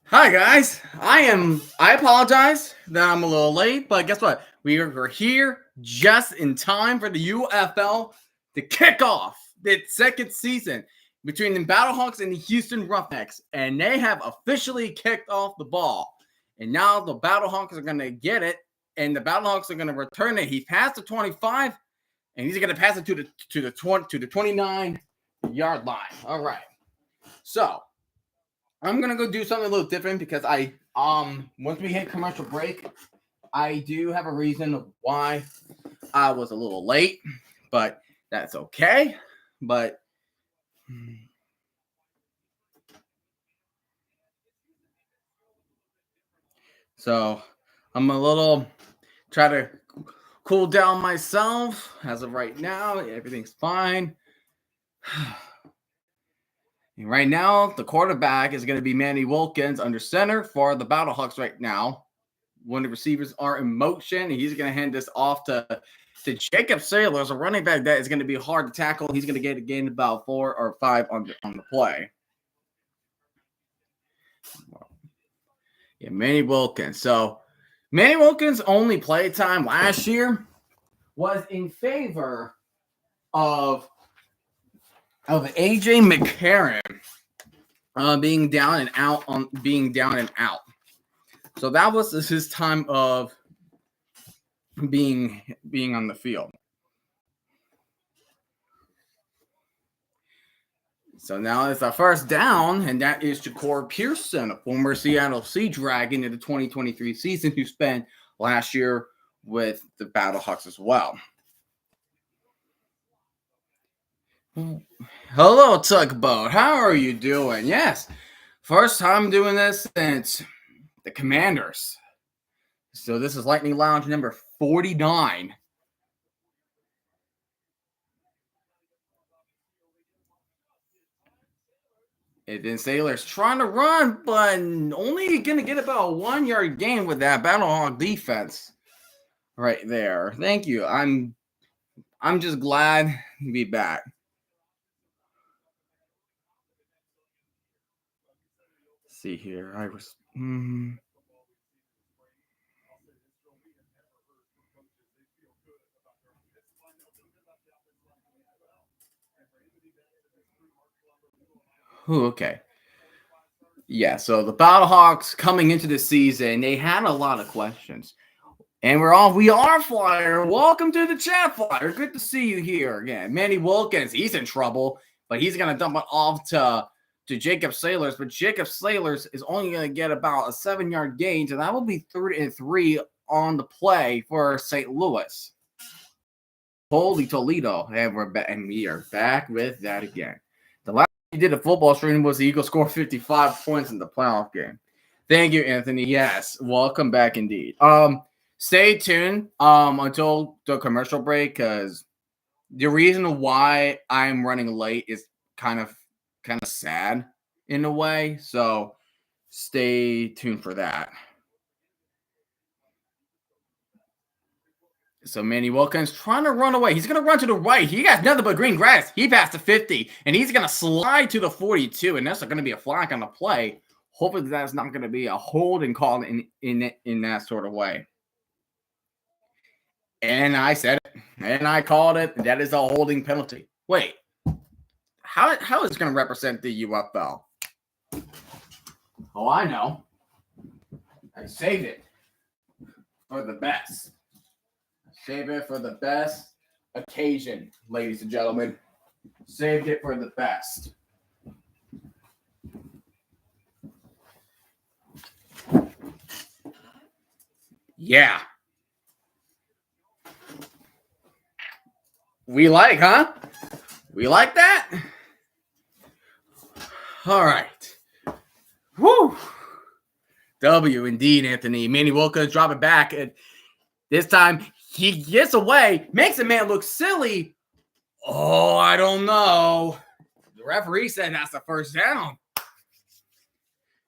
Hi guys, I apologize that I'm a little late, but guess what? We're here just in time for the UFL to kick off the second season between the Battlehawks and the Houston Roughnecks, and they have officially kicked off the ball. And now the Battlehawks are gonna get it, and the Battlehawks are gonna return it. He passed the 25, and he's gonna pass it to the 29-yard line. All right, so I'm gonna go do something a little different because I once we hit commercial break, I do have a reason of why I was a little late, but that's okay. But so I'm a little try to cool down myself as of right now. Everything's fine. And right now, the quarterback is going to be Manny Wilkins under center for the Battlehawks right now. When the receivers are in motion, he's going to hand this off to Jacob Sailors, a running back that is going to be hard to tackle. He's going to gain about 4 or 5 on the play. Yeah, Manny Wilkins. So Manny Wilkins' only play time last year was in favor of AJ McCarron being down and out. So that was his time of being on the field. So now it's our first down, and that is Ja'Cour Pearson, a former Seattle Sea Dragon in the 2023 season who spent last year with the Battlehawks as well. Hello, Tugboat. How are you doing? Yes, first time doing this since the Commanders. So this is Lightning Lounge number 49. And then Sailor's trying to run, but only going to get about a 1-yard gain with that Battlehawk defense right there. Thank you. I'm just glad to be back. Let's see here. I was. Okay. Yeah, so the Battlehawks coming into the season, they had a lot of questions. And we are Flyer. Welcome to the chat, Flyer. Good to see you here again. Manny Wilkins, he's in trouble, but he's gonna dump it off to Jacob Sailors. But Jacob Sailors is only gonna get about a 7-yard gain, so that will be 3 on the play for St. Louis. Holy Toledo. And we are back with that again. The last time we did a football stream was the Eagles scored 55 points in the playoff game. Thank you, Anthony. Yes, welcome back indeed. Stay tuned until the commercial break because the reason why I'm running late is kind of sad in a way. So stay tuned for that. So Manny Wilkins trying to run away. He's going to run to the right. He got nothing but green grass. He passed the 50, and he's going to slide to the 42, and that's going to be a flag on the play. Hopefully that's not going to be a holding call in that sort of way. And I said it, and I called it. That is a holding penalty. Wait, how is it going to represent the UFL? Oh, I know. I saved it for the best. Save it for the best occasion, ladies and gentlemen. Saved it for the best. Yeah. We like, huh? We like that? All right. Woo. W indeed, Anthony. Manny Wilkins drop it back. And this time he gets away, makes a man look silly. Oh, I don't know. The referee said that's the first down.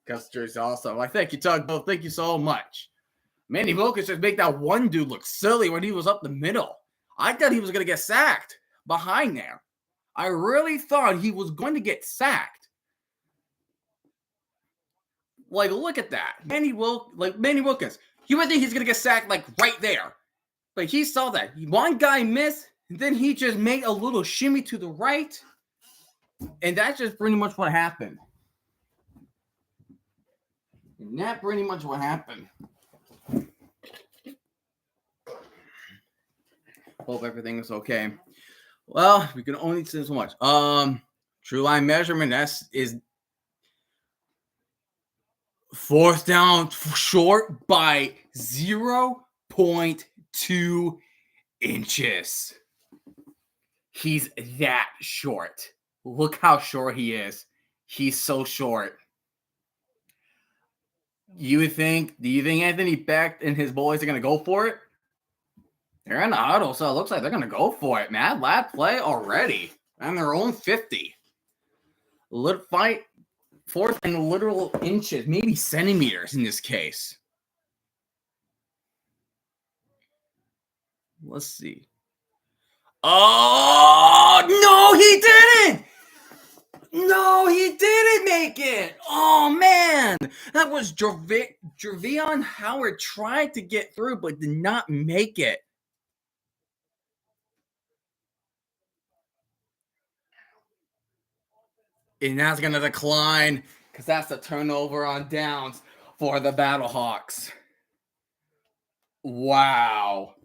Custer's also like, thank you, Tugboat. Thank you so much. Manny Wilkins just make that one dude look silly when he was up the middle. I thought he was going to get sacked behind there. I really thought he was going to get sacked. Like, look at that. Manny Wilkins. You would think he's gonna get sacked like right there. But he saw that. One guy missed, and then he just made a little shimmy to the right. And that's just pretty much what happened. And that's pretty much what happened. Hope everything is okay. Well, we can only say so much. True line measurement, is fourth down short by 0.2 inches. He's that short. Look how short he is. He's so short. Do you think Anthony Beck and his boys are going to go for it? They're in the huddle, so it looks like they're going to go for it, man. Last play already. On their own 50. Fight fourth and literal inches, maybe centimeters in this case. Let's see. Oh, no, he didn't! No, he didn't make it! Oh, man! That was Javion Howard tried to get through, but did not make it. And that's going to decline because that's a turnover on downs for the Battlehawks. Wow.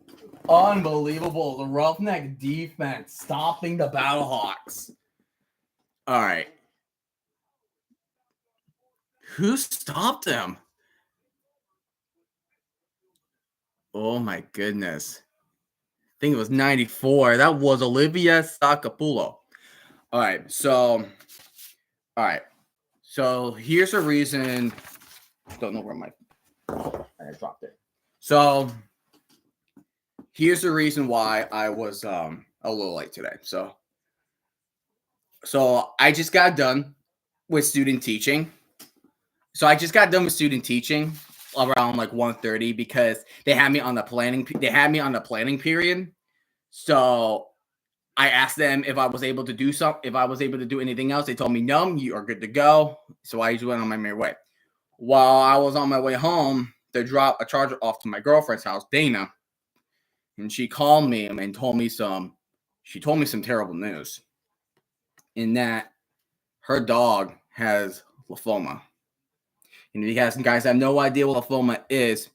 Unbelievable. The Roughneck defense stopping the Battlehawks. All right. Who stopped them? Oh, my goodness. I think it was 94. That was Olivia Sakapulo. All right. So here's the reason. Don't know where I dropped it. So here's the reason why I was a little late today. So I just got done with student teaching. around like 1:30 because they had me on the planning period. So I asked them if I was able to do anything else. They told me no, you are good to go. So I just went on my merry way. While I was on my way home to drop a charger off to my girlfriend's house, Dana, and she called me and told me some terrible news. In that her dog has lymphoma. And if you guys have no idea what lymphoma is,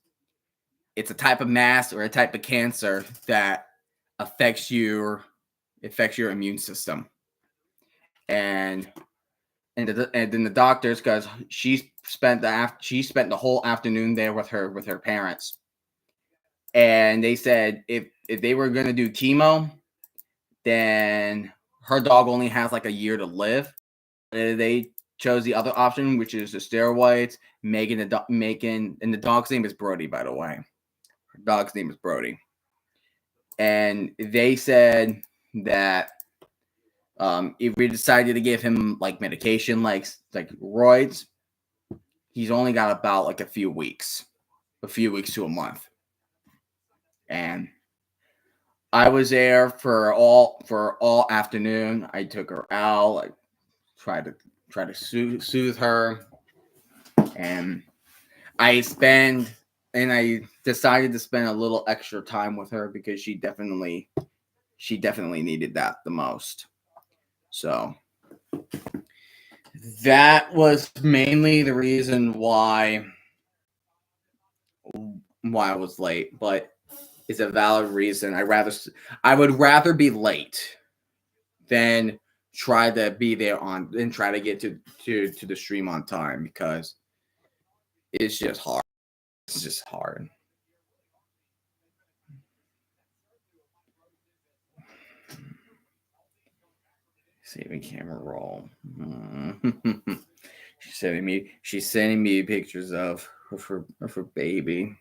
it's a type of mass or a type of cancer that affects your immune system. And then the doctors, because she spent the whole afternoon there with her parents, and they said if they were going to do chemo, then her dog only has like a year to live. They chose the other option, which is the steroids. And the dog's name is Brody, by the way. Her dog's name is Brody, and they said that if we decided to give him like medication, like roids, he's only got about like a few weeks to a month. And I was there for all afternoon. I took her out. I tried to soothe her, and I decided to spend a little extra time with her because she definitely needed that the most. So that was mainly the reason why I was late, but it's a valid reason. I would rather be late than try to be there try to get to the stream on time, because it's just hard. It's just hard. Saving camera roll. She's sending me pictures of her baby.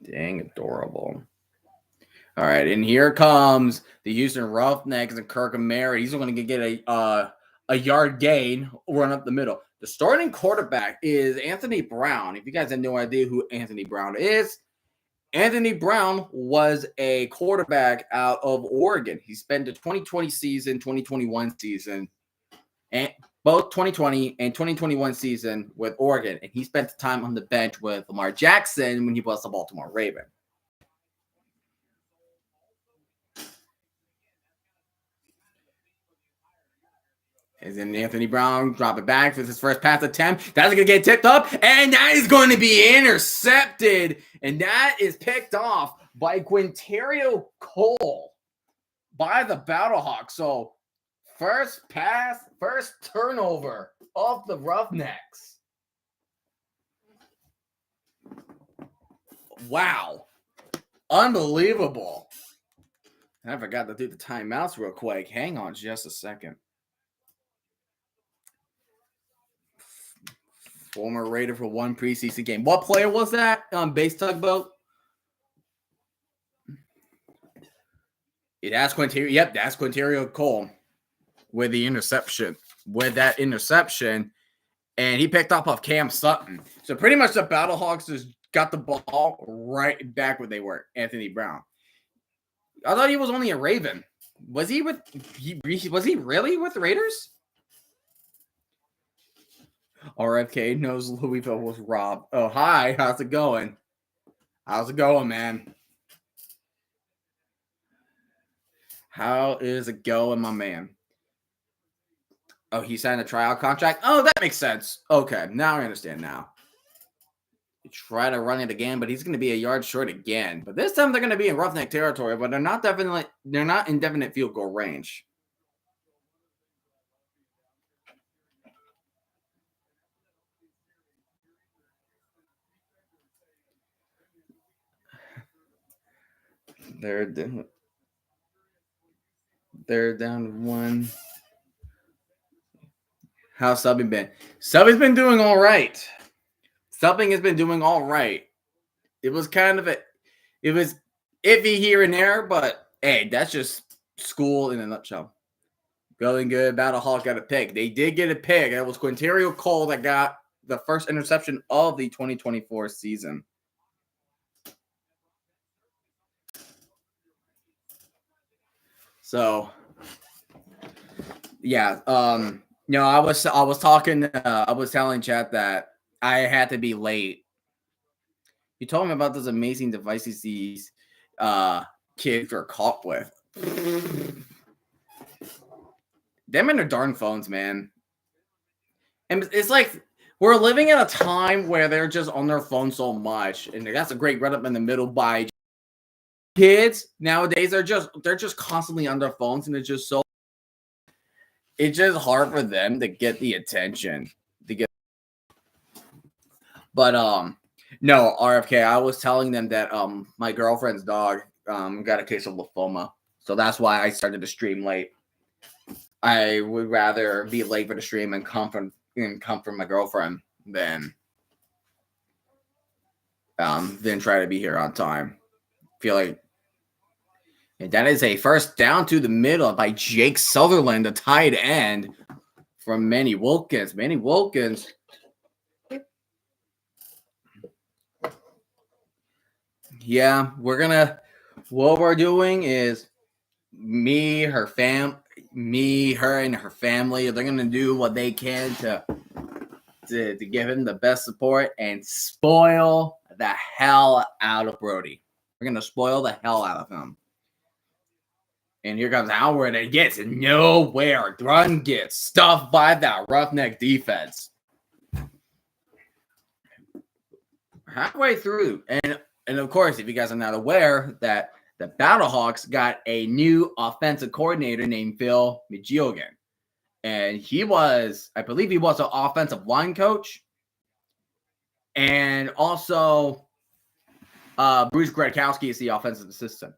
Dang adorable. All right, and here comes the Houston Roughnecks and Kirk Merritt. He's going to get a yard gain, run up the middle. The starting quarterback is Anthony Brown. If you guys have no idea who Anthony Brown is, Anthony Brown was a quarterback out of Oregon. He spent the 2020 season, 2021 season, and both 2020 and 2021 season with Oregon, and he spent time on the bench with Lamar Jackson when he was a Baltimore Raven. And then Anthony Brown drop it back for his first pass attempt. That's going to get tipped up, and that is going to be intercepted. And that is picked off by Quinterio Cole by the Battlehawks. So first pass, first turnover of the Roughnecks. Wow. Unbelievable. I forgot to do the timeouts real quick. Hang on just a second. Former Raider for one preseason game. What player was that on base tugboat? That's Quinterio. Yep, that's Quinterio Cole with the interception. With that interception, and he picked up off Cam Sutton. So pretty much the Battlehawks just got the ball right back where they were. Anthony Brown. I thought he was only a Raven. Was he really with the Raiders? RFK knows Louisville was robbed. Oh, hi. How's it going? How's it going, man? How is it going, my man? Oh, he signed a tryout contract? Oh, that makes sense. Okay, now I understand now. You try to run it again, but he's going to be a yard short again. But this time they're going to be in Roughneck territory, but they're not in definite field goal range. They're down one. How's Subbing been? Subbing's been doing all right. Subbing has been doing all right. It was it was iffy here and there, but hey, that's just school in a nutshell. Going good. Battlehawks got a pick. They did get a pick. That was Quinterio Cole that got the first interception of the 2024 season. So, yeah. I was talking. I was telling chat that I had to be late. You told me about those amazing devices these kids are caught with. Them and their darn phones, man. And it's like we're living in a time where they're just on their phone so much, and that's a great run up in the middle by kids nowadays. They're just constantly on their phones, and it's just hard for them to get the attention to get. But no, RFK. I was telling them that my girlfriend's dog got a case of lymphoma, so that's why I started to stream late. I would rather be late for the stream and come from my girlfriend than try to be here on time. Feel like, and that is a first down to the middle by Jake Sutherland, the tight end from Manny Wilkins. Manny Wilkins. Yeah, what we're doing is her and her family, they're gonna do what they can to give him the best support and spoil the hell out of Brody. We're gonna spoil the hell out of him. And here comes Howard, and gets nowhere. Run gets stuffed by that Roughneck defense. Halfway through, and of course, if you guys are not aware, that the Battlehawks got a new offensive coordinator named Phil Magiogan. And I believe he was an offensive line coach. And also, Bruce Gradkowski is the offensive assistant.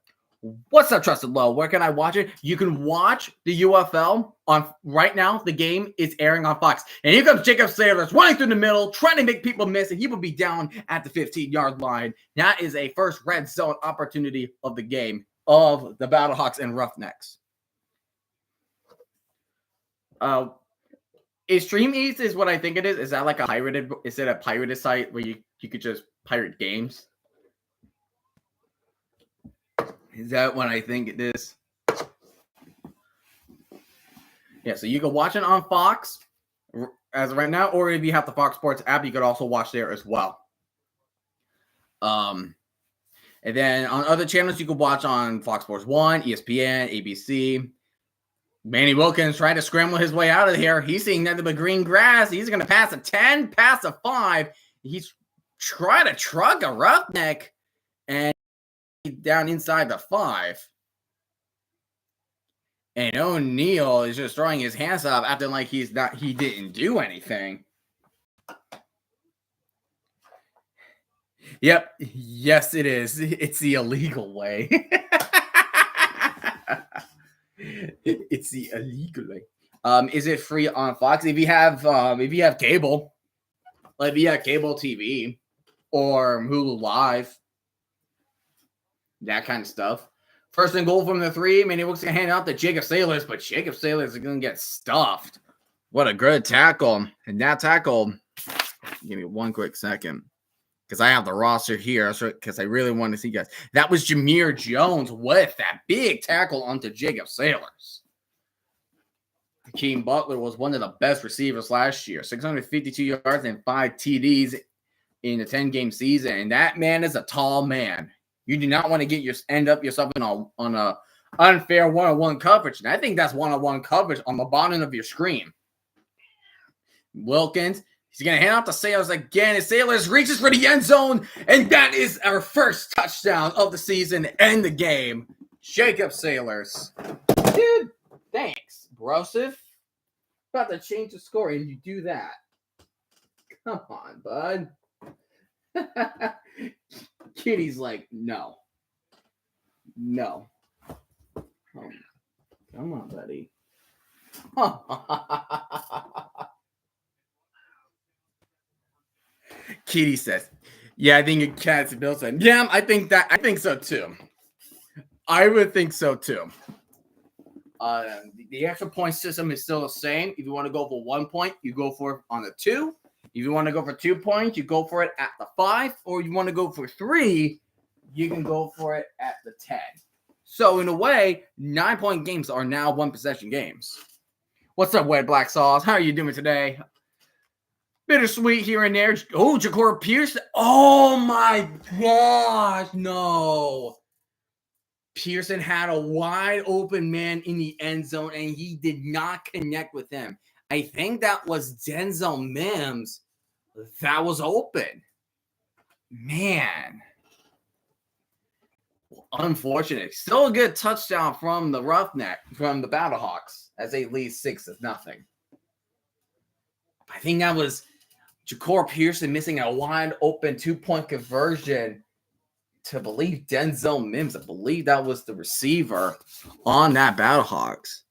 What's up, Trusted Low? Where can I watch it? You can watch the UFL on right now. The game is airing on Fox. And here comes Jacob Sailors running through the middle, trying to make people miss, and he will be down at the 15-yard line. That is a first red zone opportunity of the game of the Battlehawks and Roughnecks. Extreme East is what I think it is. Is that like is it a pirated site where you could just pirate games? Is that what I think it is? Yeah, so you can watch it on Fox as of right now, or if you have the Fox Sports app, you could also watch there as well. And then on other channels, you can watch on Fox Sports 1, ESPN, ABC. Manny Wilkins trying to scramble his way out of here. He's seeing nothing but green grass. He's going to pass a 10, pass a 5. He's trying to truck a Roughneck and down inside the 5. And O'Neal is just throwing his hands up, acting like he didn't do anything. Yep. Yes, it is. It's the illegal way. It's the illegal way. Is it free on Fox? If you have cable, like if you have cable TV or Hulu Live, that kind of stuff. First and goal from the 3. Manny looks to hand out to Jacob Sailors, but Jacob Sailors is going to get stuffed. What a good tackle. And that tackle, give me one quick second, because I have the roster here, because I really want to see guys. That was Jameer Jones with that big tackle onto Jacob Sailors. Hakeem Butler was one of the best receivers last year. 652 yards and 5 TDs in a 10-game season. And that man is a tall man. You do not want to end up yourself on a unfair one-on-one coverage. And I think that's one-on-one coverage on the bottom of your screen. Wilkins, he's going to hand out to Sailors again. And Sailors reaches for the end zone. And that is our first touchdown of the season and the game. Jacob Sailors. Dude, thanks, Broseph. About to change the score and you do that. Come on, bud. Kitty's like, no. Come on, buddy. Kitty says, yeah, I think it cats and Bill said, yeah, I think so too. I would think so too. The extra point system is still the same. If you want to go for 1 point, you go for it on the 2. If you want to go for 2 points, you go for it at the 5. Or you want to go for 3, you can go for it at the 10. So in a way, 9-point games are now 1-possession games. What's up, Wet Black Sauce? How are you doing today? Bittersweet here and there. Oh, Ja'Cory Pearson. Oh my gosh, no. Pearson had a wide open man in the end zone, and he did not connect with him. I think that was Denzel Mims that was open. Man. Unfortunate. Still a good touchdown from the Roughneck, from the Battlehawks, as they lead 6-0. I think that was Ja'Cory Pearson missing a wide open 2-point conversion to believe Denzel Mims. I believe that was the receiver on that Battlehawks.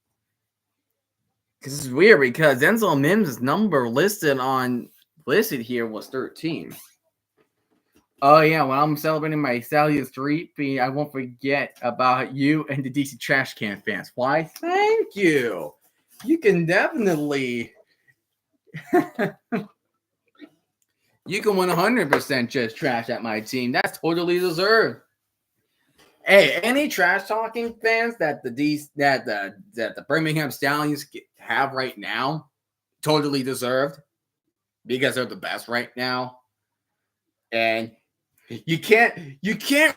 Because it's weird because Denzel Mims' number listed here was 13. Oh yeah, when I'm celebrating my Sally's 3, I won't forget about you and the DC Trash Can fans. Why? Thank you. You can definitely you can 100% just trash at my team. That's totally deserved. Hey, any trash talking fans that the Birmingham Stallions have right now, totally deserved, because they're the best right now. And you can't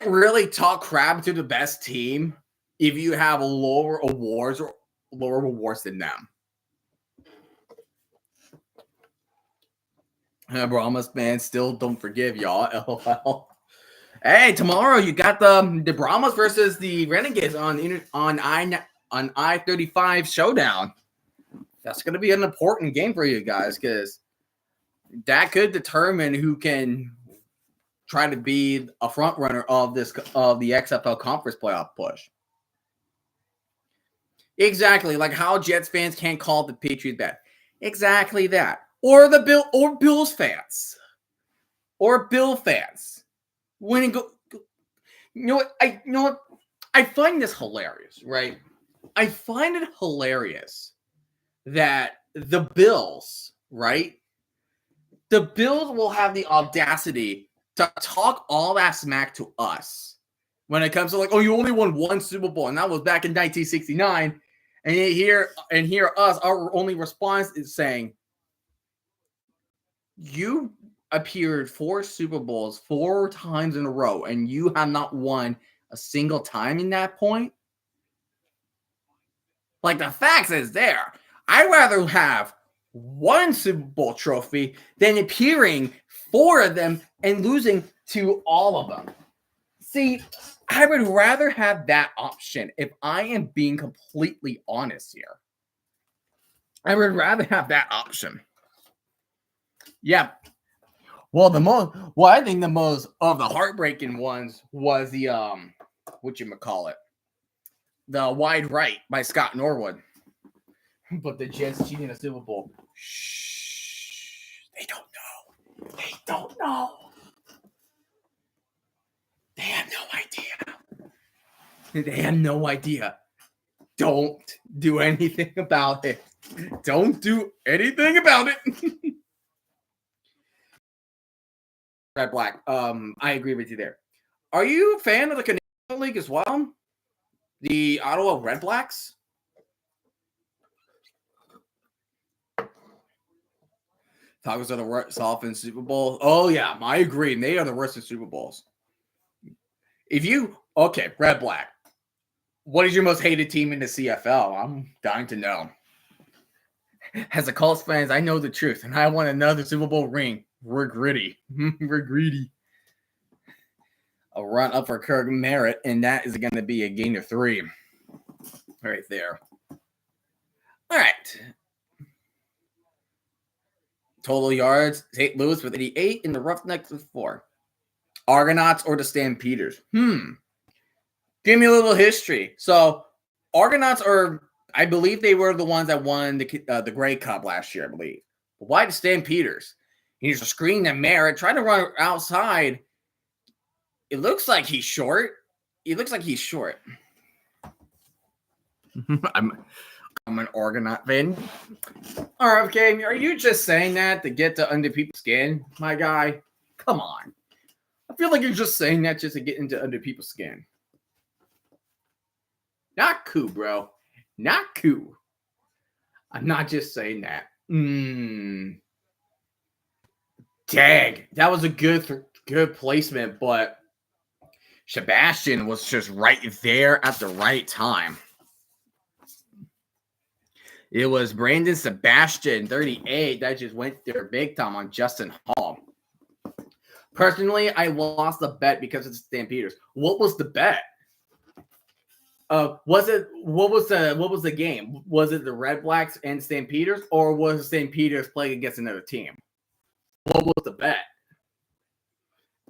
really talk crap to the best team if you have lower rewards than them. Brahmas fans still don't forgive y'all. LOL. Hey, tomorrow you got the Brahmas versus the Renegades on I-35 showdown. That's going to be an important game for you guys because that could determine who can try to be a front runner of the XFL conference playoff push. Exactly, like how Jets fans can't call the Patriots bad. Exactly that. Or Bills fans. Or Bill fans. When it go, you know what? I find this hilarious, right? I find it hilarious that the Bills, right? The Bills will have the audacity to talk all that smack to us when it comes to like, oh, you only won 1 Super Bowl, and that was back in 1969. And here us, our only response is saying, you appeared 4 Super Bowls 4 times in a row, and you have not won a single time in that point. Like, the facts is there. I'd rather have 1 Super Bowl trophy than appearing 4 of them and losing to all of them. See, I would rather have that option if I am being completely honest here. I would rather have that option. Yeah. Well, I think the most of the heartbreaking ones was the whatchamacallit, the wide right by Scott Norwood. But the Jets cheating the Super Bowl. Shh. They don't know. They don't know. They have no idea. They have no idea. Don't do anything about it. Don't do anything about it. Red Black. I agree with you there. Are you a fan of the Canadian League as well? The Ottawa Red Blacks? Falcons are the worst off in Super Bowl. Oh, yeah, I agree. They are the worst in Super Bowls. Red Black. What is your most hated team in the CFL? I'm dying to know. As a Colts fans, I know the truth, and I want another Super Bowl ring. We're gritty. We're greedy. A run up for Kirk Merritt, and that is going to be a gain of 3. Right there. All right. Total yards, St. Louis with 88, and the Roughnecks with 4. Argonauts or the Stampeders? Give me a little history. So, Argonauts I believe they were the ones that won the Grey Cup last year, I believe. But why the Stampeders? He's a screen to Merritt, trying to run outside. It looks like he's short. I'm an Argonaut fan. RFK, are you just saying that to get to under people's skin, my guy? Come on. I feel like you're just saying that just to get into under people's skin. Not cool, bro. Not cool. I'm not just saying that. Dang. That was a good placement, but Sebastian was just right there at the right time. It was Brandon Sebastian, 38, that just went there big time on Justin Hall. Personally, I lost the bet because of the Stampeders. What was the bet? What was the game? Was it the Red Blacks and Stampeders, or was the Stampeders playing against another team? What was the bet?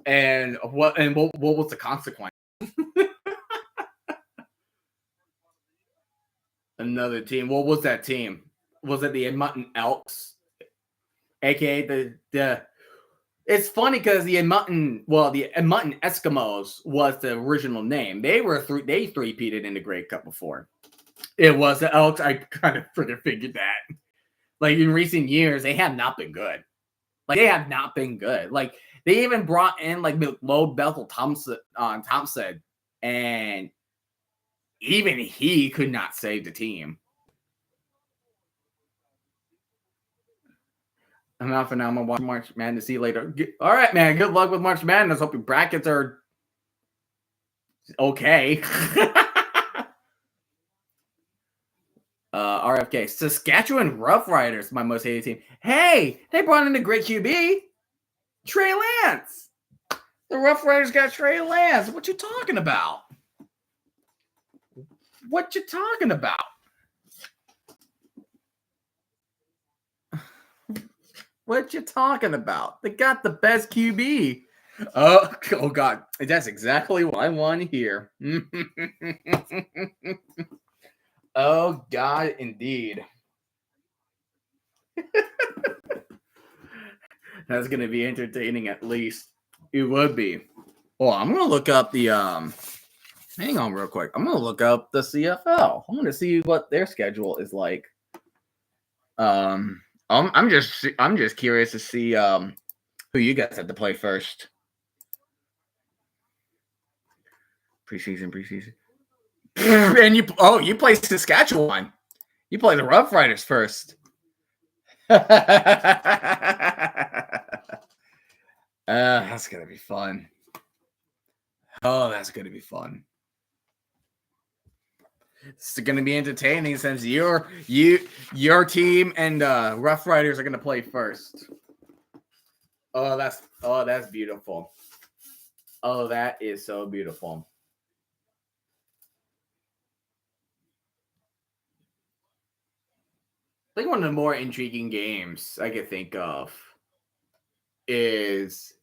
And what was the consequence? Another team. What was that team? Was it the Edmonton Elks? AKA the it's funny because the Edmonton Eskimos was the original name. They three-peated in the Grey Cup before. It was the Elks. I kind of freaking figured that. Like, in recent years, they have not been good. Like, they even brought in like Low Bethel Thompson, and even he could not save the team. I'm out for now. I'm going to watch March Madness. See you later. All right, man. Good luck with March Madness. Hope your brackets are okay. RFK. Saskatchewan Roughriders, my most hated team. Hey, they brought in a great QB. Trey Lance. The Roughriders got Trey Lance. What you talking about? What you talking about? What you talking about? They got the best QB. Oh God. That's exactly what I want to hear. Oh, God, indeed. That's going to be entertaining, at least. It would be. Well, I'm going to look up the hang on real quick. I'm going to look up the CFL. I'm going to see what their schedule is like. I'm just curious to see who you guys have to play first. Preseason. And you play Saskatchewan. You play the Rough Riders first. That's gonna be fun. Oh, that's gonna be fun. It's gonna be entertaining since your team and Rough Riders are gonna play first. Oh, that's beautiful. Oh, that is so beautiful. I think one of the more intriguing games I could think of is,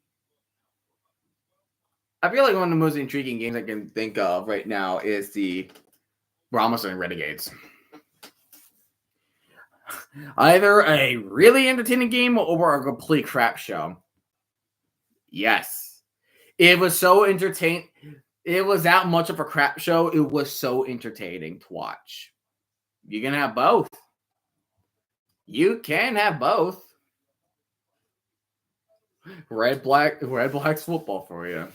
I feel like one of the most intriguing games I can think of right now is the Brahmas and Renegades. Either a really entertaining game or a complete crap show. Yes. It was so entertaining. It was that much of a crap show. It was so entertaining to watch. You can have both. You can have both. Red Blacks football for you.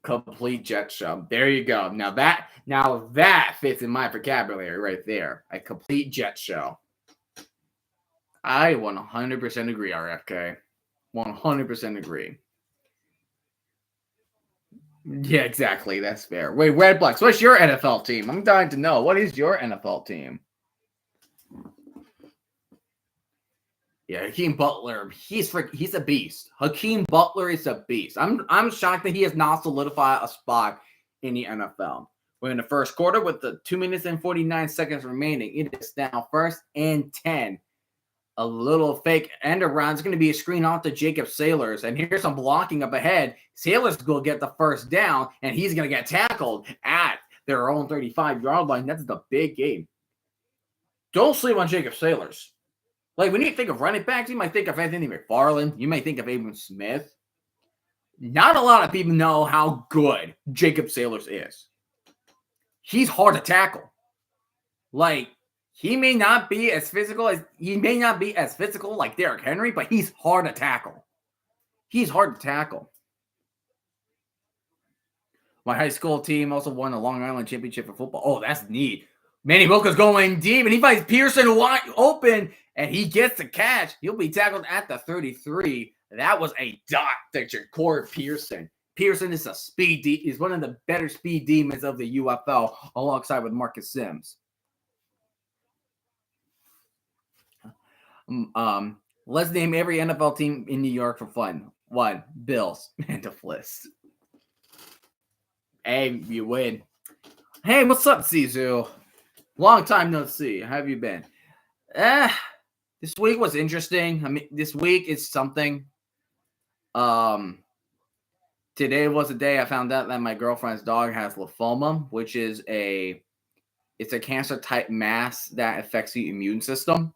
Complete jet show. There you go. Now that fits in my vocabulary right there. A complete jet show. I 100% agree, RFK. 100% agree. Yeah, exactly. That's fair. Wait, Red Blacks, what's your NFL team? I'm dying to know. What is your NFL team? Yeah, Hakeem Butler. He's a beast. Hakeem Butler is a beast. I'm shocked that he has not solidified a spot in the NFL. We're in the first quarter with the 2 minutes and 49 seconds remaining. It is now 1st and 10. A little fake end around. It's going to be a screen off to Jacob Sailors. And here's some blocking up ahead. Sailors will get the first down, and he's going to get tackled at their own 35-yard line. That's the big game. Don't sleep on Jacob Sailors. Like, when you think of running backs, you might think of Anthony McFarland. You might think of Abram Smith. Not a lot of people know how good Jacob Sailors is. He's hard to tackle. Like, he may not be as physical like Derrick Henry, but he's hard to tackle. He's hard to tackle. My high school team also won the Long Island Championship for football. Oh, that's neat. Manny Boca's going deep, and he finds Pearson wide open, and he gets the catch. He'll be tackled at the 33. That was a dot to Corey Pearson. Pearson is is one of the better speed demons of the UFL, alongside with Marcus Sims. Let's name every NFL team in New York for fun. 1, Bills. Mantiflist. Hey, you win. Hey, what's up, Sisu? Long time no see. How have you been? This week was interesting. I mean, this week is something. Today was a day I found out that my girlfriend's dog has lymphoma, which is it's a cancer type mass that affects the immune system.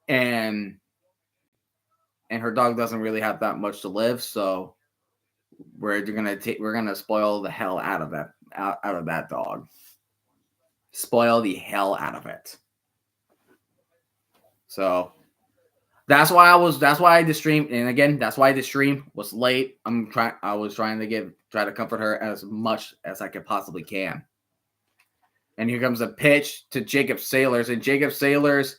And her dog doesn't really have that much to live, so we're gonna spoil the hell out of that dog. Spoil the hell out of it. So that's why I did stream, and again, that's why the stream was late. I was trying to try to comfort her as much as I could possibly can. And here comes a pitch to Jacob Sailors, and Jacob Sailors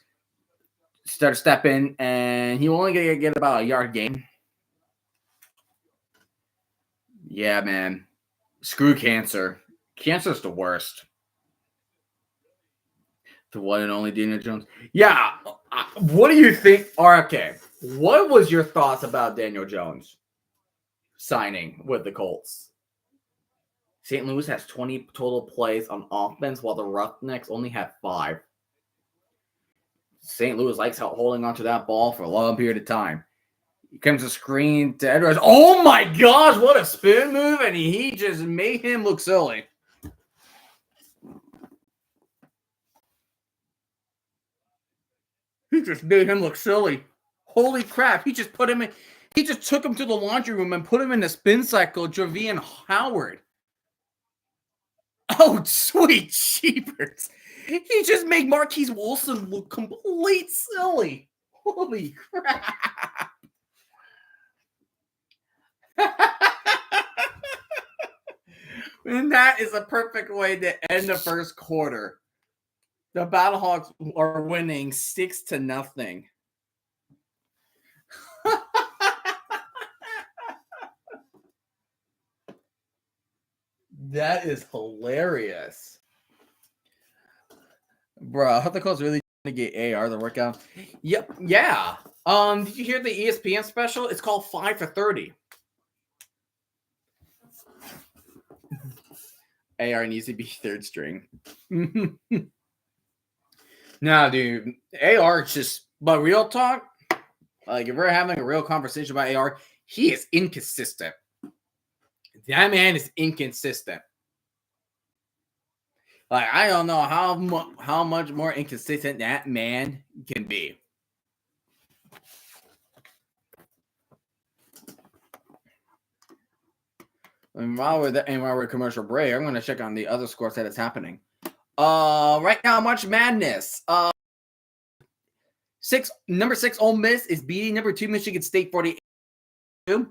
started stepping, and he only gonna get about a yard gain. Yeah, man. Screw cancer. Cancer's the worst. The one and only Daniel Jones. Yeah. What do you think? RFK, what was your thoughts about Daniel Jones signing with the Colts? St. Louis has 20 total plays on offense, while the Roughnecks only have 5. St. Louis likes holding onto that ball for a long period of time. He comes a screen to Edwards. Oh my gosh, what a spin move, and he just made him look silly. He just made him look silly. Holy crap, he just took him to the laundry room and put him in the spin cycle, Javian Howard. Oh, sweet jeepers. He just made Marquise Wilson look complete silly. Holy crap. And that is a perfect way to end the first quarter. The Battlehawks are winning 6-0. That is hilarious. Bro, I hope the Colts really to get AR to work out. Yep, yeah. Did you hear the ESPN special? It's called 5 for 30. AR needs to be third string. Nah, dude. AR just, but real talk, like if we're having a real conversation about AR, he is inconsistent. That man is inconsistent. Like I don't know how much more inconsistent that man can be. And while we're commercial break, I'm going to check on the other scores that is happening. Right now, March Madness. Number 6 Ole Miss is beating number 2 Michigan State 48-2.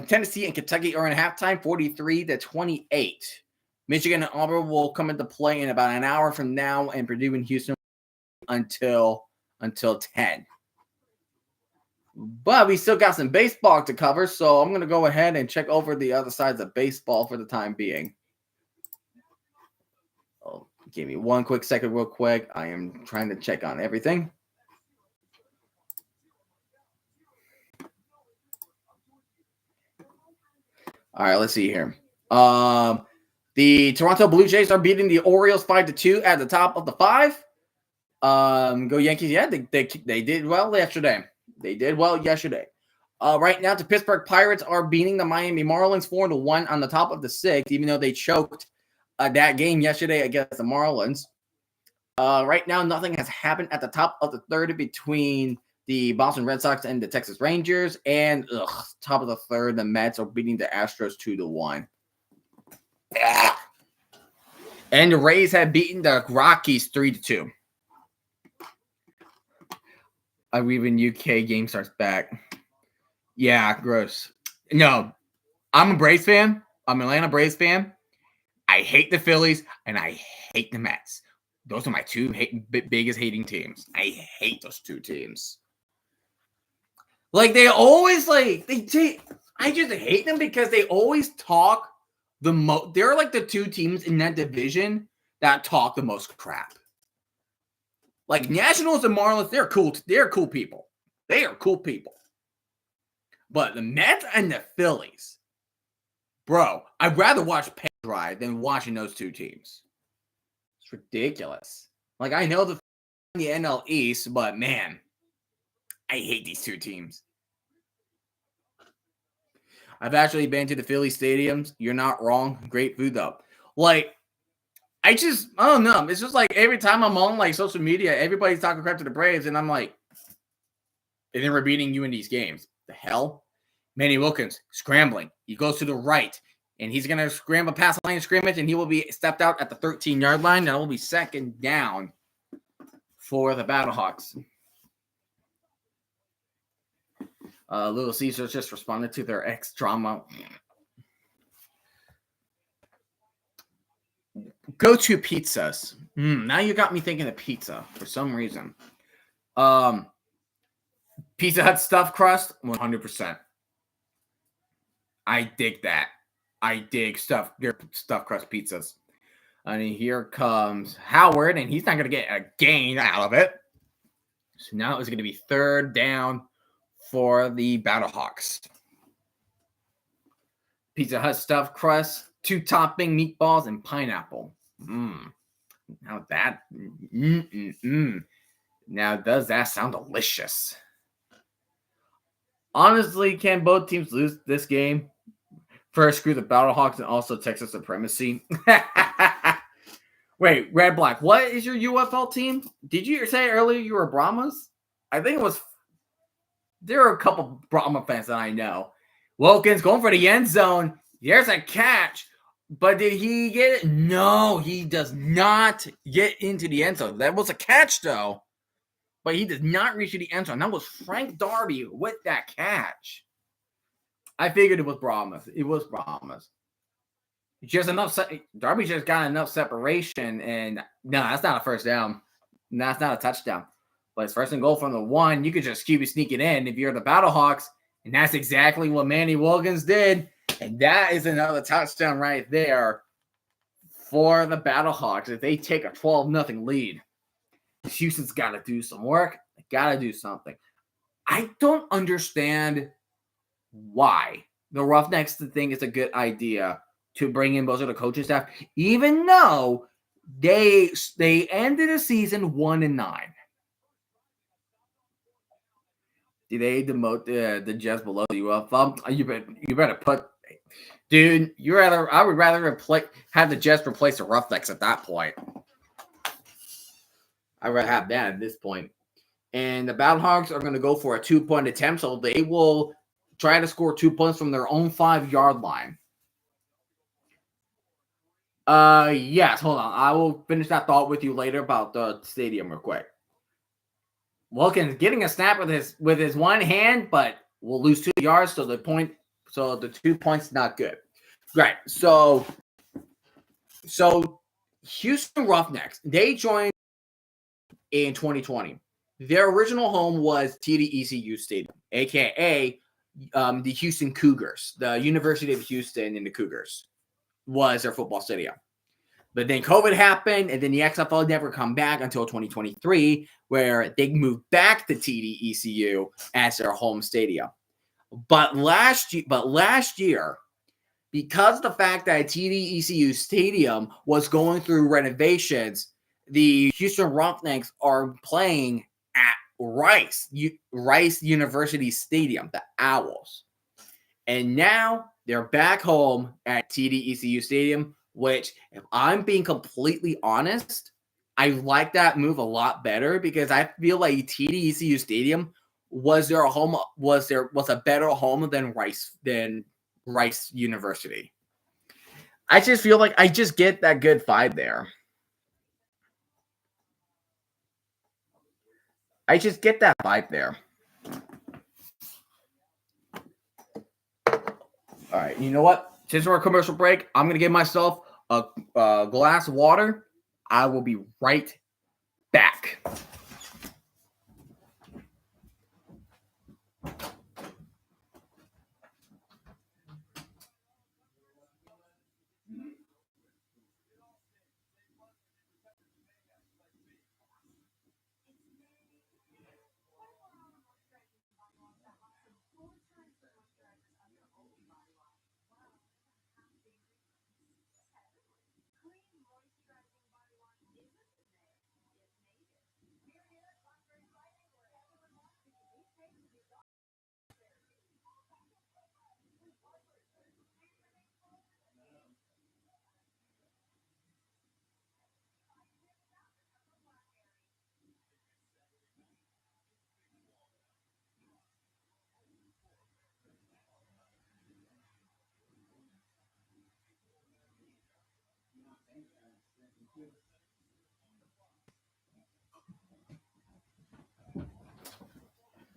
Tennessee and Kentucky are in halftime 43-28. Michigan and Auburn will come into play in about an hour from now, and Purdue and Houston until 10. But we still got some baseball to cover, so I'm going to go ahead and check over the other sides of baseball for the time being. Oh, give me one quick second real quick. I am trying to check on everything. All right, let's see here. The Toronto Blue Jays are beating the Orioles 5-2 at the top of the 5. Go Yankees. Yeah, they did well yesterday. Right now, the Pittsburgh Pirates are beating the Miami Marlins 4-1 on the top of the 6th, even though they choked that game yesterday against the Marlins. Right now, nothing has happened at the top of the 3rd between the Boston Red Sox and the Texas Rangers. And top of the 3rd, the Mets are beating the Astros 2-1. And the Rays have beaten the Rockies 3-2. I believe in UK game starts back. Yeah, gross. No, I'm a Braves fan. I'm an Atlanta Braves fan. I hate the Phillies and I hate the Mets. Those are my two biggest hating teams. I hate those two teams. Like they always I just hate them because they always talk the most. They're like the two teams in that division that talk the most crap. Like Nationals and Marlins, they're cool. They're cool people. They are cool people. But the Mets and the Phillies, bro, I'd rather watch paint dry than watching those two teams. It's ridiculous. Like I know the NL East, but man, I hate these two teams. I've actually been to the Philly stadiums. You're not wrong. Great food though. Like I don't know. It's just like every time I'm on like social media, everybody's talking crap to the Braves, and I'm like, and then we're beating you in these games. The hell? Manny Wilkins scrambling. He goes to the right, and he's going to scramble past the line of scrimmage, and he will be stepped out at the 13-yard line. That will be 2nd down for the Battlehawks. Little Caesars just responded to their ex-drama. Go-to pizzas. Now you got me thinking of pizza for some reason. Pizza Hut stuffed crust, 100%. I dig that. I dig stuffed crust pizzas. And here comes Howard, and he's not going to get a gain out of it. So now it's going to be 3rd down for the Battlehawks. Pizza Hut stuffed crust, 2 topping meatballs, and pineapple. Now that, Now does that sound delicious? Honestly, can both teams lose this game? First, screw the Battlehawks and also Texas supremacy. Wait, Red Black, what is your UFL team? Did you say earlier you were Brahmas? I think it was. There are a couple Brahma fans that I know. Wilkins going for the end zone. There's a catch. But did he get it? No, he does not get into the end zone. That was a catch, though. But he does not reach the end zone. That was Frank Darby with that catch. I figured it was Brahmas. It was Brahmas. just enough. Darby just got enough separation, and no, that's not a first down. No, that's not a touchdown. But it's first and goal from the 1. You could just QB sneak it in if you're the Battlehawks, and that's exactly what Manny Wilkins did. And that is another touchdown right there for the Battlehawks. If they take a 12-0 lead, Houston's got to do some work. They got to do something. I don't understand why the Roughnecks think it's a good idea to bring in most of the coaching staff, even though they ended the season 1-9. Did they demote the Jets below the UFL? You better put, dude. I would rather have the Jets replace the Roughnecks at that point. I'd rather have that at this point. And the Battlehawks are going to go for a 2-point attempt, so they will try to score 2 points from their own 5-yard line. Yes, hold on. I will finish that thought with you later about the stadium real quick. Wilkins getting a snap with his one hand, but we'll lose 2 yards, so the 2 points not good. Right. So Houston Roughnecks, they joined in 2020. Their original home was TD-ECU Stadium, aka the Houston Cougars. The University of Houston and the Cougars was their football stadium. But then COVID happened, and then the XFL never come back until 2023, where they moved back to TD-ECU as their home stadium. But last year, because of the fact that TD-ECU Stadium was going through renovations, the Houston Roughnecks are playing at Rice University Stadium, the Owls. And now they're back home at TD-ECU Stadium, which, if I'm being completely honest, I like that move a lot better because I feel like TD-ECU Stadium was a better home than Rice University. I just feel like I just get that good vibe there. I just get that vibe there. All right, you know what? Since we're a commercial break, I'm going to give myself a glass of water. I will be right back.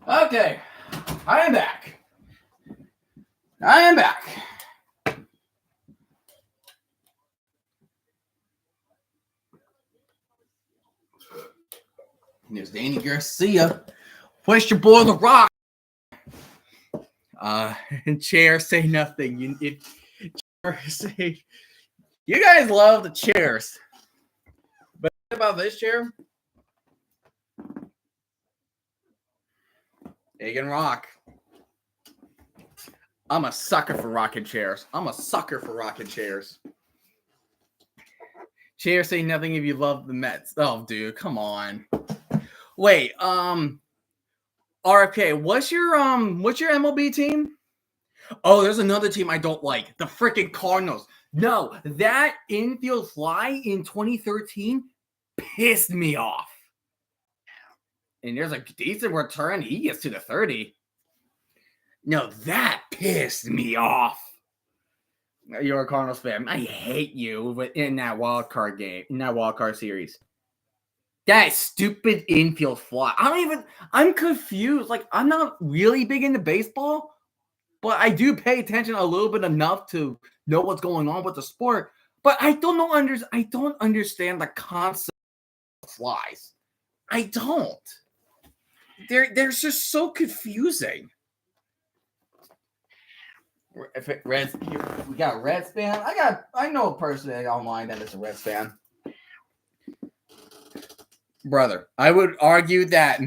Okay, I am back. There's Danny Garcia. Push your boy The Rock. And chair say nothing. You guys love the chairs. But what about this chair? Egg and Rock. I'm a sucker for rocking chairs. Chair say nothing if you love the Mets. Oh, dude, come on. Wait, RFK, what's your MLB team? Oh, there's another team I don't like. The freaking Cardinals. No, that infield fly in 2013 pissed me off. And there's a decent return. He gets to the 30. No, that pissed me off. You're a Cardinals fan. I hate you in that wild card game, in that wild card series. That stupid infield fly. I'm confused. Like, I'm not really big into baseball, but I do pay attention a little bit enough to know what's going on with the sport, but I don't understand the concept of flies. I don't. They're just so confusing. If it Reds, we got a Reds fan. I know a person online that is a Reds fan. Brother, I would argue that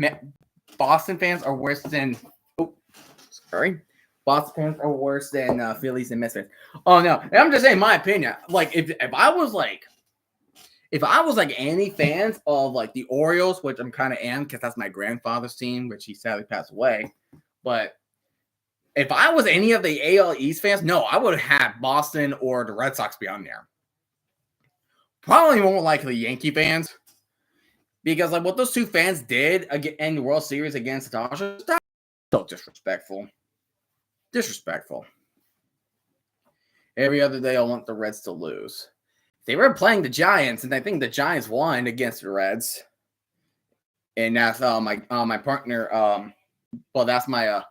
Boston fans are worse than. Oh, sorry. Boston fans are worse than Phillies and Mets fans. Oh no, and I'm just saying my opinion. Like if I was like any fans of like the Orioles, which I'm kind of am because that's my grandfather's team, which he sadly passed away. But if I was any of the AL East fans, no, I would have Boston or the Red Sox be on there. Probably more likely Yankee fans. Because like what those two fans did in the World Series against the Dodgers, that's so disrespectful. Disrespectful. Every other day I want the Reds to lose. They were playing the Giants, and I think the Giants won against the Reds. And that's my partner. Well, that's my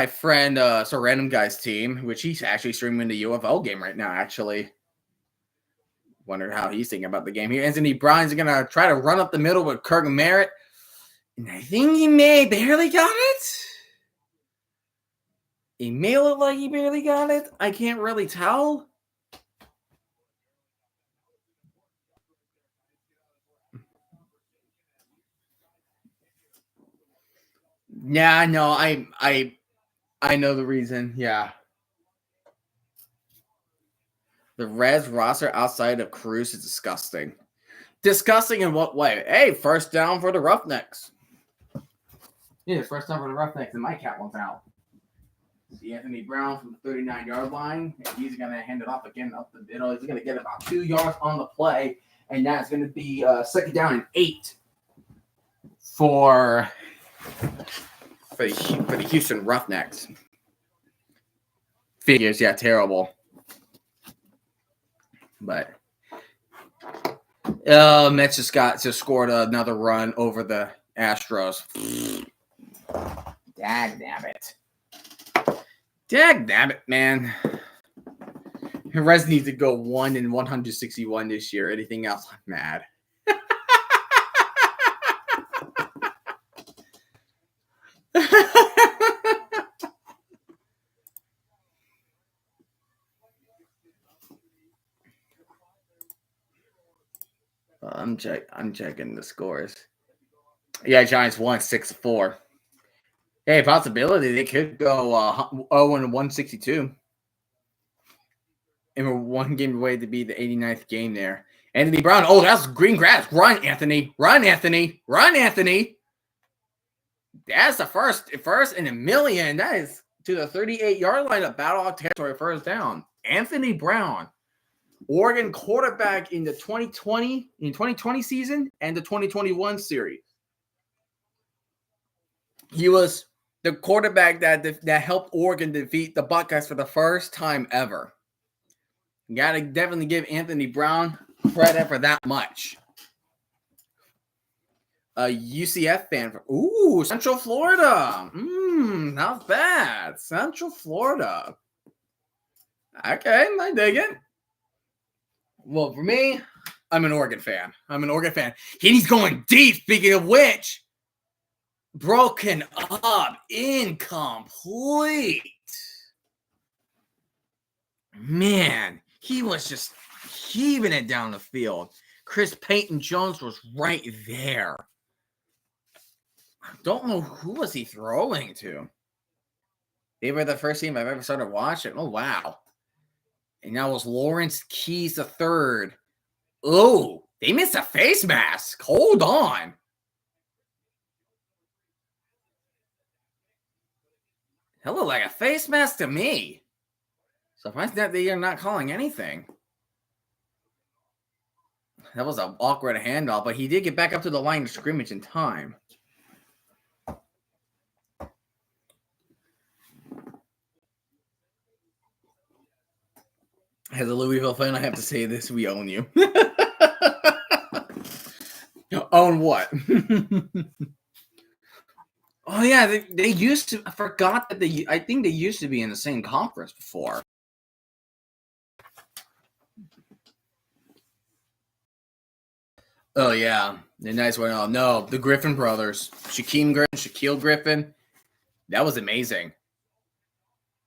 friend, so random guy's team, which he's actually streaming the UFL game right now. Actually, wonder how he's thinking about the game here. Anthony Brown's gonna try to run up the middle with Kirk Merritt, and I think he may barely got it. He may look like he barely got it. I can't really tell. Yeah, no, I know the reason. Yeah. The Reds roster outside of Cruz is disgusting. Disgusting in what way? Hey, first down for the Roughnecks. Yeah, first down for the Roughnecks, and my cat wants out. See Anthony Brown from the 39-yard line, and he's going to hand it off again up the middle. He's going to get about 2 yards on the play, and that's going to be second down and 8 for the Houston Roughnecks. Figures, yeah, terrible. But Mets just scored another run over the Astros. Dag damn it, man. Reds need to go 1-161 this year. Anything else, I'm mad. I'm checking the scores. Yeah, Giants won 6-4. Hey, possibility they could go 0-162. And we're one game away to be the 89th game there. Anthony Brown. Oh, that's green grass. Run, Anthony. Run, Anthony. Run, Anthony. That's the first in a million. That is to the 38-yard line of Battlehawks territory, first down. Anthony Brown, Oregon quarterback in the 2020 season and the 2021 series. He was the quarterback that helped Oregon defeat the Buckeyes for the first time ever. You got to definitely give Anthony Brown credit for that much. A UCF fan. Central Florida. Not bad. Central Florida. Okay, I dig it. Well, for me, I'm an Oregon fan. He's going deep, speaking of which. Broken up. Incomplete. Man, he was just heaving it down the field. Chris Payton-Jones was right there. I don't know who was he throwing to. They were the first team I've ever started watching. Oh, wow. And that was Lawrence Keys III. Oh, they missed a face mask. Hold on. That looked like a face mask to me. Surprised that they are not calling anything. That was an awkward handoff, but he did get back up to the line of scrimmage in time. As a Louisville fan, I have to say this: we own you. Own what? Oh yeah, they used to. I forgot that I think they used to be in the same conference before. Oh, yeah. The nice one. Oh, no. The Griffin brothers. Shaquille Griffin. That was amazing.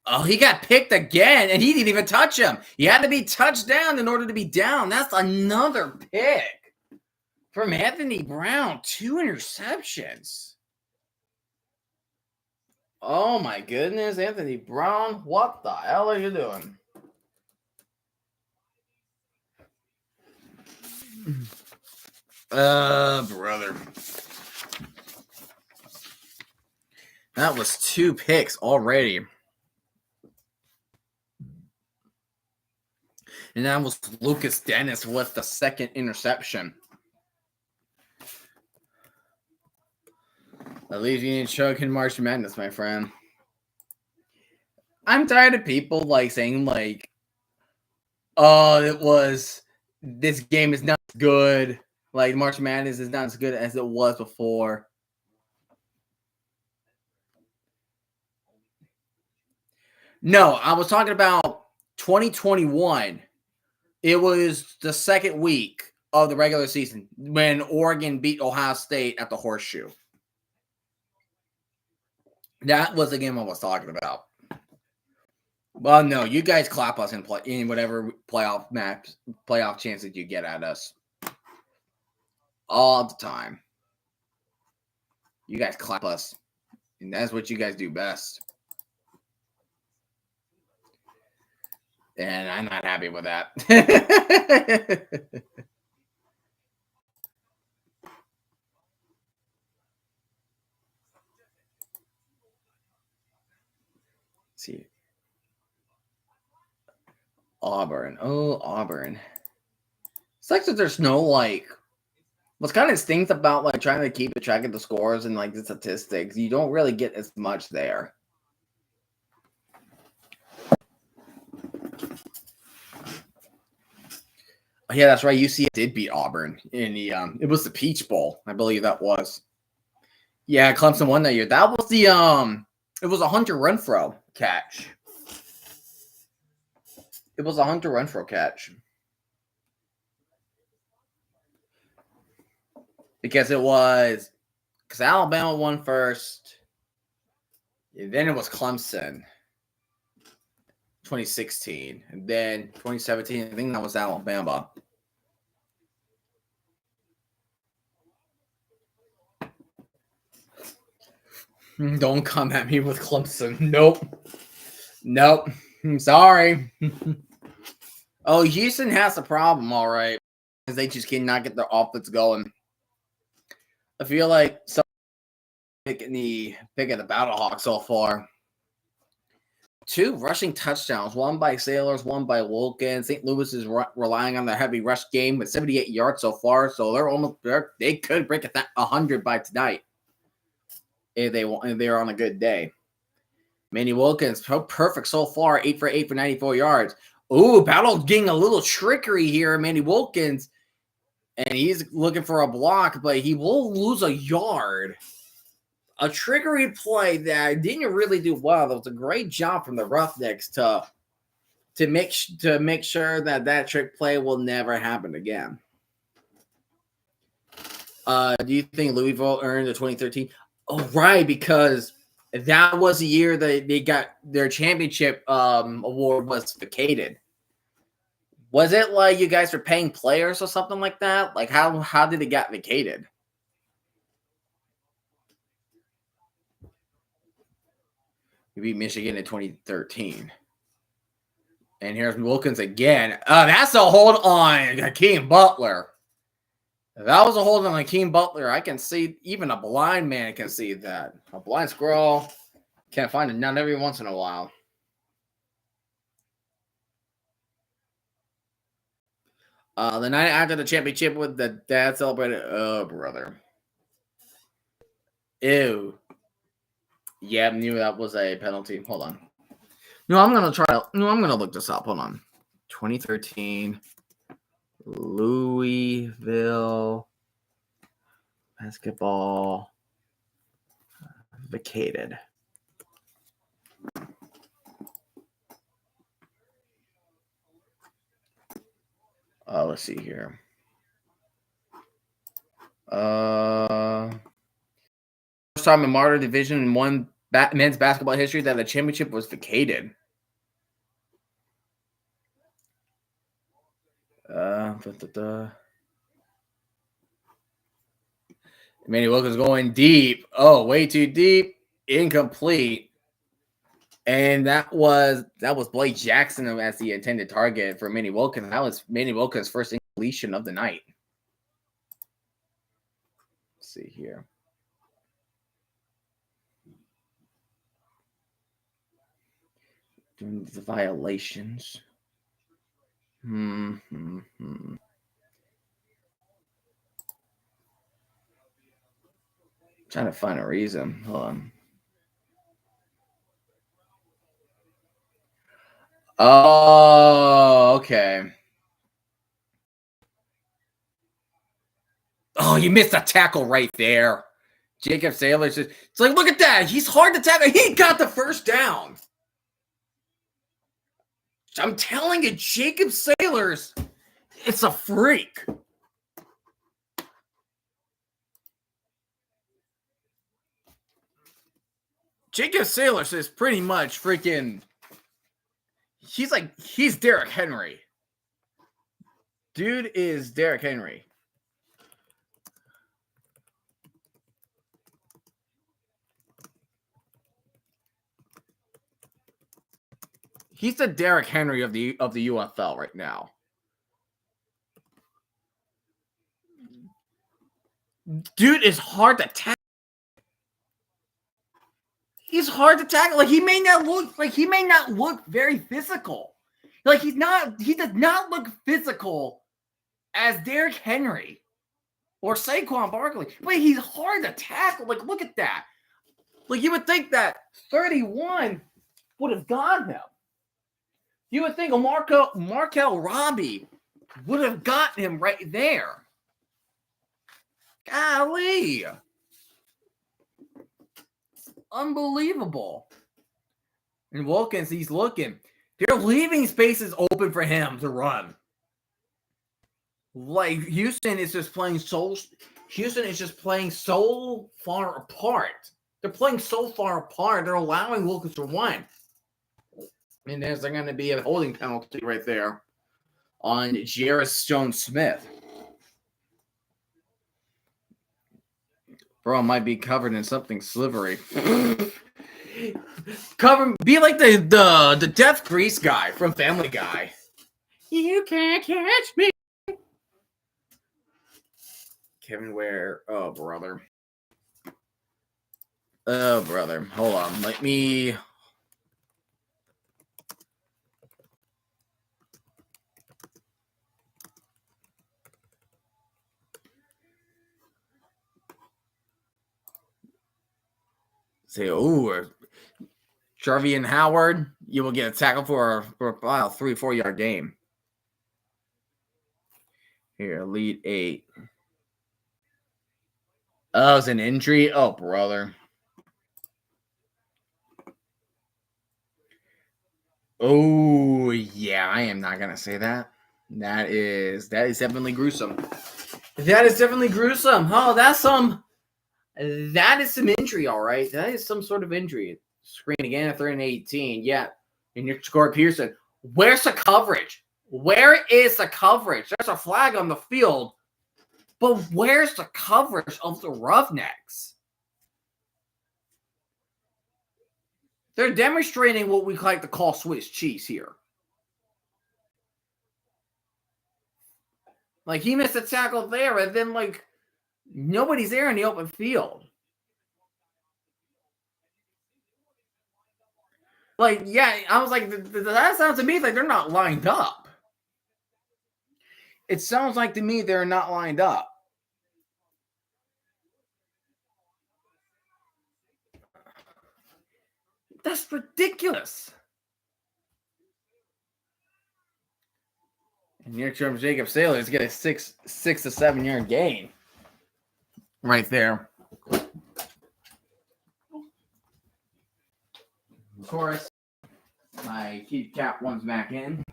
Oh, he got picked again, and he didn't even touch him. He had to be touched down in order to be down. That's another pick from Anthony Brown. 2 interceptions. Oh, my goodness. Anthony Brown, what the hell are you doing? Brother. That was 2 picks already. And that was Lucas Dennis with the 2nd interception. At least you didn't choke in March Madness, my friend. I'm tired of people saying oh, this game is not as good. Like March Madness is not as good as it was before. No, I was talking about 2021. It was the 2nd week of the regular season when Oregon beat Ohio State at the Horseshoe. That was the game I was talking about. Well, no, you guys clap us in whatever playoff chances you get at us. All the time. You guys clap us. And that's what you guys do best. And I'm not happy with that. See. Auburn. Oh, Auburn. It's like that there's no what's kind of stinks about trying to keep track of the scores and the statistics, you don't really get as much there. Oh, yeah, that's right. UCF did beat Auburn in the it was the Peach Bowl, I believe that was. Yeah, Clemson won that year. That was the it was a Hunter Renfrow catch. It was a Hunter Renfrow catch. Because Alabama won first. And then it was Clemson. 2016. And then 2017, I think that was Alabama. Don't come at me with Clemson. Nope. I'm sorry. Oh, Houston has a problem, all right. Because they just cannot get their offense going. I feel like some picking the Battlehawks so far. 2 rushing touchdowns, one by Sailors, one by Wilkins. St. Louis is relying on the heavy rush game with 78 yards so far, so they could break 100 by tonight if they're on a good day. Manny Wilkins, perfect so far, 8 for 8 for 94 yards. Ooh, Battle getting a little trickery here, Manny Wilkins, and he's looking for a block, but he will lose a yard. A trickery play that didn't really do well. That was a great job from the Roughnecks to make sure that trick play will never happen again. Do you think Louisville earned the 2013? Oh, right, because that was the year that they got their championship award was vacated. Was it like you guys were paying players or something like that? Like how did it get vacated? We beat Michigan in 2013. And here's Wilkins again. That's a hold on Hakeem Butler. If that was a hold on Hakeem Butler, I can see, even a blind man can see that. A blind squirrel can't find a nut every once in a while. The night after the championship with the dad celebrated. Oh, brother. Ew. Yeah, I knew that was a penalty. Hold on. No, I'm gonna look this up. Hold on. 2013 Louisville basketball vacated. Let's see here. First time in Martyr Division in one men's basketball history that the championship was vacated. Manny Wilkins going deep. Oh, way too deep. Incomplete. And that was Blake Jackson as the intended target for Manny Wilkins. That was Manny Wilkins' first incompletion of the night. Let's see here. Doing the violations. Trying to find a reason. Hold on. Oh, okay. Oh, you missed a tackle right there. Jacob Saylor's just, it's like, look at that. He's hard to tackle. He got the first down. I'm telling you, Jacob Saylor's, it's a freak. Jacob Saylor's is pretty much freaking, he's Derrick Henry. Dude is Derrick Henry. He's the Derrick Henry of the UFL right now. Dude is hard to tackle. He's hard to tackle. Like he may not look very physical. Like he does not look physical as Derrick Henry or Saquon Barkley. But he's hard to tackle. Like look at that. Like you would think that 31 would have got him. You would think a Markel Robbie would have gotten him right there. Golly. Unbelievable. And Wilkins, he's looking. They're leaving spaces open for him to run. Like Houston is just playing so far apart. They're playing so far apart. They're allowing Wilkins to run. And there's going to be a holding penalty right there on Jarris Jones-Smith. Bro might be covered in something slivery. Be like the Death Grease guy from Family Guy. You can't catch me. Kevin Ware. Oh, brother. Hold on. Let me... say, Jarvian Howard, you will get a tackle for a 3-4 yard game. Here, lead 8. Oh, it's an injury. Oh, brother. Oh, yeah, I am not gonna say that. That is definitely gruesome. That is definitely gruesome. Oh, that is some injury, all right. That is some sort of injury. Screen again at 3rd and 18. Yeah. And your score Pearson. Where's the coverage? Where is the coverage? There's a flag on the field. But where's the coverage of the Roughnecks? They're demonstrating what we like to call Swiss cheese here. Like he missed a tackle there, and then like nobody's there in the open field. Like, yeah, I was like, that sounds to me like they're not lined up. It sounds like to me they're not lined up. That's ridiculous. And near term Jacob Saylor is getting a 6 to 7 yard gain. Right there. Of course, my key cap one's back in.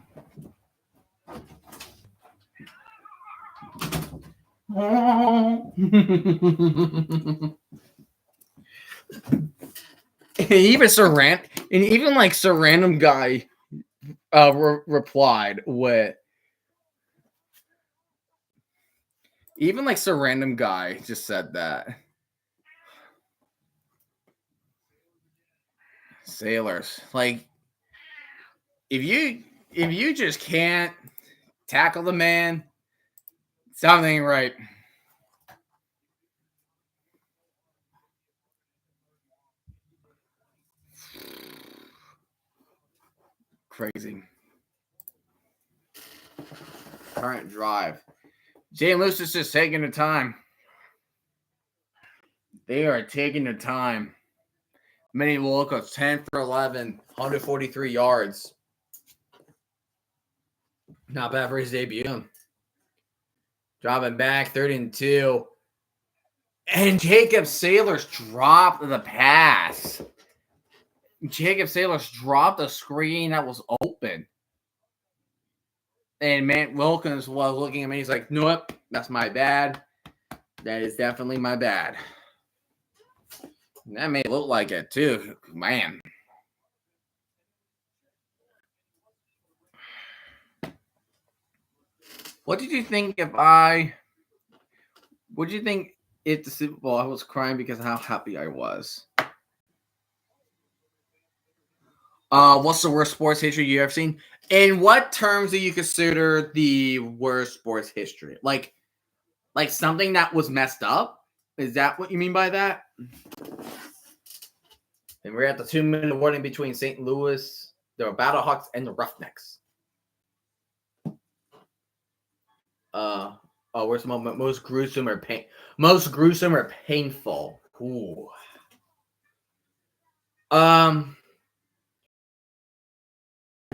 Even some random guy replied with. Even like some random guy just said that. Sailors, like, if you just can't tackle the man, something ain't right. Crazy. Current drive. Jay and Luce is just taking their time. They are taking their time. Many locals, 10 for 11, 143 yards. Not bad for his debut. Dropping back, 32. And Jacob Sailors dropped the pass. Jacob Sailors dropped the screen that was open. And Matt Wilkins was looking at me. He's like, nope, that's my bad. That is definitely my bad. And that may look like it, too. Man. What did you think if the Super Bowl I was crying because of how happy I was? What's the worst sports history you ever seen? In what terms do you consider the worst sports history? Like something that was messed up? Is that what you mean by that? And we're at the 2-minute warning between St. Louis, the Battlehawks, and the Roughnecks. Where's the moment most gruesome or painful? Ooh.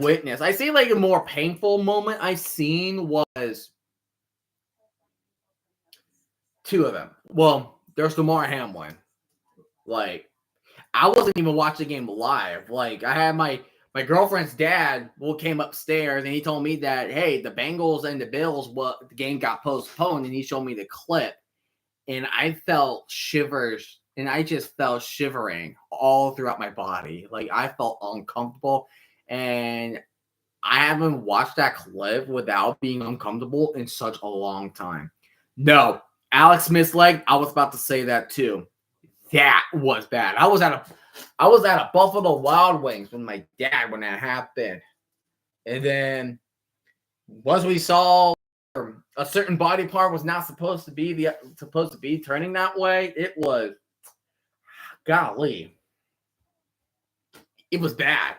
Witness. I say like a more painful moment I've seen was two of them. Well, there's the Damar Hamlin. Like, I wasn't even watching the game live. Like, I had my girlfriend's dad came upstairs and he told me that, hey, the Bengals and the Bills, the game got postponed, and he showed me the clip. And I felt shivers, and I just felt shivering all throughout my body. Like, I felt uncomfortable, and I haven't watched that clip without being uncomfortable in such a long time. No, Alex Smith's leg, I was about to say that too. That was bad. I was at a Buffalo Wild Wings with my dad when that happened. And then once we saw a certain body part was not supposed to be turning that way, it was, golly, it was bad.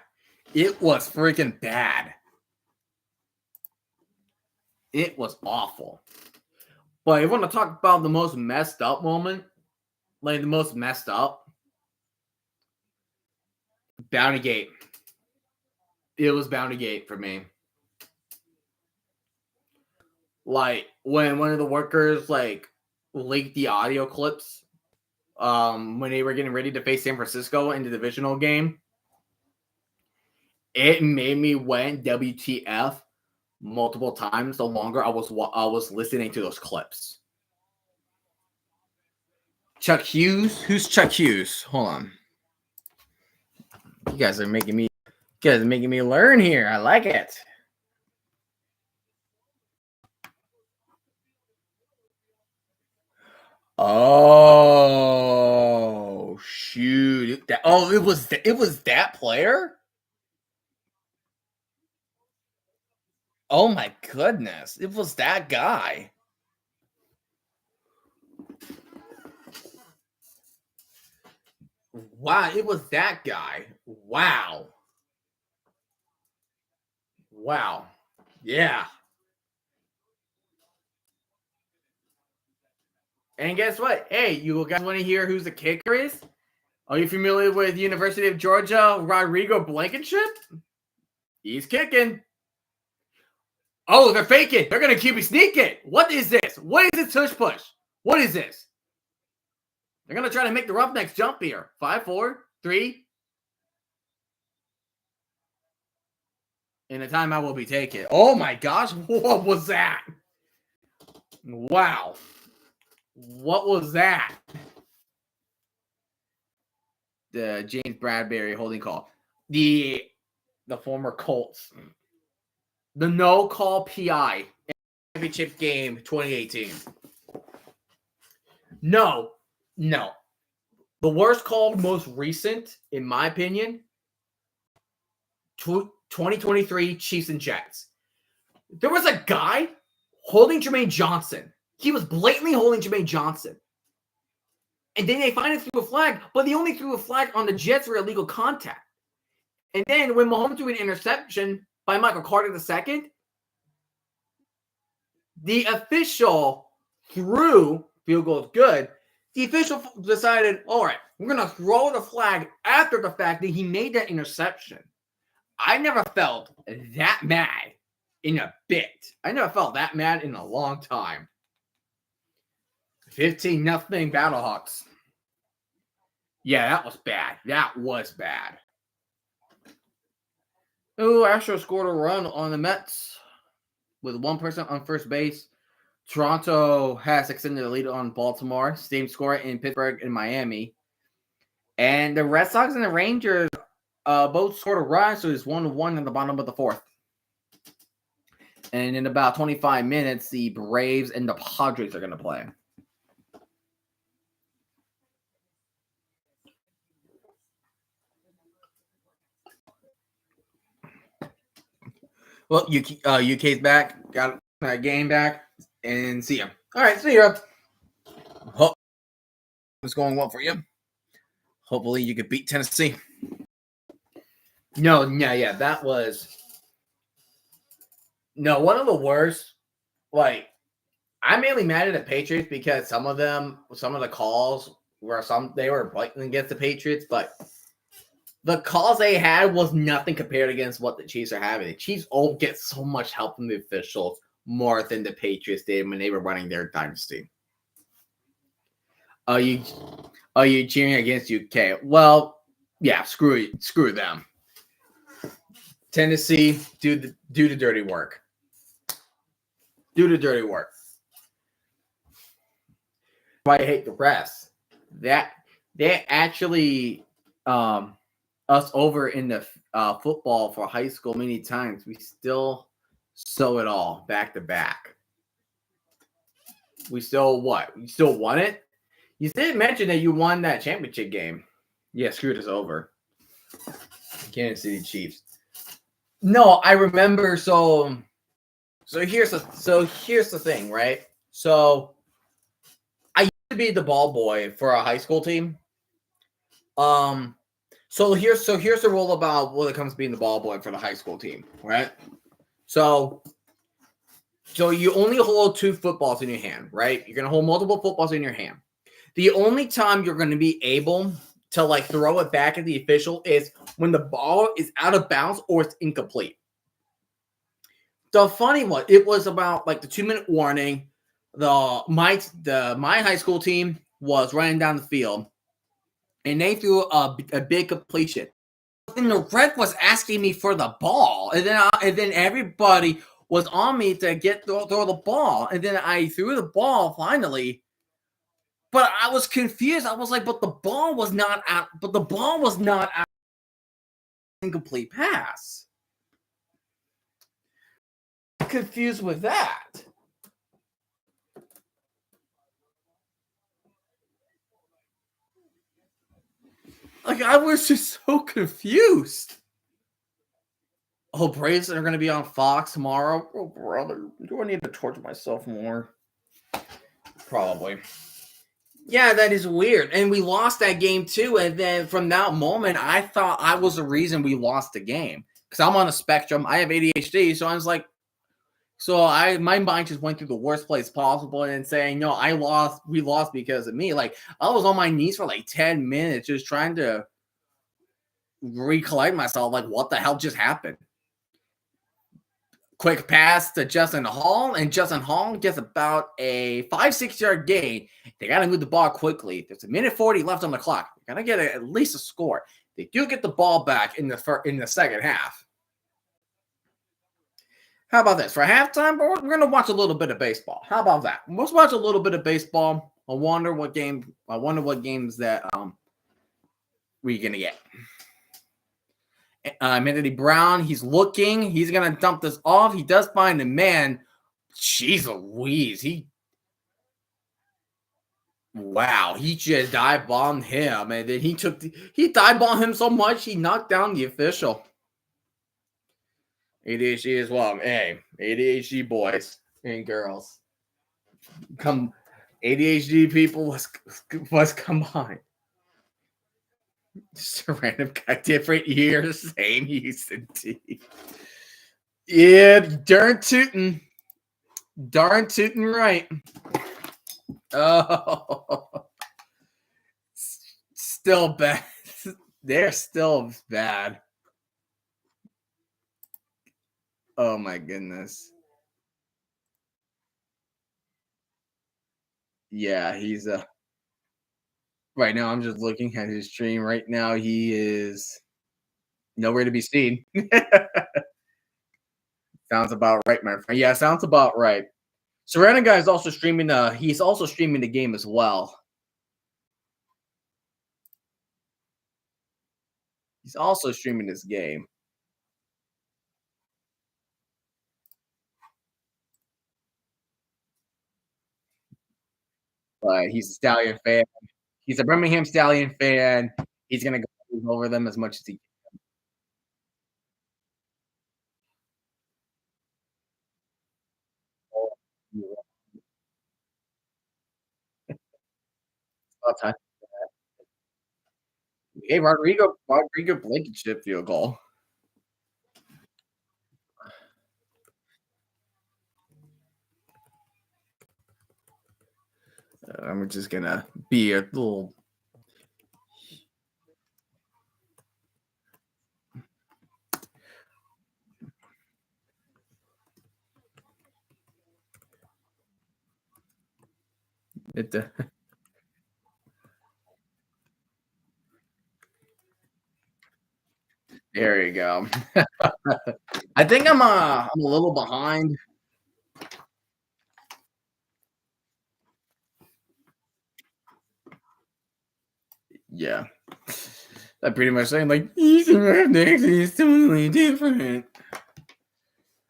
It was freaking bad. It was awful. But if you want to talk about the most messed up moment, like the most messed up, Bounty Gate. It was Bounty Gate for me. Like, when one of the workers, like, leaked the audio clips when they were getting ready to face San Francisco in the divisional game, it made me went WTF multiple times the longer I was listening to those clips. Chuck Hughes? Who's Chuck Hughes? Hold on. You guys are making me learn here. I like it. Oh, shoot. It was that player? Oh my goodness. It was that guy. Wow, it was that guy. Wow. Wow. Yeah. And guess what? Hey, you guys want to hear who's the kicker is? Are you familiar with University of Georgia, Rodrigo Blankenship? He's kicking. Oh, they're faking. They're going to QB sneak it. What is this? What is this tush push? What is this? They're going to try to make the Roughnecks jump here. 5, 4, 3. And the timeout will be taken. Oh my gosh. What was that? Wow. What was that? The James Bradbury holding call. The former Colts. The no call PI championship game 2018. No. The worst call, most recent, in my opinion, 2023 Chiefs and Jets. There was a guy holding Jermaine Johnson. He was blatantly holding Jermaine Johnson. And then they finally threw a flag, but they only threw a flag on the Jets for illegal contact. And then when Mahomes threw an interception by Michael Carter II, the official threw field goal good. The official decided, all right, we're going to throw the flag after the fact that he made that interception. I never felt that mad in a bit. I never felt that mad in a long time. 15-0 Battlehawks. Yeah, that was bad. That was bad. Ooh, Astros scored a run on the Mets with one person on first base. Toronto has extended the lead on Baltimore. Same score in Pittsburgh and Miami. And the Red Sox and the Rangers both scored a run, so it's 1-1 in the bottom of the fourth. And in about 25 minutes, the Braves and the Padres are going to play. Well, UK's back. Got that game back. And see ya. All right, see ya. Hope it's going well for you. Hopefully you could beat Tennessee. Yeah, that was one of the worst. Like, I'm mainly mad at the Patriots because some of the calls they were blatantly against the Patriots, but the calls they had was nothing compared against what the Chiefs are having. The Chiefs all get so much help from the officials more than the Patriots did when they were running their dynasty. Are you cheering against UK? Well, yeah, screw them. Tennessee, do the dirty work. Do the dirty work. I hate the rest. That they actually us over in the football for high school many times. We still sew it all back to back. We still what? We still won it? You did mention that you won that championship game. Yeah, screw this over. Kansas City Chiefs. No, I remember. So here's the thing, right? So I used to be the ball boy for a high school team. So here's the rule about when it comes to being the ball boy for the high school team, right? So you only hold 2 footballs in your hand, right? You're gonna hold multiple footballs in your hand. The only time you're gonna be able to like throw it back at the official is when the ball is out of bounds or it's incomplete. The funny one, it was about like the 2-minute warning. My high school team was running down the field, and they threw a big completion. And the ref was asking me for the ball, and then everybody was on me to throw the ball, and then I threw the ball finally. But I was confused. I was like, but the ball was not out. But the ball was not out. Incomplete pass. I'm confused with that. Like, I was just so confused. Oh, Braves are going to be on Fox tomorrow. Oh, brother. Do I need to torture myself more? Probably. Yeah, that is weird. And we lost that game too. And then from that moment, I thought I was the reason we lost the game. Because I'm on a spectrum. I have ADHD. So I was like, my mind just went through the worst place possible and saying, no, we lost because of me. Like, I was on my knees for like 10 minutes just trying to recollect myself. Like, what the hell just happened? Quick pass to Justin Hall, and Justin Hall gets about a 5-6 yard gain. They got to move the ball quickly. There's a minute 40 left on the clock. They're going to get at least a score. They do get the ball back in the second half. How about this? For halftime, we're going to watch a little bit of baseball. How about that? Let's watch a little bit of baseball. I wonder what games that we're gonna get. Anthony Brown, he's looking. He's gonna dump this off. He does find a man. Jeez Louise, wow, he just dive bombed him, and then he dive bombed him so much he knocked down the official. ADHD as well. Hey, ADHD boys and girls, come ADHD people was combined. Just a random guy, different years, same Houston team. Yeah, darn tootin' right. Oh, still bad. They're still bad. Oh my goodness. Yeah, he's right now. I'm just looking at his stream right now. He is nowhere to be seen. Sounds about right, my friend. Yeah, sounds about right. Serena guy is also streaming. He's also streaming the game as well. He's also streaming this game. But he's a Stallion fan. He's a Birmingham Stallion fan. He's gonna go over them as much as he can. About time. Hey, Rodrigo Blankenship field goal. I'm just gonna be a little. There you go. I think I'm a little behind. Yeah. I pretty much saying like he's totally different.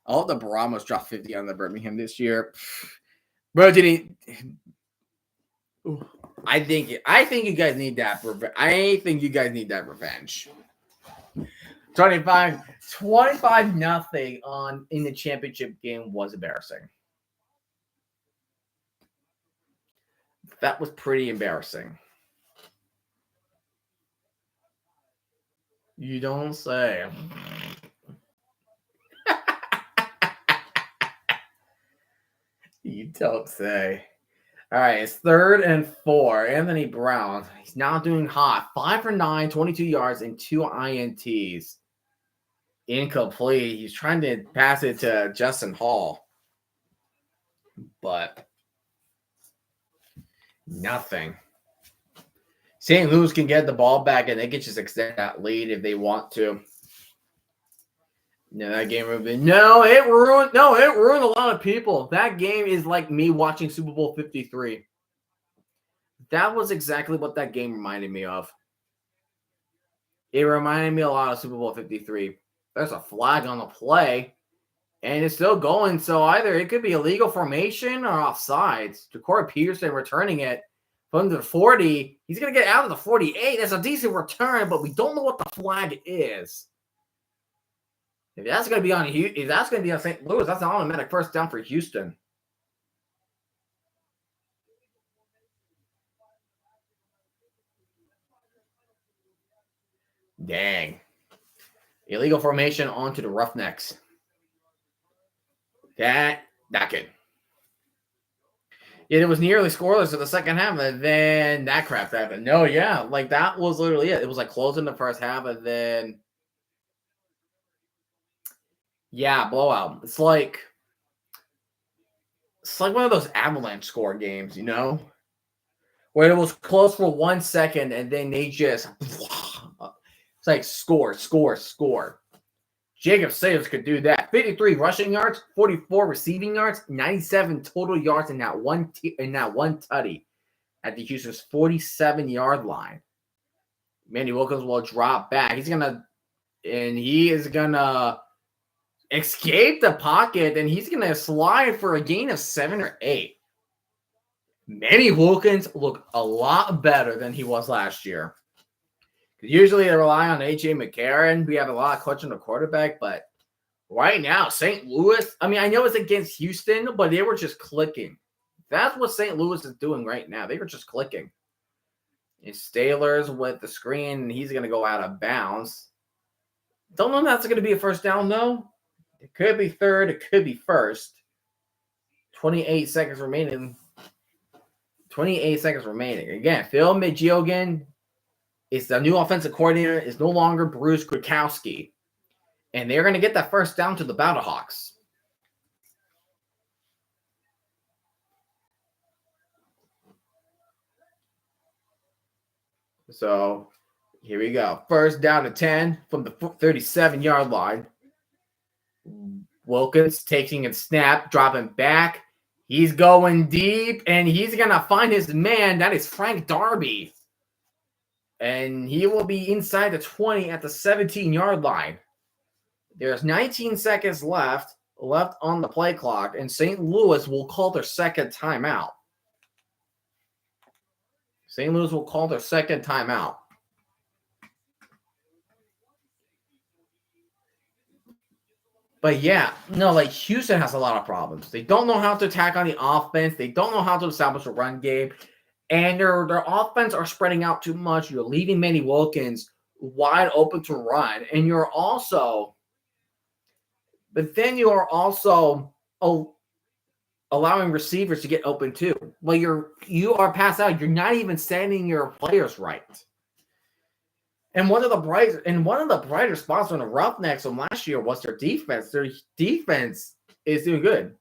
I hope the Brahmas dropped 50 on the Birmingham this year. Bro, did he? I think you guys need that. I think you guys need that revenge. 25 nothing on in the championship game was embarrassing. That was pretty embarrassing. You don't say. You don't say. All right, it's 3rd and 4. Anthony Brown. He's now doing hot. 5 for 9, 22 yards, and 2 INTs. Incomplete. He's trying to pass it to Justin Hall. But nothing. St. Louis can get the ball back, and they can just extend that lead if they want to. No, that game ruined. It ruined a lot of people. That game is like me watching Super Bowl 53. That was exactly what that game reminded me of. It reminded me a lot of Super Bowl 53. There's a flag on the play, and it's still going. So either it could be illegal formation or offsides. Ja'Cory Peterson returning it from the 40. He's going to get out of the 48. That's a decent return, but we don't know what the flag is. If that's going to be on St. Louis, that's an automatic first down for Houston. Dang. Illegal formation onto the Roughnecks. Not good. Yeah, it was nearly scoreless in the second half, and then that crap happened. No, yeah, like that was literally it. It was like closing the first half, and then blowout. It's like one of those Avalanche score games, where it was close for 1 second, and then they just it's like score. Jacob Sayers could do that. 53 rushing yards, 44 receiving yards, 97 total yards in that one tutty. at the Houston's 47-yard line. Manny Wilkins will drop back. He is gonna escape the pocket, and he's gonna slide for a gain of 7 or 8. Manny Wilkins looked a lot better than he was last year. Usually they rely on A.J. McCarron. We have a lot of questions on the quarterback, but right now, St. Louis, I mean, I know it's against Houston, but they were just clicking. That's what St. Louis is doing right now. They were just clicking. And Stalers with the screen, and he's going to go out of bounds. Don't know if that's going to be a first down, though. It could be third. It could be first. 28 seconds remaining. 28 seconds remaining. Again, Phil Magiogan is the new offensive coordinator. Is no longer Bruce Krakowski. And they're going to get that first down to the Battlehawks. So, here we go. First down to 10 from the 37-yard line. Wilkins taking a snap, dropping back. He's going deep, and he's going to find his man. That is Frank Darby. And he will be inside the 20 at the 17-yard line. There's 19 seconds left on the play clock, and St. Louis will call their second timeout. St. Louis will call their second timeout. But yeah, no, like Houston has a lot of problems. They don't know how to attack on the offense. They don't know how to establish a run game. And their offense are spreading out too much. You're leaving Manny Wilkins wide open to run. And you're also allowing receivers to get open too. Well, you are passed out. You're not even sending your players right. And one of the brighter spots on the Roughnecks from last year was their defense. Their defense is doing good.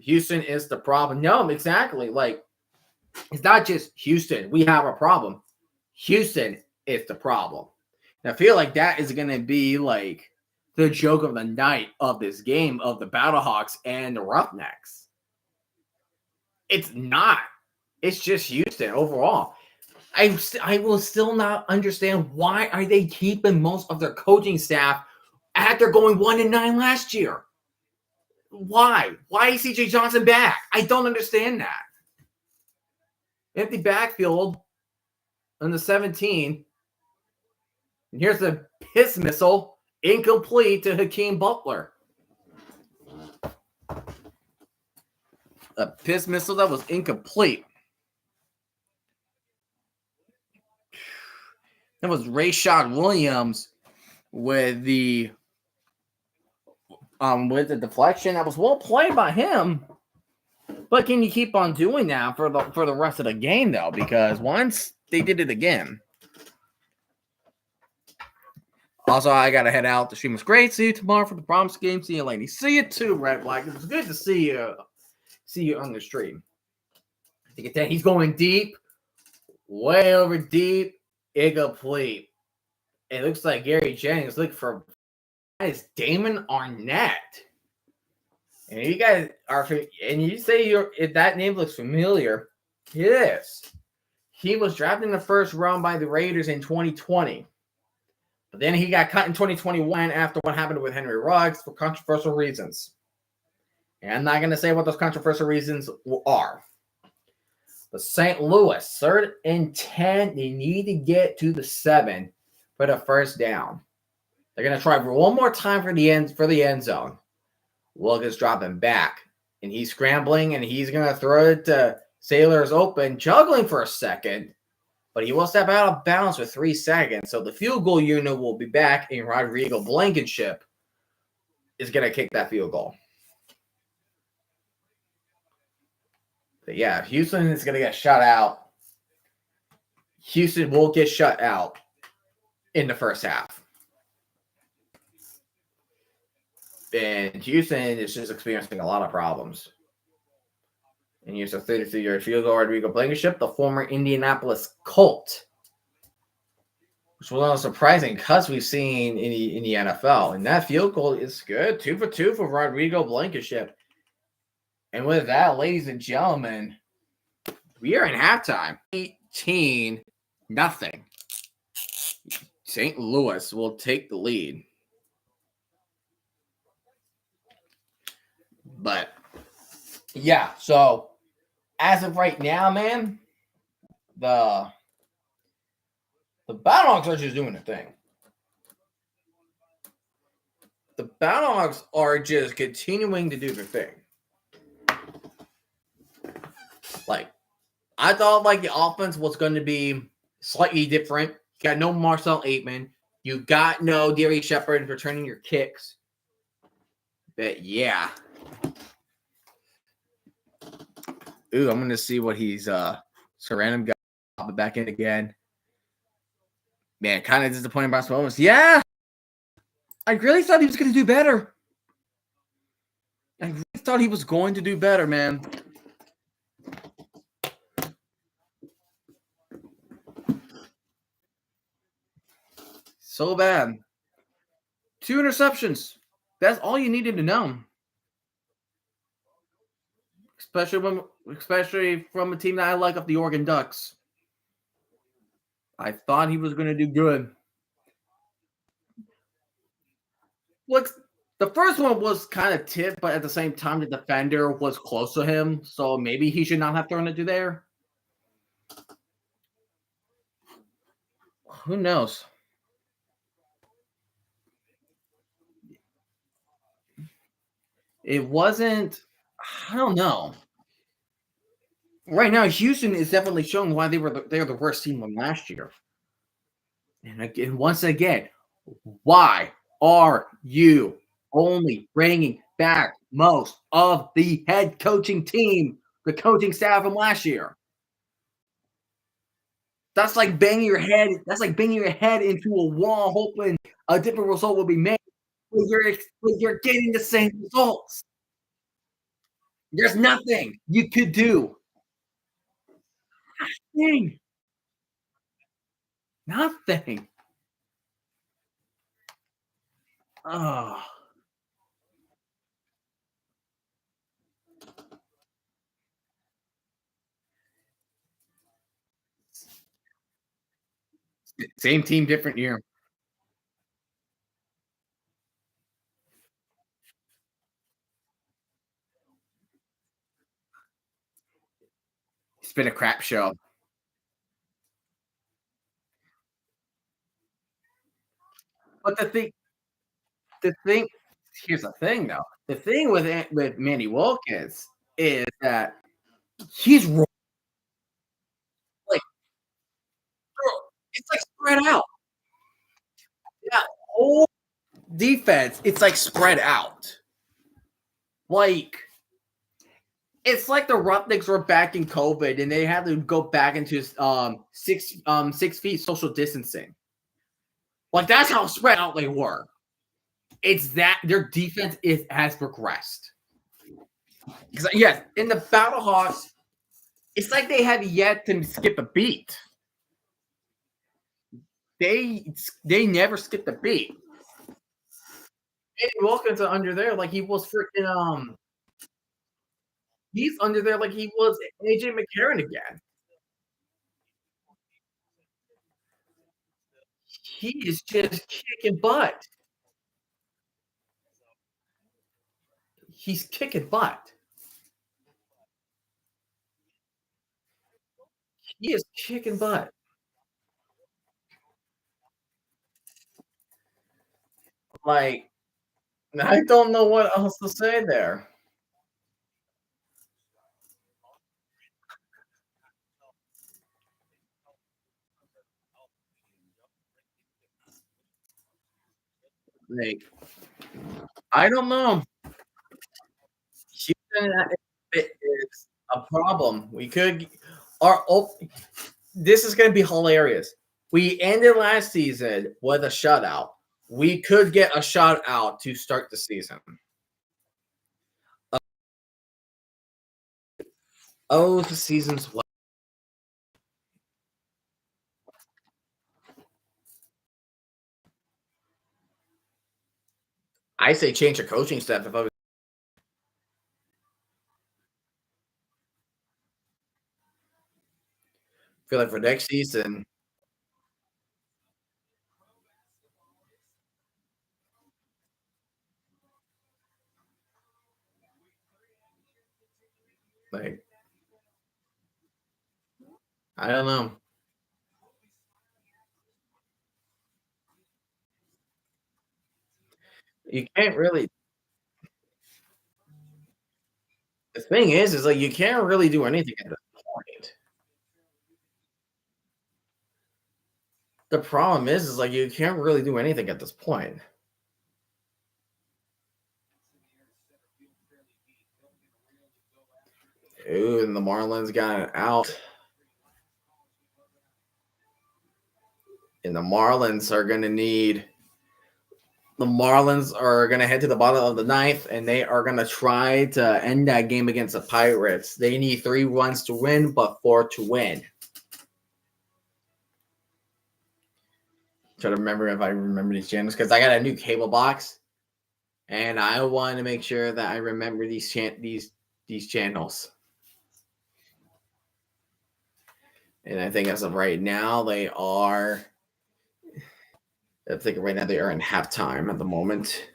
Houston is the problem. No, exactly. Like, it's not just Houston. We have a problem. Houston is the problem. And I feel like that is going to be like the joke of the night of this game of the Battlehawks and the Roughnecks. It's not. It's just Houston overall. I will still not understand why are they keeping most of their coaching staff after going 1-9 last year. Why? Why is CJ Johnson back? I don't understand that. Empty backfield on the 17. And here's the piss missile, incomplete to Hakeem Butler. A piss missile that was incomplete. That was Rashad Williams with the deflection. That was well played by him. But can you keep on doing that for the rest of the game, though? Because once they did it again. Also, I got to head out. The stream was great. See you tomorrow for the Promise game. See you, lady. See you too, Red Black. It was good to see you. See you on the stream. I think he's going deep. Way over deep. Incomplete. It looks like Gary Jennings looking for Damon Arnett. And you guys are, and you say if that name looks familiar, it is. He was drafted in the first round by the Raiders in 2020. But then he got cut in 2021 after what happened with Henry Ruggs for controversial reasons. And I'm not going to say what those controversial reasons are. But St. Louis, 3rd and 10, they need to get to the 7 for the first down. They're going to try for one more time for the end zone. Wilkins dropping back, and he's scrambling, and he's going to throw it to Sailors open, juggling for a second, but he will step out of bounds for 3 seconds. So the field goal unit will be back, and Rodrigo Blankenship is going to kick that field goal. But yeah, Houston is going to get shut out. Houston will get shut out in the first half. And Houston is just experiencing a lot of problems. And here's a 33-yard field goal, Rodrigo Blankenship, the former Indianapolis Colt. Which was a little surprising because we've seen in the NFL. And that field goal is good. 2 for 2 for Rodrigo Blankenship. And with that, ladies and gentlemen, We are in halftime. 18-0. St. Louis will take the lead. But yeah, so as of right now, man, the Battlehawks are just doing a thing. The Battlehawks are just continuing to do their thing. Like, I thought like the offense was going to be slightly different. You got no Marcel Aitman. You got no Darius Shepard returning your kicks. But yeah. Ooh, I'm going to see what he's random guy popping back in again. Man, kind of disappointing by some moments. Yeah. I really thought he was going to do better. I really thought he was going to do better, man. So bad. 2 interceptions. That's all you needed to know. Especially from a team that I like of the Oregon Ducks. I thought he was going to do good. Look, the first one was kind of tipped, but at the same time, the defender was close to him, so maybe he should not have thrown it to there. Who knows? It wasn't. I don't know. Right now, Houston is definitely showing why they're the worst team from last year. And again, once again, why are you only bringing back most of the head coaching team, the coaching staff from last year? That's like banging your head. That's like banging your head into a wall, hoping a different result will be made. But you're getting the same results. There's nothing you could do. Nothing. Nothing. Oh, same team, different year. It's been a crap show. But the thing, here's the thing, though. The thing with Manny Wilkins is that he's like it's like spread out. Yeah, whole defense. It's like spread out. Like it's like the Roughnecks were back in COVID and they had to go back into 6 feet social distancing. Like that's how spread out they were. It's that their defense has progressed. Because yes, in the Battlehawks, it's like they have yet to skip a beat. They never skipped a beat. Eddie Wilkins are under there like he was freaking he's under there like he was AJ McCarron again. He is just kicking butt. He's kicking butt. He is kicking butt. Like I don't know what else to say there. Like I don't know. Houston is a problem. We could our this is going to be hilarious. We ended last season with a shutout. We could get a shutout to start the season. Oh, the season's what? I say change the coaching staff if I was. feel like for next season, like I don't know. You can't really. The thing is like you can't really do anything at this point. The problem is like you can't really do anything at this point. Ooh, and the Marlins got it out. And the Marlins are gonna head to the bottom of the ninth, and they are gonna try to end that game against the Pirates. They need 3 runs to win, but 4 to win. Try to remember if I remember these channels because I got a new cable box, and I wanted to make sure that I remember these channels. And I think as of right now, they are. I think right now they are in halftime at the moment.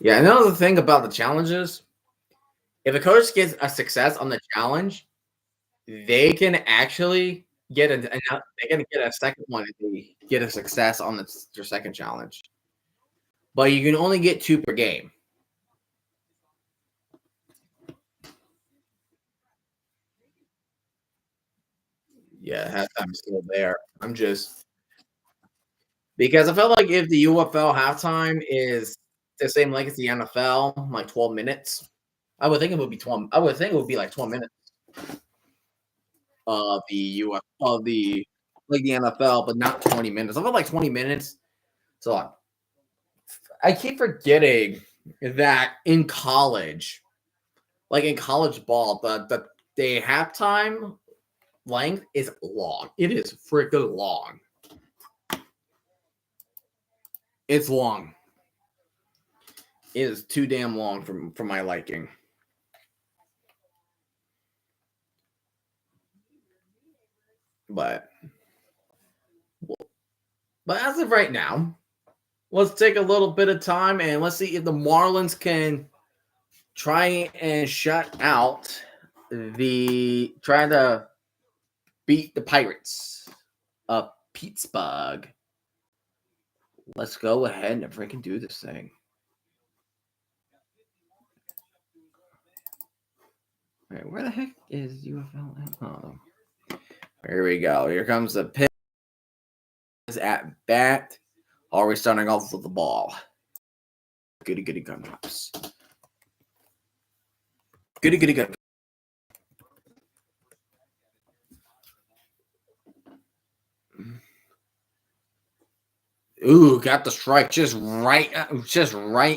Yeah, another thing about the challenges, if a coach gets a success on the challenge, they can actually get they can get a second one if they get a success on their second challenge. But you can only get 2 per game. Yeah, halftime's still there. I'm just because I felt like if the UFL halftime is the same length as the NFL, like 12 minutes, I would think it would be 12. I would think it would be like 12 minutes of the UF of the like the NFL, but not 20 minutes. I felt like 20 minutes. So I keep forgetting that in college, like in college ball, the halftime length is long. It is freaking long. It's long. It is too damn long for my liking. But as of right now, let's take a little bit of time and let's see if the Marlins can try and shut out trying to beat the Pirates of Pittsburgh. Let's go ahead and freaking do this thing. All right, where the heck is UFL? Oh, here we go. Here comes the pitch at bat. Are we starting off with the ball? Goody goody gumdrops. Goody goody gumdrops. Ooh, got the strike just right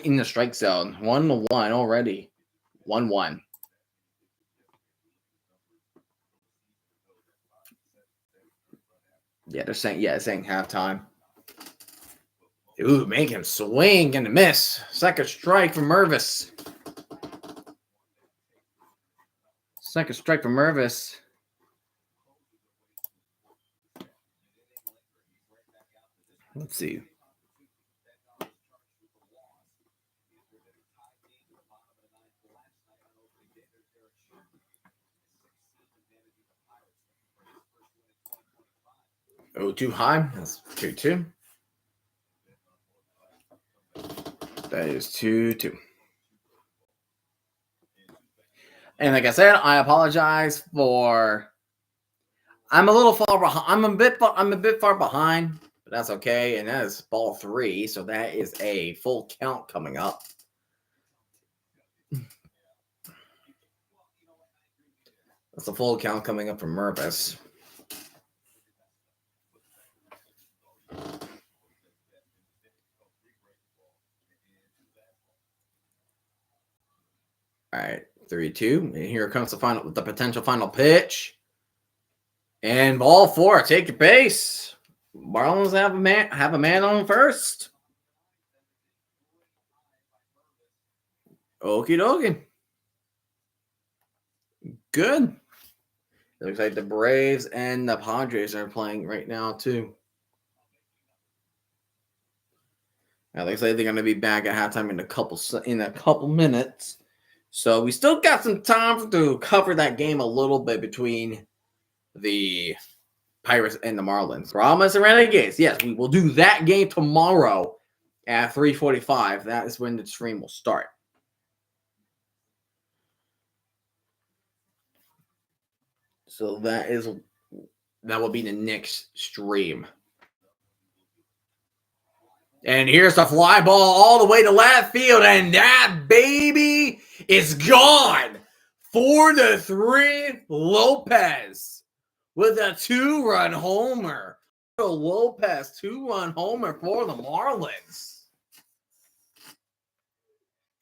in the strike zone. 1-1 already. 1-1. Yeah, they're saying halftime. Ooh, make him swing and miss. Second strike for Mervis. Second strike for Mervis. Let's see. Oh, too high. That's 2-2. That is 2-2. And like I said, I apologize for. I'm a little far behind. I'm a bit far behind, but that's okay. And that is ball 3, so that is a full count coming up. That's a full count coming up from Mervis. All right, 3-2. And here comes the potential final pitch. And ball 4, take your pace. Marlins have a man on first. Okie dokie. Good. It looks like the Braves and the Padres are playing right now too. It looks like they're going to be back at halftime in a couple minutes. So we still got some time to cover that game a little bit between the Pirates and the Marlins. Brahmas and Renegades. Yes, we will do that game tomorrow at 3:45. That is when the stream will start. So that will be the next stream. And here's the fly ball all the way to left field, and that baby is gone. 4-3, Lopez with a 2-run homer. Lopez 2-run homer for the Marlins.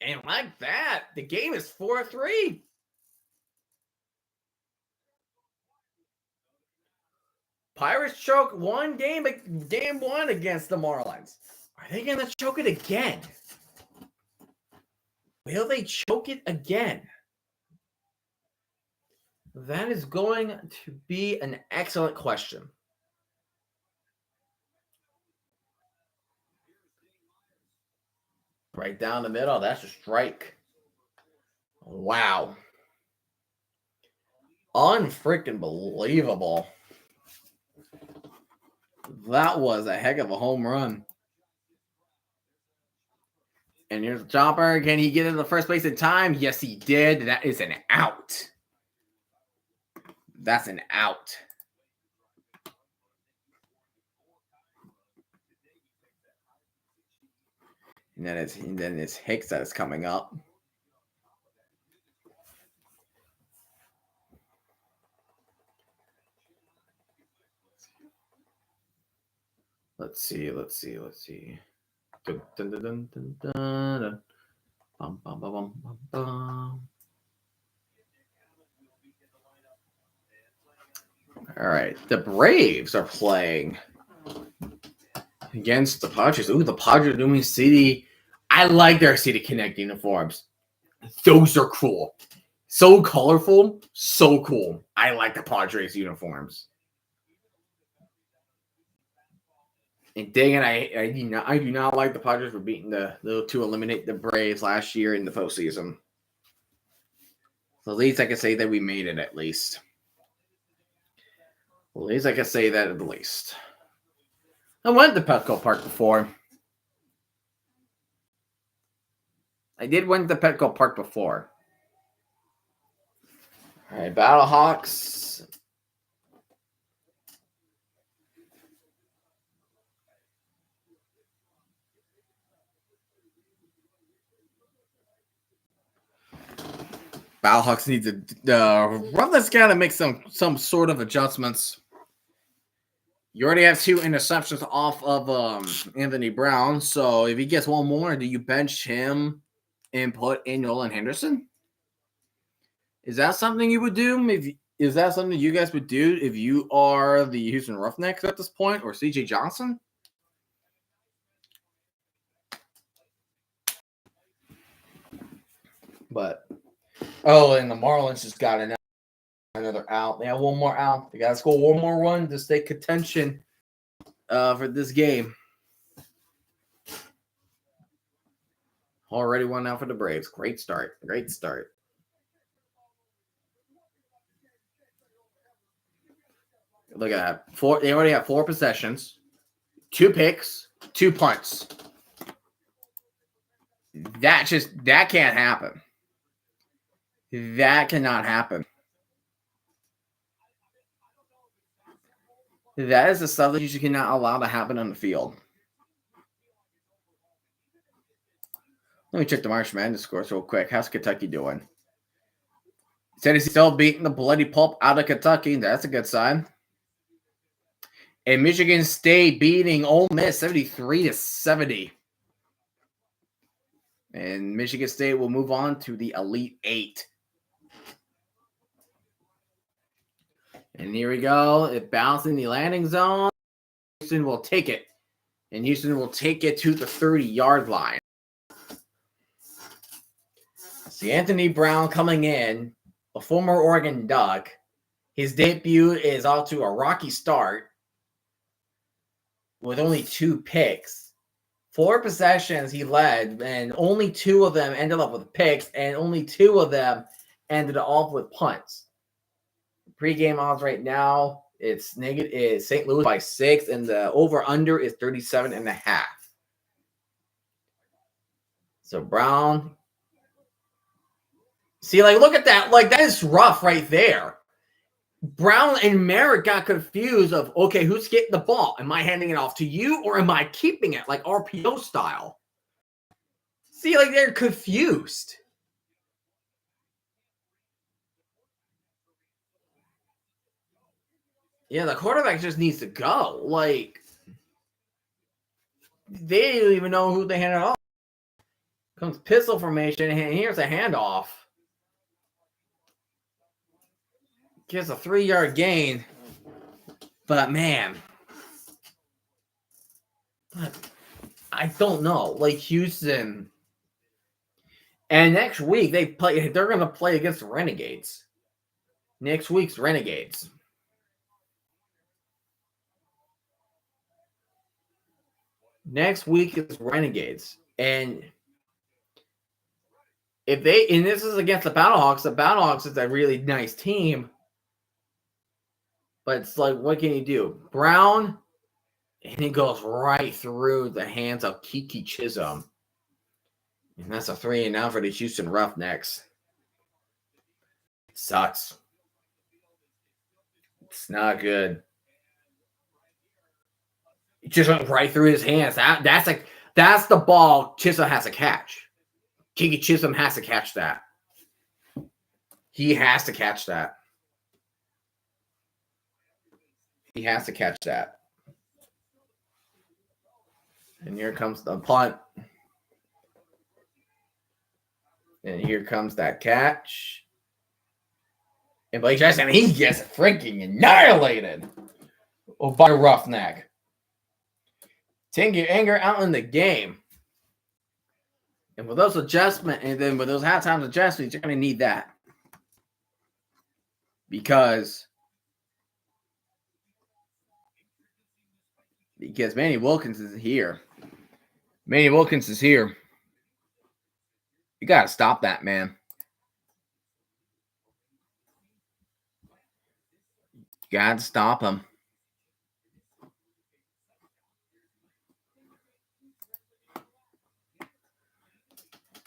And like that, the game is 4-3. Pirates choke game 1 against the Marlins. Are they going to choke it again? Will they choke it again? That is going to be an excellent question. Right down the middle. That's a strike. Wow. Unfreaking believable. That was a heck of a home run. And here's the chopper. Can he get into the first base in time? Yes, he did. That is an out. That's an out. And then it's Hicks that is coming up. Let's see. Dun, dun, dun, dun, dun, dun. Bum, bum, bum, bum, bum, bum. All right. The Braves are playing against the Padres. Ooh, the Padres doing City. I like their City Connect uniforms. Those are cool. So colorful. So cool. I like the Padres uniforms. And dang it, I do not like the Padres for beating to eliminate the Braves last year in the postseason. So at least I can say that we made it at least. At least I can say that at least. I went to Petco Park before. I did went to Petco Park before. All right, Battlehawks. Battlehawks need to Roughnecks got to make some sort of adjustments. You already have 2 interceptions off of Anthony Brown, so if he gets one more, do you bench him and put in Nolan Henderson? Is that something you would do? Is that something you guys would do if you are the Houston Roughnecks at this point, or CJ Johnson? But and the Marlins just got another out. They have one more out. They got to score one more run to stay contention for this game. Already one out for the Braves. Great start. Great start. Look at that. They already have 4 possessions, 2 picks, 2 punts. That can't happen. That cannot happen. That is the stuff that you cannot allow to happen on the field. Let me check the March Madness scores real quick. How's Kentucky doing? Tennessee still beating the bloody pulp out of Kentucky. That's a good sign. And Michigan State beating Ole Miss 73-70. And Michigan State will move on to the Elite 8. And here we go. It bouncing the landing zone. Houston will take it. And Houston will take it to the 30-yard line. See Anthony Brown coming in, a former Oregon Duck. His debut is off to a rocky start with only 2 picks. 4 possessions he led, and only 2 of them ended up with picks, and only 2 of them ended up with punts. Pre-game odds right now, it's St. Louis by 6, and the over-under is 37.5. So Brown. See, like, look at that. Like, that is rough right there. Brown and Merritt got confused of, okay, who's getting the ball? Am I handing it off to you, or am I keeping it, like RPO style? See, like, they're confused. Yeah, the quarterback just needs to go. Like, they don't even know who they handed off. Comes pistol formation, and here's a handoff. Gets a 3-yard gain. But, man, I don't know. Like, Houston. And next week, they're going to play against the Renegades. Next week's Renegades. Next week is Renegades. And this is against the Battlehawks is a really nice team. But it's like, what can you do? Brown, and he goes right through the hands of Kiki Chisholm. And that's a 3-and-out for the Houston Roughnecks. It sucks. It's not good. It just went right through his hands. That's the ball Chisholm has to catch. Kiki Chisholm has to catch that. He has to catch that. He has to catch that. And here comes the punt. And here comes that catch. And Blake Jackson, he gets freaking annihilated by Roughneck. Tangy Anger out in the game. And with those adjustments, and then with those halftime adjustments, you're going to need that. Because Manny Wilkins is here. Manny Wilkins is here. You got to stop that, man. You got to stop him.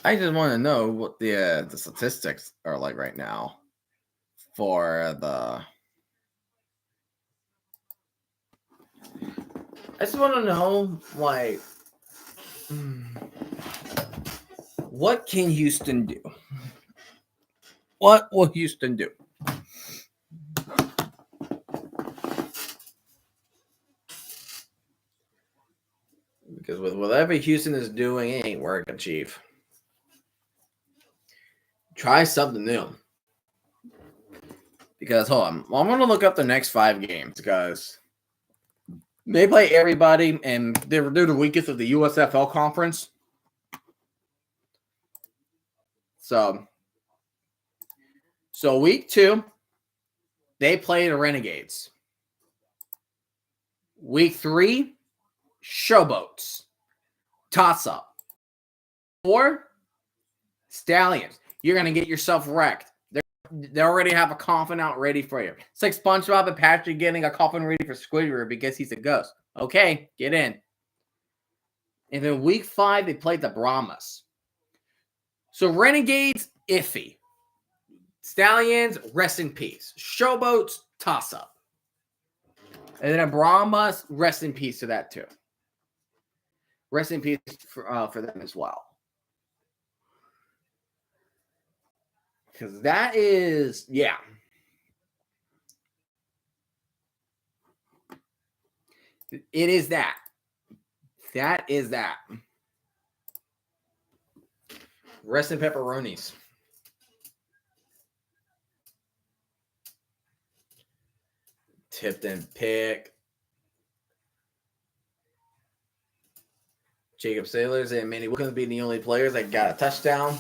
I just want to know what the statistics are like right now for the. I just want to know, like, what can Houston do? What will Houston do? Because with whatever Houston is doing, it ain't working, Chief. Try something new. Because, hold on. I'm going to look up the next 5 games because they play everybody, and they're the weakest of the USFL conference. So week 2, they play the Renegades. Week 3, Showboats. Toss-up. 4, Stallions. You're going to get yourself wrecked. They already have a coffin out ready for you. It's like SpongeBob and Patrick getting a coffin ready for Squidward because he's a ghost. Okay, get in. And then week 5, they played the Brahmas. So Renegades, iffy. Stallions, rest in peace. Showboats, toss-up. And then Brahmas, rest in peace to that too. Rest in peace for them as well. Because that is, yeah. It is that. That is that. Rest in pepperonis. Tipped and pick. Jacob Sailors and Manny Wilkins being the only players that got a touchdown.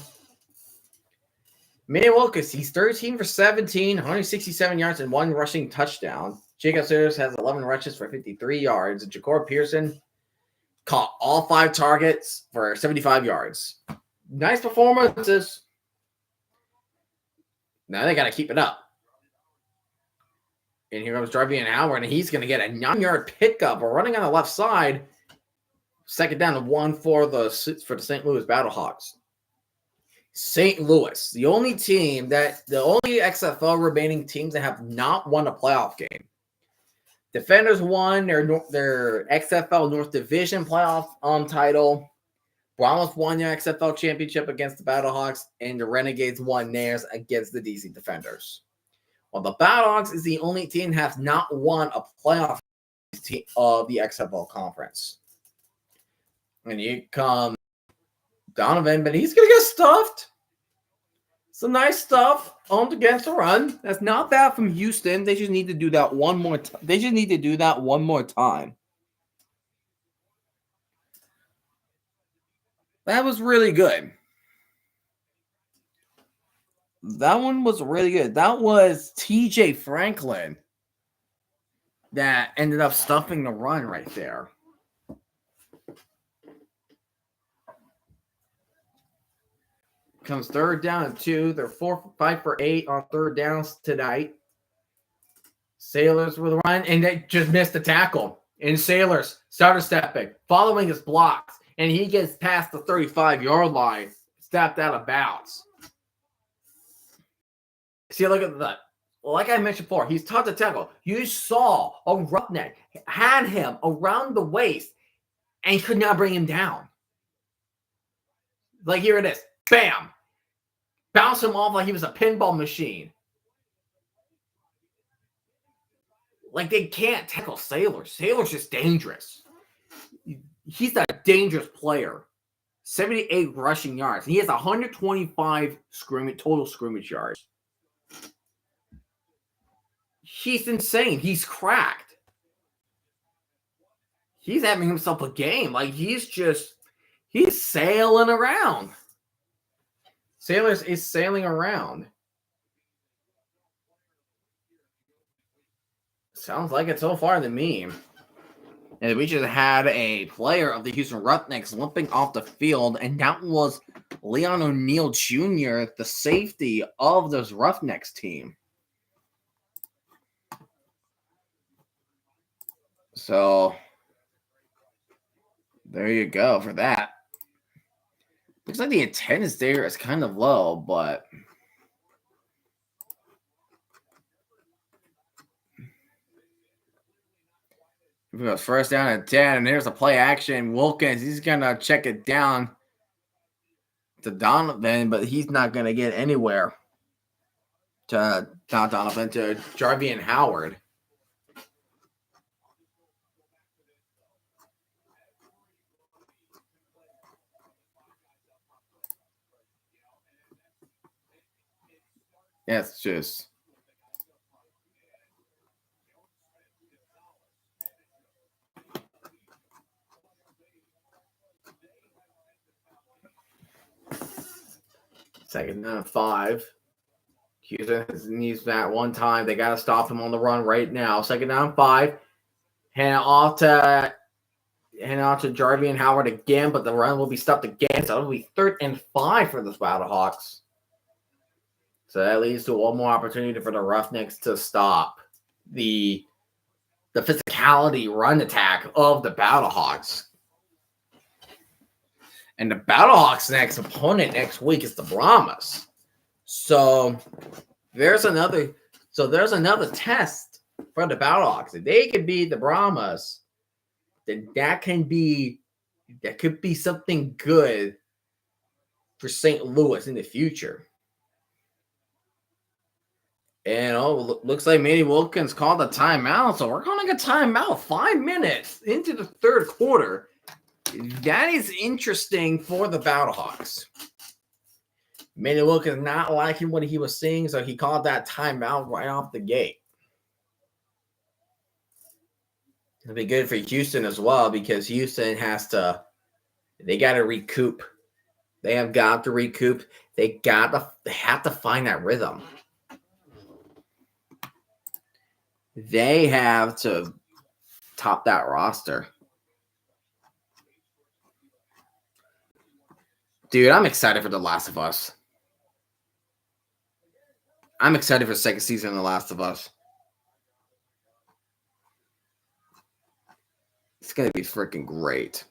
Manny Wilkins, he's 13 for 17, 167 yards, and 1 rushing touchdown. Jacob Sayers has 11 rushes for 53 yards. And Ja'Cory Pearson caught all 5 targets for 75 yards. Nice performances. Now they got to keep it up. And here comes Jarvian Howard, and he's going to get a 9-yard pickup. We're running on the left side. Second down and 1 for the St. Louis Battlehawks. St. Louis, the only XFL remaining teams that have not won a playoff game. Defenders won their XFL North Division playoff title. Browns won their XFL championship against the Battlehawks, and the Renegades won theirs against the DC Defenders. Well, the Battlehawks is the only team that has not won a playoff team of the XFL conference. And here comes Donovan, but he's going to get stuffed. Some nice stuff on against the run. That's not bad from Houston. They just need to do that one more time. That was really good. That one was really good. That was TJ Franklin that ended up stuffing the run right there. Comes third down and 2. They're 5 for 8 on third downs tonight. Sailors with a run, and they just missed the tackle. And Sailors started stepping, following his blocks, and he gets past the 35-yard line, stepped out of bounds. See, look at that. Like I mentioned before, he's taught to tackle. You saw a Roughneck had him around the waist and could not bring him down. Like, here it is. Bam! Bounce him off like he was a pinball machine. Like, they can't tackle Sailors. Sailors just dangerous. He's a dangerous player. 78 rushing yards. And he has 125 total scrimmage yards. He's insane. He's cracked. He's having himself a game. Like, he's sailing around. Sailors is sailing around. Sounds like it so far in the meme. And we just had a player of the Houston Roughnecks limping off the field, and that was Leon O'Neal Jr., the safety of this Roughnecks team. So, there you go for that. Looks like the attendance there is kind of low, but it goes first down and 10, and there's a play action. Wilkins, he's going to check it down to Donovan, but he's not going to get anywhere to Donovan, to Jarvian Howard. Yeah, it's just second down 5. Houston needs that one time. They got to stop him on the run right now. Second down 5. Hand off to Jarvian Howard again, but the run will be stopped again. So it'll be 3rd and 5 for the Battlehawks. So that leads to one more opportunity for the Roughnecks to stop the physicality run attack of the Battlehawks. And the Battlehawks' next opponent next week is the Brahmas. So there's another test for the Battlehawks. If they can beat the Brahmas, then that could be something good for St. Louis in the future. And looks like Manny Wilkins called a timeout, so we're calling a timeout 5 minutes into the third quarter. That is interesting for the Battlehawks. Manny Wilkins not liking what he was seeing, so he called that timeout right off the gate. It'll be good for Houston as well, because Houston they got to recoup. They have got to recoup. They have to find that rhythm. They have to top that roster. Dude, I'm excited for The Last of Us. I'm excited for the second season of The Last of Us. It's going to be freaking great.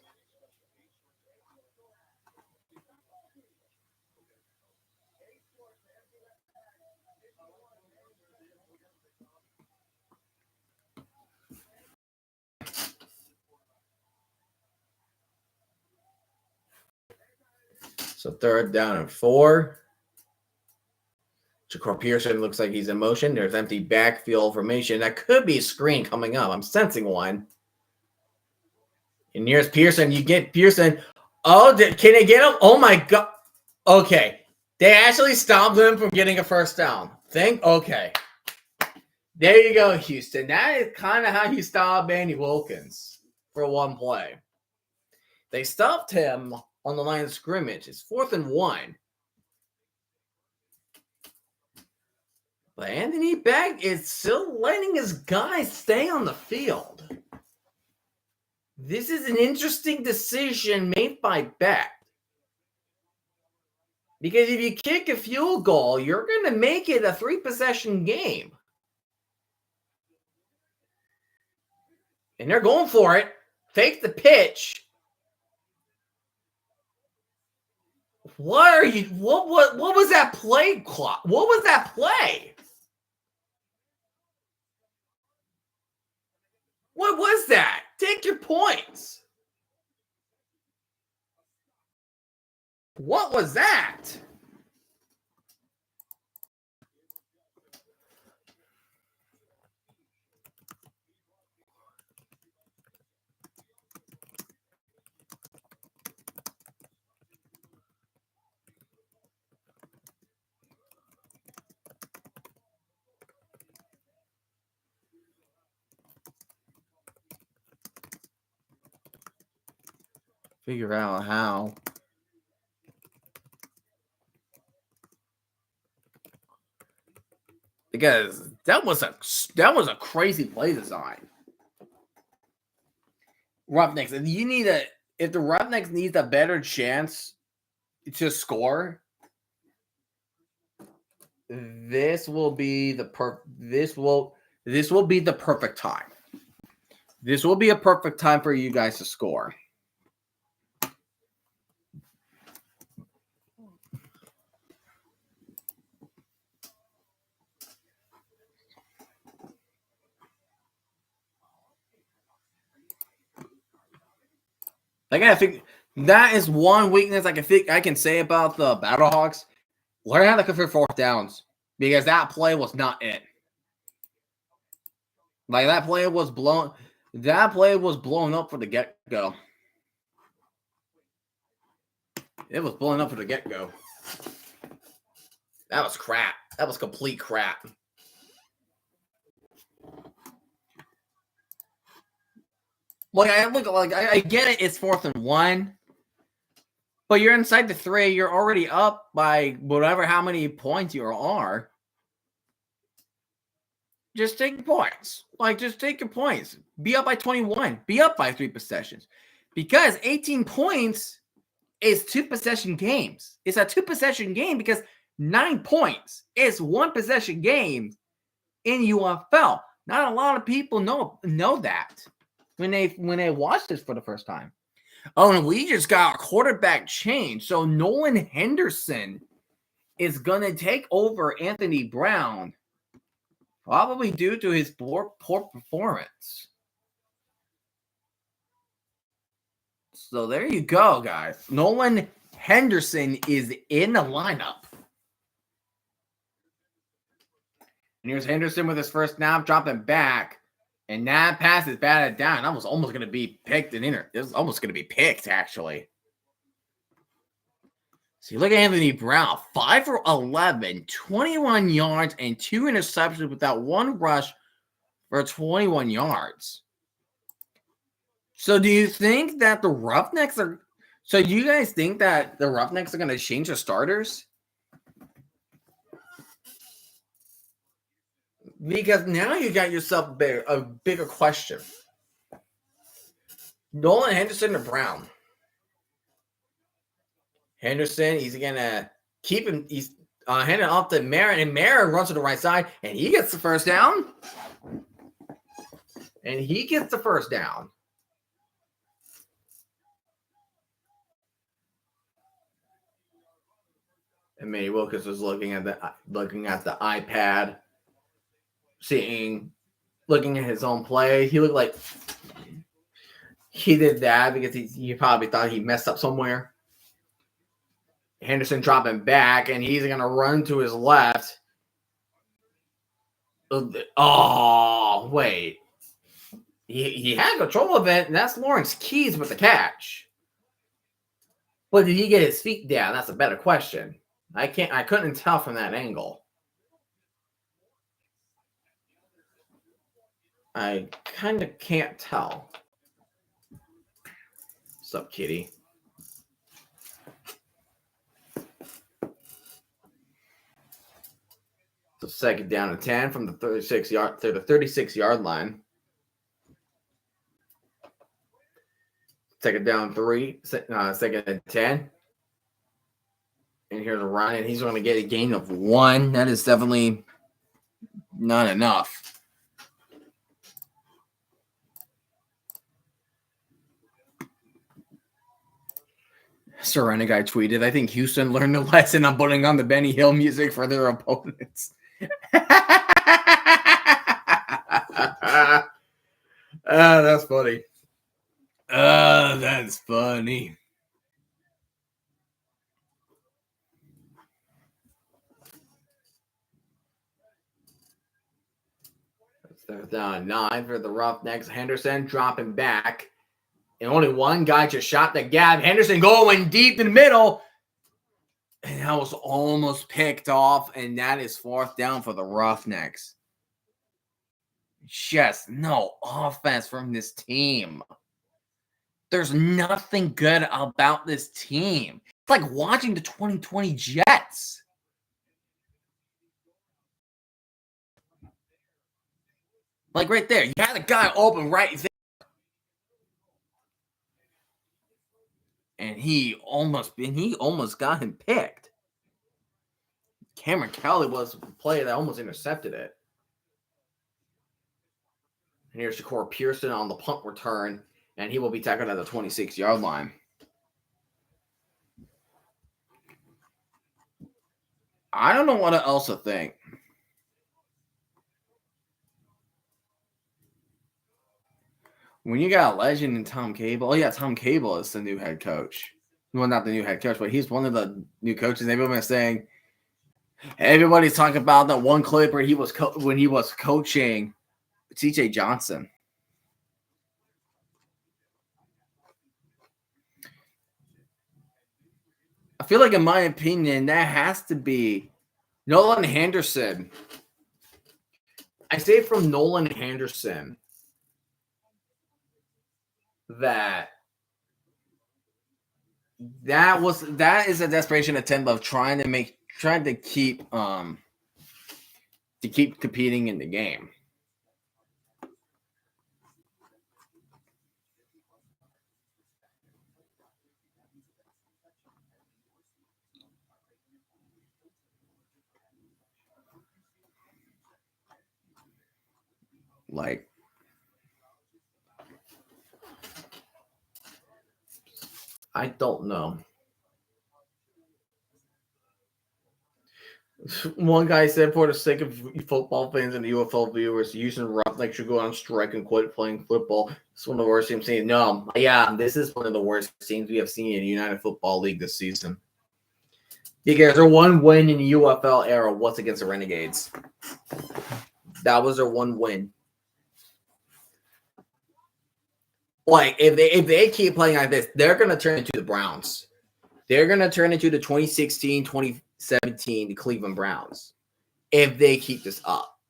So 3rd down and 4. Ja'Cory Pearson looks like he's in motion. There's empty backfield formation. That could be a screen coming up. I'm sensing one. And here's Pearson. You get Pearson. Oh, can they get him? Oh, my God. Okay. They actually stopped him from getting a first down. Okay. There you go, Houston. That is kind of how you stop Andy Wilkins for one play. They stopped him on the line of scrimmage. It's 4th and 1. But Anthony Beck is still letting his guys stay on the field. This is an interesting decision made by Beck. Because if you kick a field goal, you're going to make it a 3-possession game. And they're going for it. Fake the pitch. What was that play clock? What was that play? What was that? Take your points. What was that? Figure out how. Because that was a crazy play design. Roughnecks, if the Roughnecks needs a better chance to score, this will be the perfect time. This will be a perfect time for you guys to score. Like, I think that is one weakness I can say about the Battlehawks. Learn how to convert 4th downs, because that play was not it. Like, that play was blown up for the get-go. It was blown up for the get-go. That was crap. That was complete crap. I get it. It's 4th and 1, but you're inside the 3. You're already up by how many points you are. Just take your points. Just take your points. Be up by 21. Be up by 3 possessions, because 18 points is 2-possession games. It's a 2-possession game because 9 points is 1-possession game in UFL. Not a lot of people know that when they watch this for the first time. Oh, and we just got a quarterback change. So Nolan Henderson is going to take over Anthony Brown, probably due to his poor performance. So there you go, guys. Nolan Henderson is in the lineup. And here's Henderson with his first snap, dropping back. And that pass is batted down. That was almost going to be picked and It was almost going to be picked, actually. So you look at Anthony Brown, 5 for 11, 21 yards, and 2 interceptions without 1 rush for 21 yards. So do you think that the Roughnecks are... So you guys think that the Roughnecks are going to change their starters? Because now you got yourself a bigger question. Nolan Henderson or Brown? Henderson, he's going to keep him. He's handing off to Marin, and Marin runs to the right side, and he gets the first down. And Manny Wilkins was looking at the iPad, looking at his own play. He looked like he did that because he probably thought he messed up somewhere. Henderson dropping back, and he's going to run to his left. Oh, wait. He had control of it, and that's Lawrence Keys with the catch. But did he get his feet down? That's a better question. I couldn't tell from that angle. I kind of can't tell. What's up, kitty? So second down and 10 from the 36-yard line. Second down 3, second and 10. And here's a run, and he's going to get a gain of 1. That is definitely not enough. Serena guy tweeted, I think Houston learned a lesson on putting on the Benny Hill music for their opponents. That's funny. That's funny. Third down 9 for the Roughnecks. Henderson dropping back. And only one guy just shot the gap. Henderson going deep in the middle. And that was almost picked off. And that is fourth down for the Roughnecks. Just no offense from this team. There's nothing good about this team. It's like watching the 2020 Jets. Like right there. You had a guy open right there. And he almost got him picked. Cameron Kelly was the play that almost intercepted it. And here's Shakur Pearson on the punt return, and he will be tackled at the 26-yard line. I don't know what else to think. When you got a legend in Tom Cable, Tom Cable is the new head coach. Well, not the new head coach, but he's one of the new coaches. Everyone's saying, everybody's talking about that one clip where when he was coaching TJ Johnson. I feel like, in my opinion, that has to be Nolan Henderson. I say from Nolan Henderson that is a desperation attempt of trying to keep competing in the game. Like, I don't know. One guy said, for the sake of football fans and the UFL viewers, Houston Roughnecks should go on strike and quit playing football. It's one of the worst teams seen. No, yeah, this is one of the worst teams we have seen in the United Football League this season. Because their one win in the UFL era was against the Renegades. That was their one win. Like, if they keep playing like this, they're going to turn into the Browns. They're going to turn into the 2016, 2017 Cleveland Browns if they keep this up.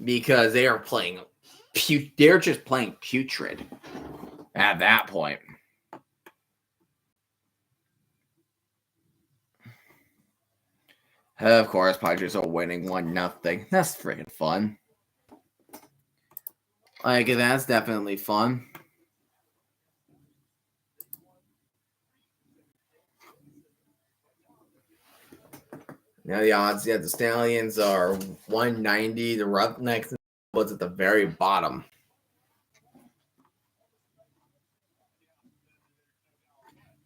Because they are playing they're just playing putrid at that point. Of course, Padres are winning 1-0. That's freaking fun. Like, that's definitely fun. Now the odds, the Stallions are 190. The Roughnecks was at the very bottom.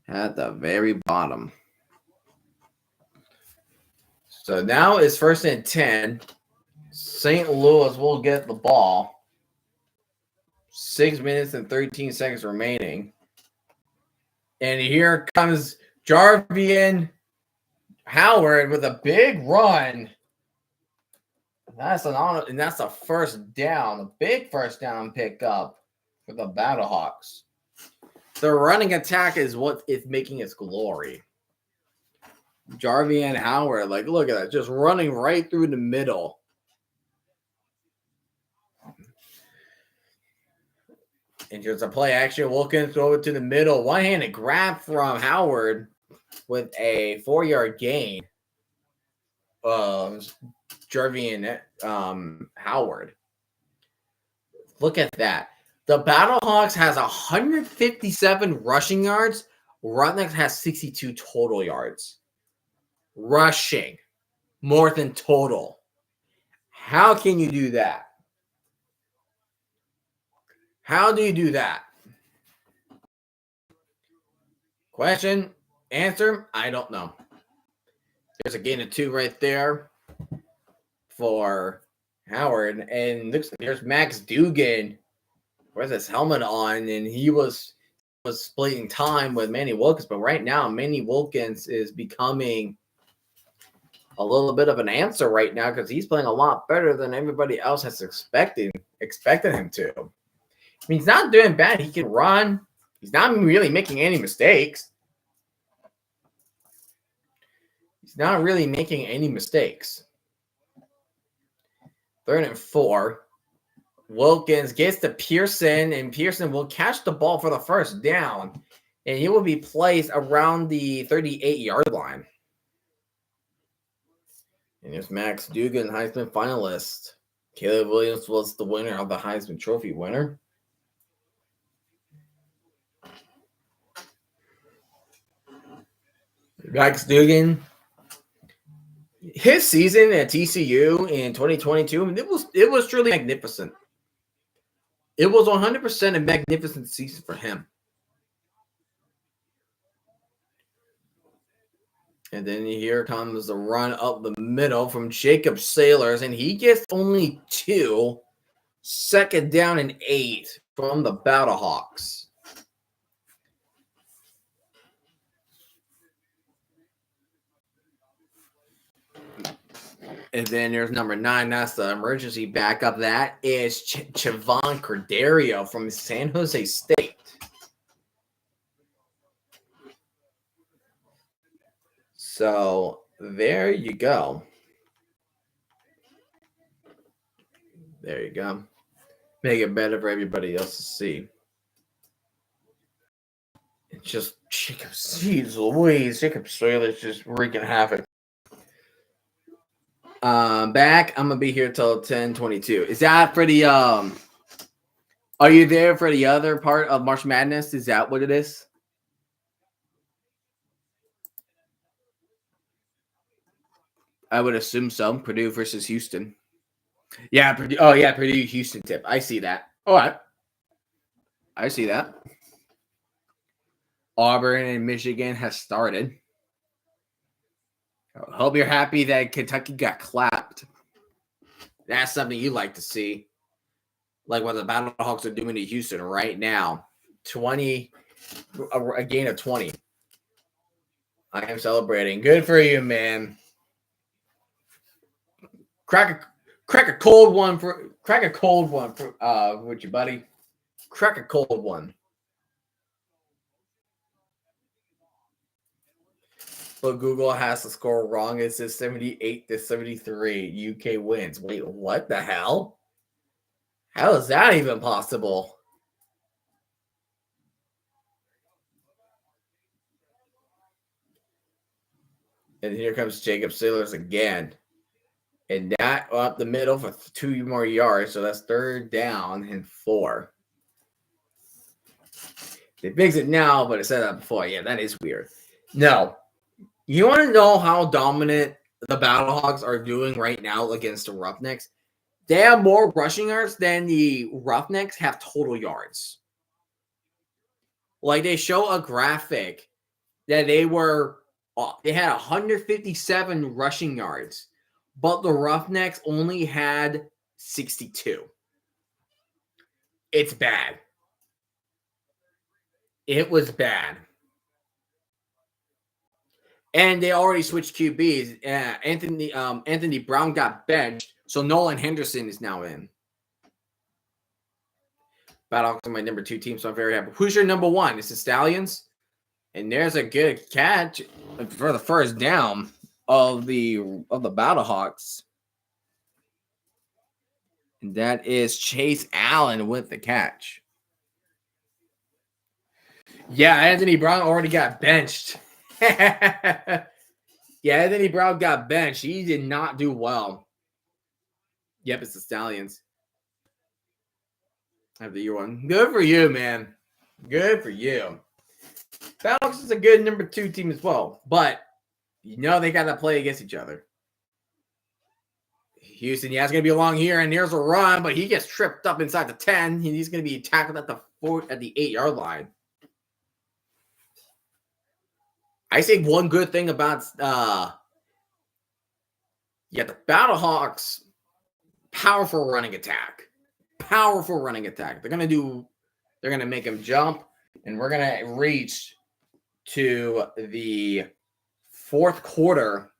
At the very bottom. So now it's 1st and 10. St. Louis will get the ball. 6 minutes and 13 seconds remaining. And here comes Jarvian Howard with a big run. That's a first down, a big first down pickup for the Battlehawks. The running attack is what is making its glory. Jarvian Howard, like, look at that, just running right through the middle. And here's a play action. Wilkins throw it to the middle. One-handed grab from Howard with a 4-yard gain. Jarvian Howard. Look at that. The Battlehawks has 157 rushing yards. Roughnecks has 62 total yards. Rushing. More than total. How can you do that? How do you do that? Question, answer, I don't know. There's a gain of 2 right there for Howard. And looks like there's Max Dugan with his helmet on, and he was splitting time with Manny Wilkins. But right now, Manny Wilkins is becoming a little bit of an answer right now because he's playing a lot better than everybody else has expected him to. I mean, he's not doing bad. He can run. He's not really making any mistakes. He's not really making any mistakes. 3rd and 4. Wilkins gets to Pearson, and Pearson will catch the ball for the first down, and he will be placed around the 38-yard line. And there's Max Dugan, Heisman finalist. Caleb Williams was the winner of the Heisman Trophy winner. Max Dugan, his season at TCU in 2022, it was truly magnificent. It was 100% a magnificent season for him. And then here comes the run up the middle from Jacob Sailors, and he gets only 2. 2nd down and 8 from the Battlehawks. And then there's number 9. That's the emergency backup. That is Chavon Corderio from San Jose State. So there you go. There you go. Make it better for everybody else to see. It's just Jacob Sailors just wreaking havoc. Back. I'm gonna be here till 10:22. Is that for the Are you there for the other part of March Madness? Is that what it is? I would assume so. Purdue versus Houston. Yeah, Purdue. Oh yeah, Purdue Houston tip. I see that. All right. I see that. Auburn and Michigan has started. I hope you're happy that Kentucky got clapped. That's something you like to see. Like what the Battlehawks are doing to Houston right now. A gain of 20. I am celebrating. Good for you, man. Crack a cold one for with you, buddy. Crack a cold one. But Google has the score wrong. It says 78-73. UK wins. Wait, what the hell? How is that even possible? And here comes Jacob Sailors again. And that up the middle for 2 more yards. So that's 3rd down and 4. They fix it now, but it said that before. Yeah, that is weird. No. You want to know how dominant the Battlehawks are doing right now against the Roughnecks? They have more rushing yards than the Roughnecks have total yards. Like, they show a graphic that they had 157 rushing yards, but the Roughnecks only had 62. It's bad. It was bad. And they already switched QBs. Anthony Brown got benched, so Nolan Henderson is now in. Battlehawks are my number 2 team, so I'm very happy. Who's your number 1? It's the Stallions. And there's a good catch for the first down of the Battlehawks. And that is Chase Allen with the catch. Yeah, Anthony Brown already got benched. Yeah, Anthony Brown got benched. He did not do well. Yep, it's the Stallions. I have the year 1. Good for you, man. Good for you. Battlehawks is a good number 2 team as well. But, they got to play against each other. Houston, yeah, it's going to be along here, and there's a run, but he gets tripped up inside the 10, and he's going to be tackled at the 8-yard line. I say one good thing about the Battlehawks, powerful running attack. Powerful running attack. They're going to make him jump, and we're going to reach to the 4th quarter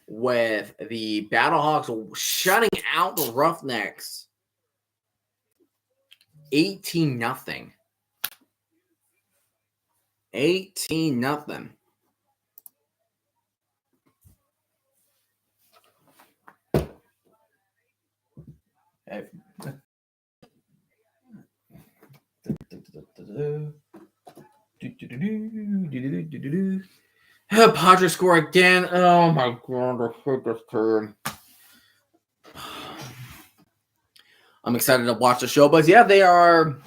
with the Battlehawks shutting out the Roughnecks 18-0. 18-0. Padres score again. Oh my god, I hate this turn. I'm excited to watch the Showboats. Yeah, they are.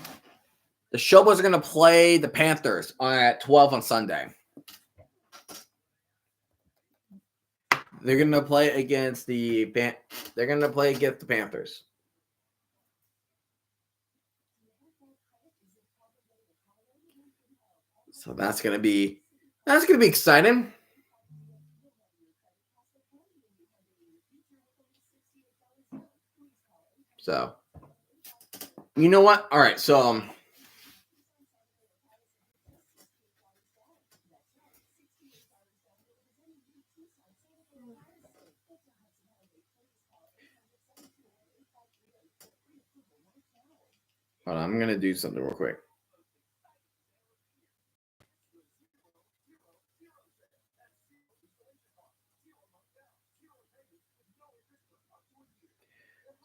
The Showboats are going to play the Panthers at 12 on Sunday. They're going to play against the Panthers. So that's going to be exciting. So, you know what? All right, so hold on, I'm going to do something real quick.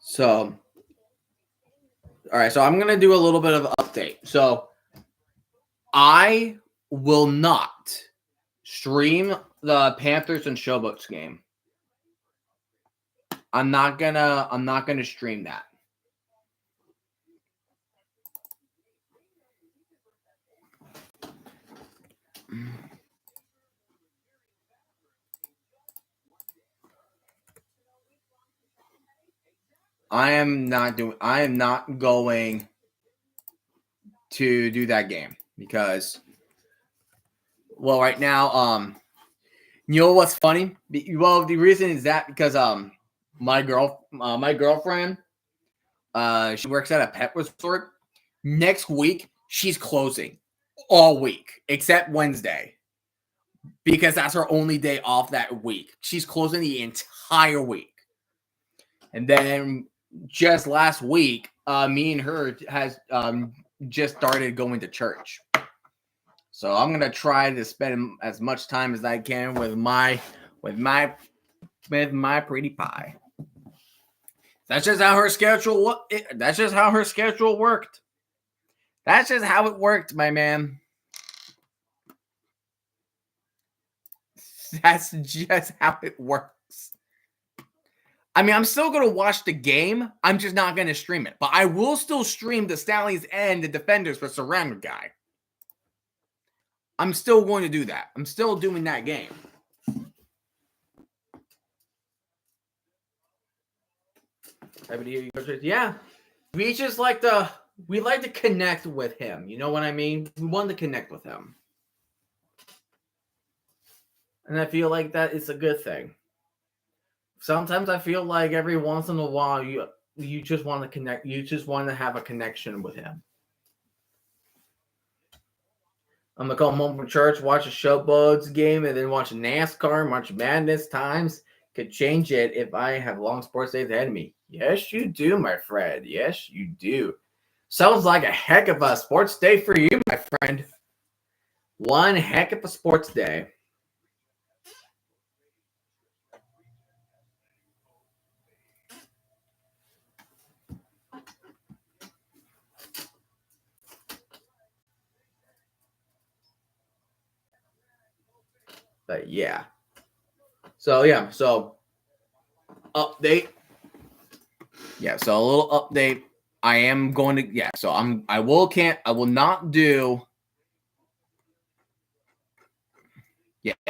So, all right, so I'm going to do a little bit of an update. So, I will not stream the Panthers and Showboats game. I'm not gonna stream that. I am not going to do that game because, well, right now, you know what's funny? Well, the reason is that because my girlfriend, she works at a pet resort. Next week, she's closing all week except Wednesday because that's her only day off that week. She's closing the entire week. And then just last week, me and her has just started going to church. So I'm gonna try to spend as much time as I can with my pretty pie. That's just how her schedule. That's just how her schedule worked. That's just how it worked, my man. That's just how it works. I mean, I'm still going to watch the game. I'm just not going to stream it. But I will still stream the Stallions and the Defenders for Surrender Guy. I'm still going to do that. I'm still doing that game. Yeah. We just like to connect with him. You know what I mean? We want to connect with him. And I feel like that is a good thing. Sometimes I feel like every once in a while you just want to connect. You just want to have a connection with him. I'm gonna come home from church, watch a Showboats game, and then watch NASCAR, March Madness times. Could change it if I have long sports days ahead of me. Yes, you do, my friend. Yes, you do. Sounds like a heck of a sports day for you, my friend. One heck of a sports day. But yeah. So update. Yeah, so a little update. I am going to so I will not do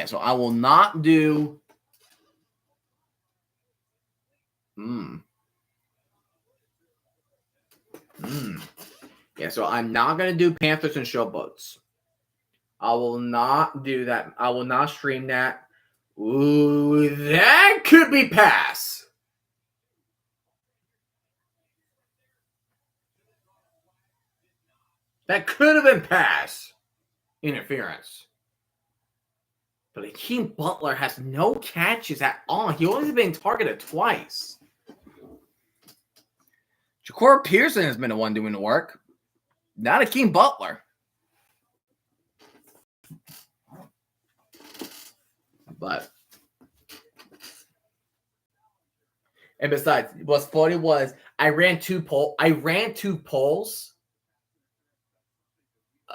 so I will not do Yeah, so I'm not going to do Panthers and Showboats. I will not do that. I will not stream that. Ooh, that could be pass. That could have been pass interference. But Akeem Butler has no catches at all. He only been targeted twice. Ja'Cory Pearson has been the one doing the work. Not Akeem Butler. But and besides, what's funny was I ran two polls.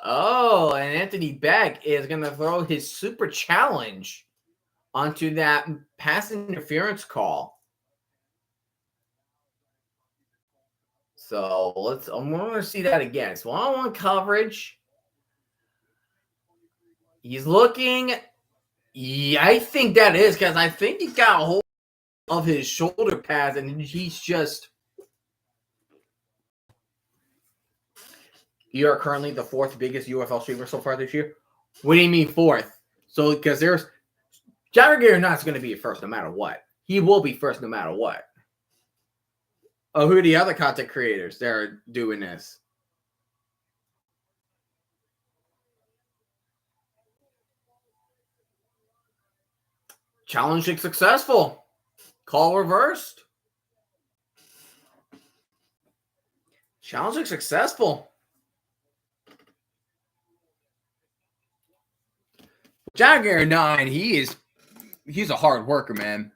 Oh, and Anthony Beck is going to throw his super challenge onto that pass interference call. So I'm going to see that again. So one-on-one coverage. He's looking. Yeah, I think that is because I think he got a hold of his shoulder pads and he's just. You are currently the fourth biggest UFL streamer so far this year. What do you mean fourth? So because there's Jagger Not's going to be first no matter what. He will be first no matter what. Oh, who are the other content creators that are doing this? Challenge successful. Call reversed. Challenge successful. Jagger 9, he's a hard worker, man.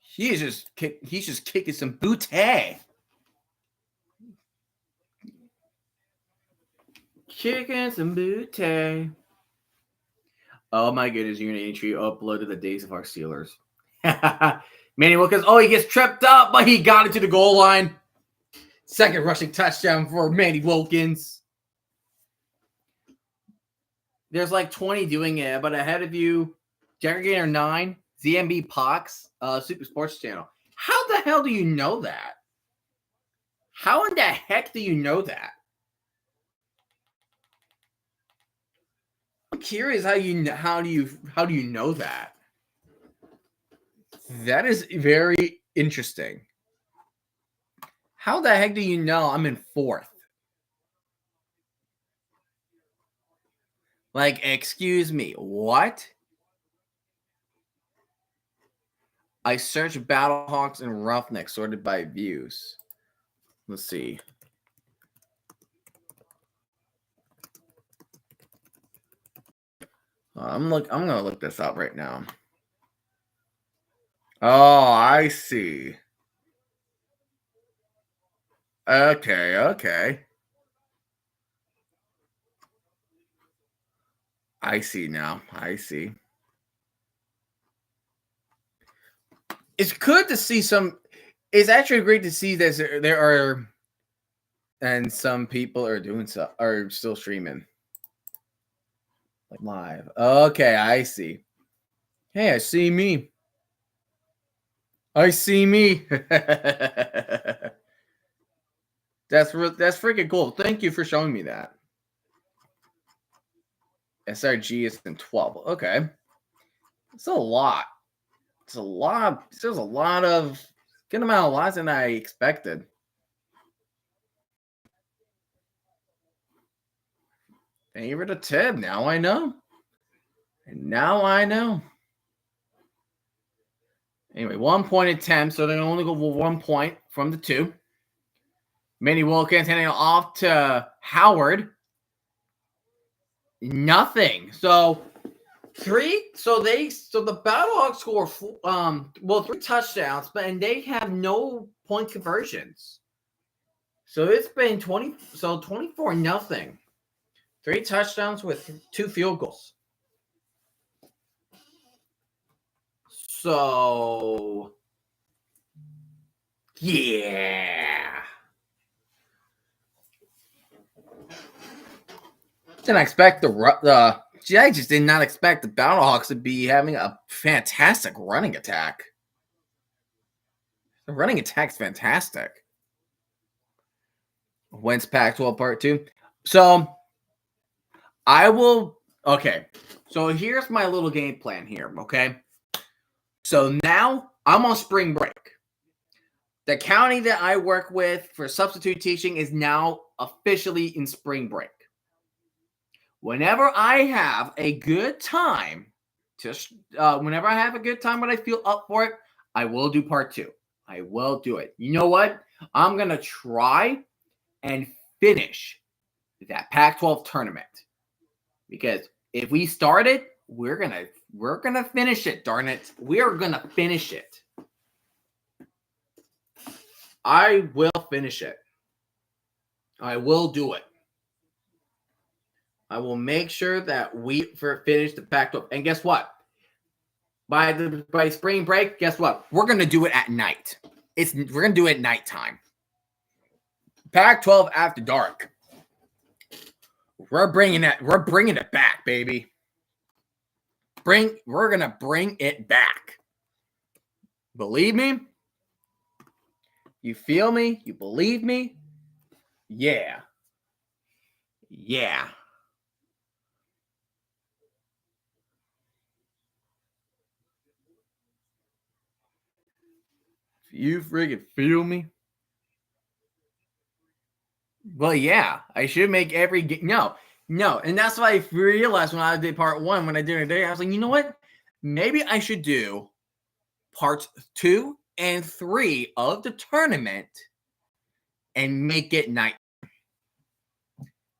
He's just kicking some booty. Kicking some booty. Oh my goodness, Unity uploaded the days of our Steelers. Manny Wilkins, he gets tripped up, but he got into the goal line. Second rushing touchdown for Manny Wilkins. There's like 20 doing it, but ahead of you, Jagger 9, ZMB Pox, Super Sports Channel. How the hell do you know that? How in the heck do you know that? I'm curious how do you know that? That is very interesting. How the heck do you know I'm in fourth? Like, excuse me, what? I searched Battlehawks and Roughnecks sorted by views. Let's see. I'm gonna look this up right now. Oh, I see. Okay. I see now. I see. It's good to see some. It's actually great to see that there are, and some people are doing so, are still streaming like live. Okay, I see. Hey, I see me. I see me. That's freaking cool. Thank you for showing me that. SRG is in 12. Okay, it's a lot. It's a lot. There's a lot of good amount of lives than I expected. Thank you for the tip. Now I know. And now I know. Anyway, 1 point attempt, so they're only go 1 point from the 2. Manny Wilkins handing it off to Howard. Nothing. So 3. So the Battlehawks score 3 touchdowns, and they have no point conversions. So it's been 24-0. 3 touchdowns with 2 field goals. So yeah. Didn't expect I just did not expect the Battlehawks to be having a fantastic running attack. The running attack's fantastic. Wentz Pac-12 Part 2. So I will. Okay. So here's my little game plan here. Okay. So now I'm on spring break. The county that I work with for substitute teaching is now officially in spring break. Whenever I have a good time, whenever I have a good time when I feel up for it, I will do part 2. I will do it. You know what? I'm going to try and finish that Pac-12 tournament. Because if we start it, we're going to finish it, darn it. We are going to finish it. I will finish it. I will do it. I will make sure that we finish the Pac-12. And guess what? By spring break, guess what? We're going to do it at night. We're going to do it at nighttime. Pac-12 after dark. We're bringing it back, baby. We're going to bring it back. Believe me? You feel me? You believe me? Yeah. Yeah. You friggin' feel me? Well, yeah, I should make every no, and that's why I realized when I did part 1, when I did it today, I was like, you know what? Maybe I should do parts 2 and 3 of the tournament and make it night.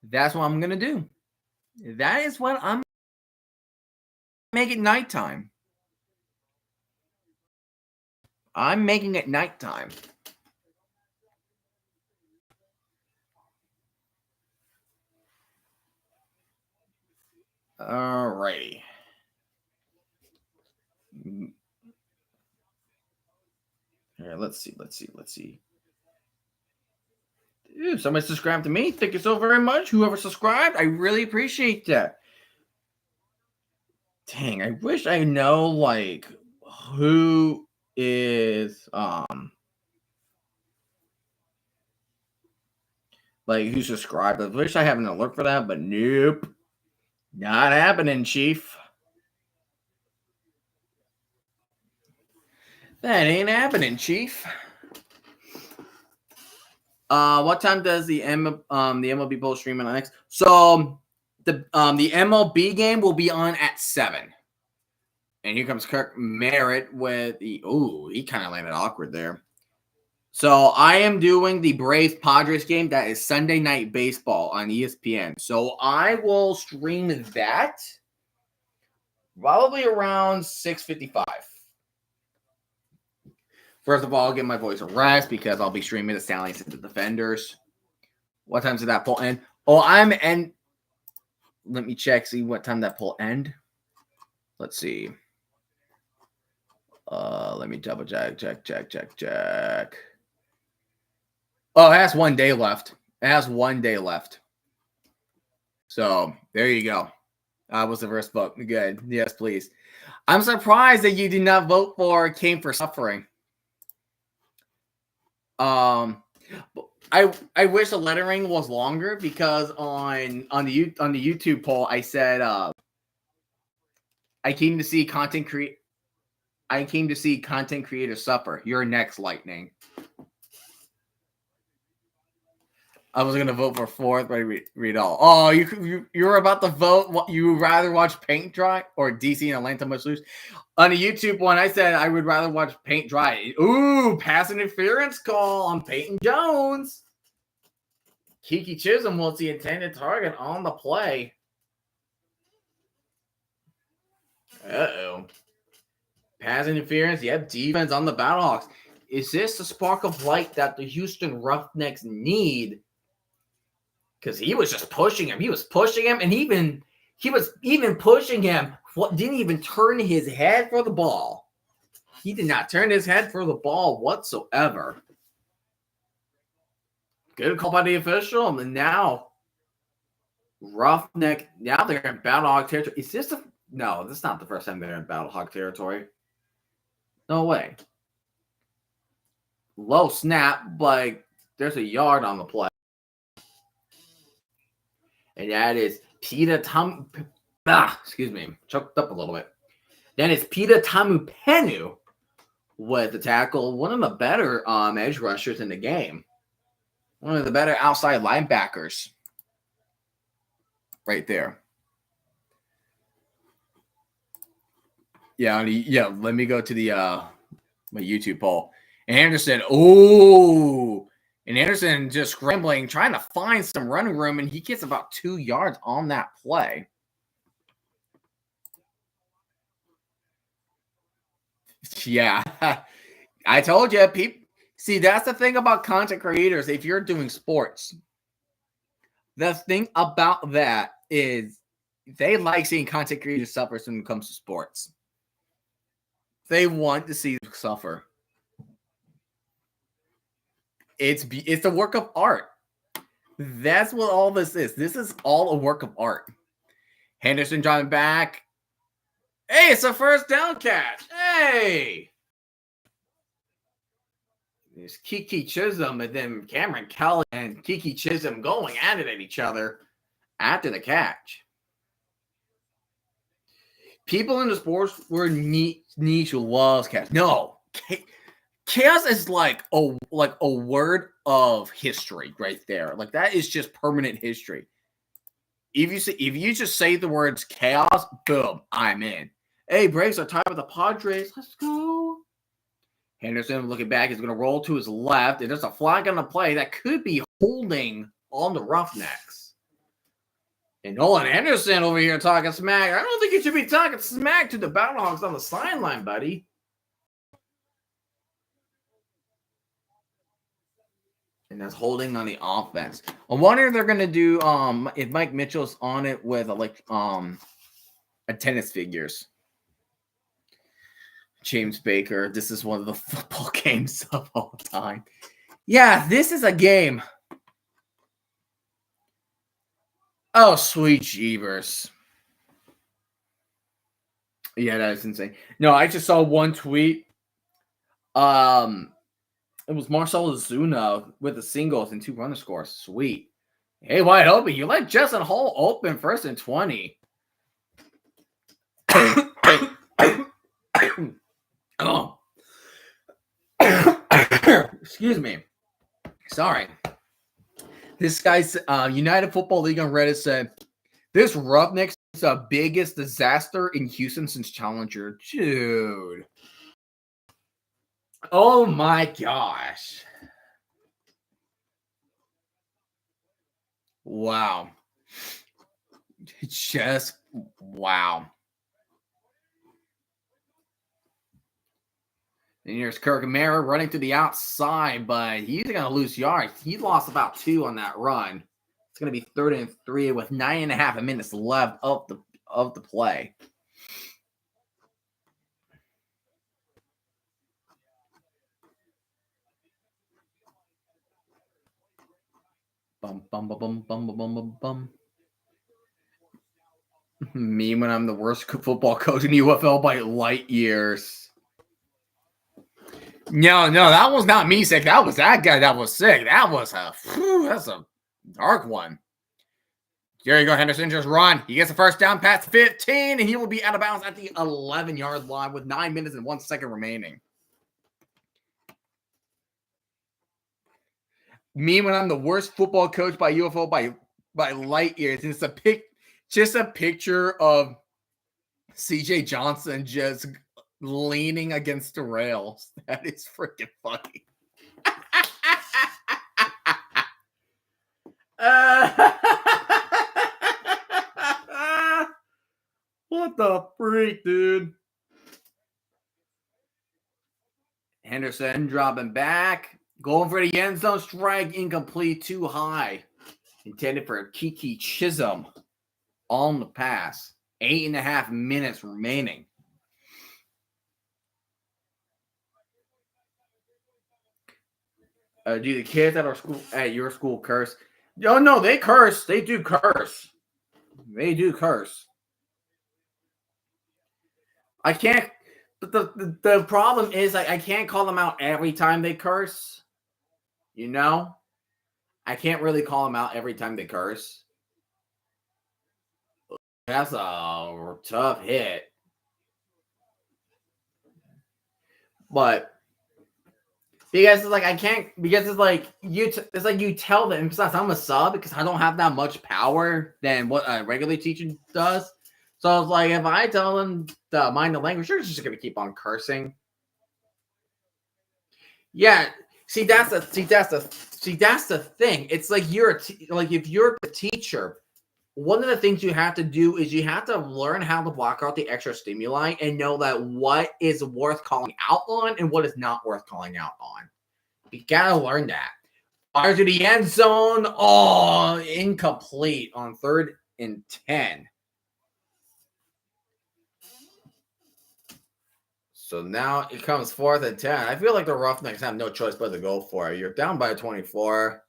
That's what I'm gonna do. That is what I'm make it nighttime. I'm making it nighttime. Alrighty. Here, let's see. Dude, somebody subscribed to me. Thank you so very much. Whoever subscribed, I really appreciate that. Dang, I wish I know like who is like who subscribed. I wish I had an alert for that, but nope. Not happening, Chief. That ain't happening, Chief. What time does the MLB Bowl stream on next? So the MLB game will be on at 7. And here comes Kirk Merritt with the he kind of landed awkward there. So I am doing the Braves Padres game. That is Sunday Night Baseball on ESPN. So I will stream that probably around 6:55. First of all, I'll give my voice a rest because I'll be streaming the Stallions and the Defenders. What time's did that poll end? Oh, I'm in. let me check, see what time that poll end. Let's see. Let me double check. Oh, it has 1 day left. It has 1 day left. So there you go. Was the first vote. Good. Yes, please. I'm surprised that you did not vote for Came for Suffering. I wish the lettering was longer because on the YouTube poll I said I came to see content creators suffer. You're next, Lightning. I was gonna vote for fourth, but I read all. Oh, you're about to vote. You would rather watch paint dry or DC and Atlanta must lose? On the YouTube one, I said I would rather watch paint dry. Ooh, pass interference call on Peyton Jones. Kiki Chisholm was the intended target on the play. Uh-oh. Pass interference. Yep, defense on the Battlehawks. Is this the spark of light that the Houston Roughnecks need? Because he was just pushing him. He was pushing him, and he was even pushing him. Didn't even turn his head for the ball. He did not turn his head for the ball whatsoever. Good call by the official. And now, Roughneck. Now they're in Battlehawk territory. Is this no, this is not the first time they're in Battlehawk territory. No way. Low snap, but there's a yard on the play. And that is Peter excuse me, choked up a little bit. Then it's Peter Tamupenu with the tackle. One of the better edge rushers in the game. One of the better outside linebackers. Right there. Yeah, let me go to the my YouTube poll. And Anderson, and Anderson just scrambling, trying to find some running room, and he gets about 2 yards on that play. Yeah, I told you, people. See, that's the thing about content creators. If you're doing sports, the thing about that is they like seeing content creators suffer when it comes to sports. They want to see them suffer. It's a work of art. That's what all this is. This is all a work of art. Henderson driving back. Hey, it's a first down catch. Hey. There's Kiki Chisholm and then Cameron Kelly and Kiki Chisholm going at it at each other after the catch. People in the sports were niche loves catch. No. Chaos is like a word of history right there. Like that is just permanent history. If you just say the words chaos, boom, I'm in. Hey, Braves are tied with the Padres. Let's go. Henderson looking back is going to roll to his left. And there's a flag on the play that could be holding on the Roughnecks. And Nolan Henderson over here talking smack. I don't think you should be talking smack to the Battlehawks on the sideline, buddy. And that's holding on the offense. I wonder if they're gonna do if Mike Mitchell's on it with tennis figures. James Baker. This is one of the football games of all time. Yeah, this is a game. Oh, sweet jeebers. Yeah, that is insane. No, I just saw one tweet. It was Marcel Zuna with the singles and 2 runner scores. Sweet. Hey, wide open. You let Justin Hall open 1st and 20. Oh. Excuse me. Sorry. This guy's United Football League on Reddit said, this Roughnecks is the biggest disaster in Houston since Challenger. Dude. Oh my gosh. Wow. Just wow. And here's Kirk Amara running to the outside, but he's going to lose yards. He lost about 2 on that run. It's going to be 3rd and 3 with 9.5 minutes left of the play. Bum, bum, bum, bum, bum, bum, bum, bum. Me when I'm the worst football coach in UFL by light years. No, that was not me sick. That was that guy that was sick. That's a dark one. There you go, Henderson. Just run. He gets the first down past 15, and he will be out of bounds at the 11-yard line with 9 minutes and 1 second remaining. Me when I'm the worst football coach by UFL by light years. And it's just a picture of CJ Johnson just leaning against the rails. That is freaking funny. What the freak, dude? Henderson dropping back. Going for the end zone strike. Incomplete. Too high. Intended for Kiki Chisholm on the pass. 8.5 minutes remaining. Do the kids at your school curse? Oh, no, they curse. They do curse. They do curse. I can't. But the problem is I can't call them out every time they curse. You know? I can't really call them out every time they curse. That's a tough hit. But because it's like I can't, because it's like you tell them, besides I'm a sub because I don't have that much power than what a regular teacher does. So it's like if I tell them to mind the language, they're just gonna keep on cursing. Yeah, that's the thing. It's like if you're the teacher, one of the things you have to do is you have to learn how to block out the extra stimuli and know that what is worth calling out on and what is not worth calling out on. You gotta learn that. Fire to the end zone. Oh, incomplete on 3rd and 10. So now it comes 4th and 10. I feel like the Roughnecks have no choice but to go for it. You're down by 24.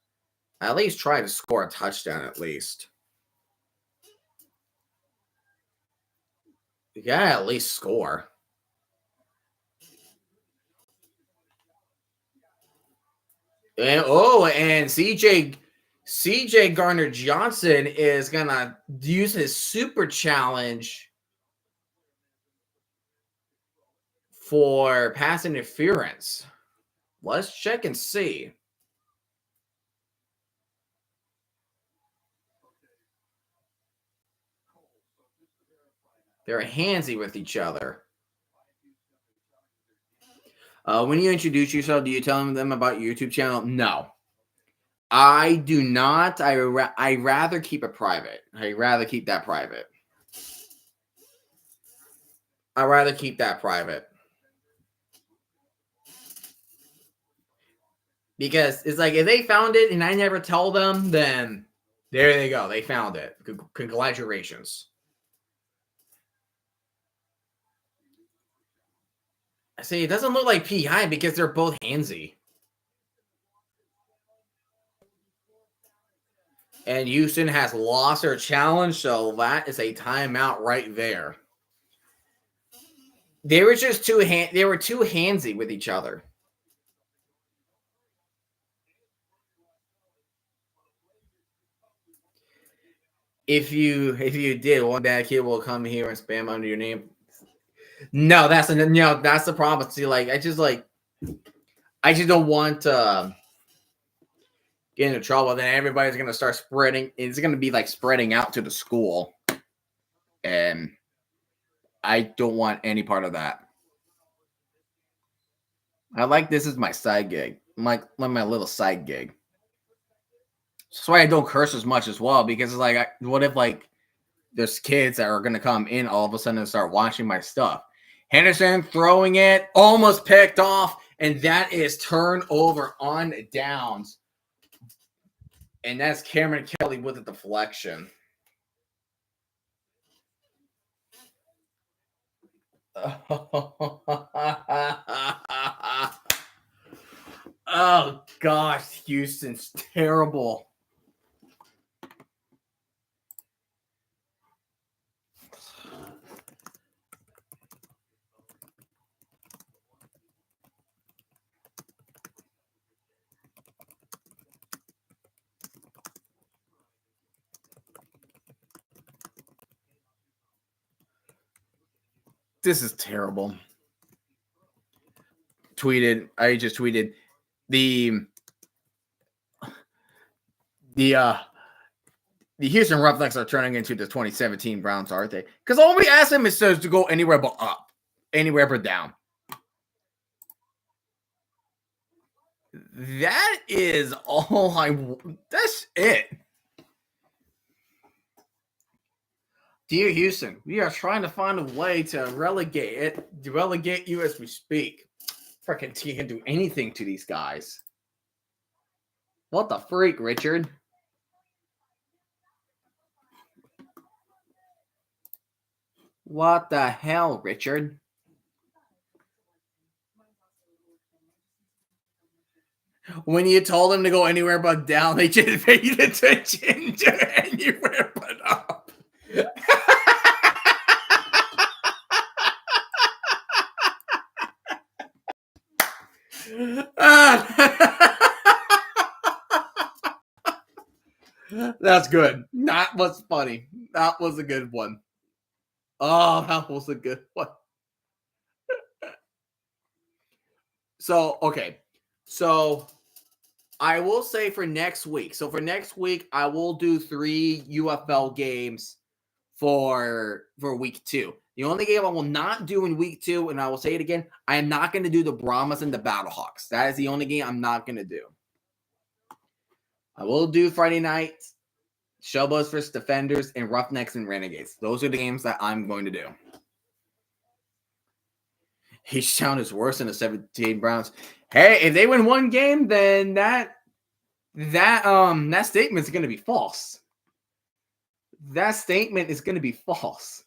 At least try to score a touchdown at least. You gotta at least score. And CJ Garner Johnson is gonna use his super challenge for pass interference. Let's check and see. They're handsy with each other. When you introduce yourself, do you tell them about your YouTube channel? No. I do not. I rather keep it private. I rather keep that private. Because it's like if they found it and I never tell them, then there they go. They found it. Congratulations. I see it doesn't look like PI because they're both handsy. And Houston has lost their challenge, so that is a timeout right there. They were just too handsy with each other. If you did, one bad kid will come here and spam under your name. No, that's the problem. See, like I just don't want to get into trouble. Then everybody's gonna start spreading. It's gonna be like spreading out to the school, and I don't want any part of that. I like this is my side gig, my little side gig. That's why I don't curse as much as well, because it's like, what if like there's kids that are gonna come in all of a sudden and start watching my stuff? Henderson throwing it, almost picked off, and that is turnover on downs. And that's Cameron Kelly with a deflection. Oh, gosh. Houston's terrible. This is terrible. I just tweeted the Houston Roughnecks are turning into the 2017 Browns, aren't they? Because all we ask them is to go anywhere but up, anywhere but down. That is all that's it. Dear Houston, we are trying to find a way to relegate you as we speak. Freaking T can do anything to these guys. What the freak, Richard? What the hell, Richard? When you told them to go anywhere but down, they just paid attention to anywhere but up. That's good. That was funny. That was a good one. Oh, that was a good one. So, okay. So, I will say for next week. So, for next week, I will do 3 UFL games for week 2. The only game I will not do in week 2, and I will say it again, I am not going to do the Brahmas and the Battlehawks. That is the only game I'm not going to do. I will do Friday night, Showboats vs. Defenders, and Roughnecks and Renegades. Those are the games that I'm going to do. H-Town is worse than the 17 Browns. Hey, if they win one game, then that statement is going to be false. That statement is going to be false.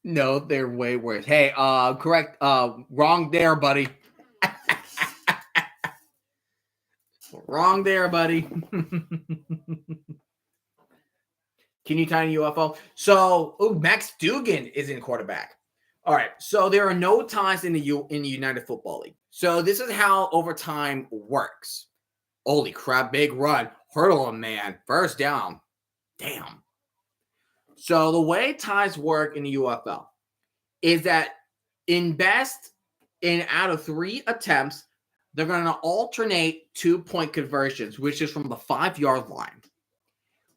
No, they're way worse. Hey, correct. Wrong there, buddy. Wrong there, buddy. Can you tie in UFO? So, Max Dugan is in quarterback. All right. So there are no ties in the United Football League. So this is how overtime works. Holy crap! Big run, hurdle him, man. First down. Damn. So the way ties work in the UFL is that out of 3 attempts, they're going to alternate 2-point conversions, which is from the 5-yard line.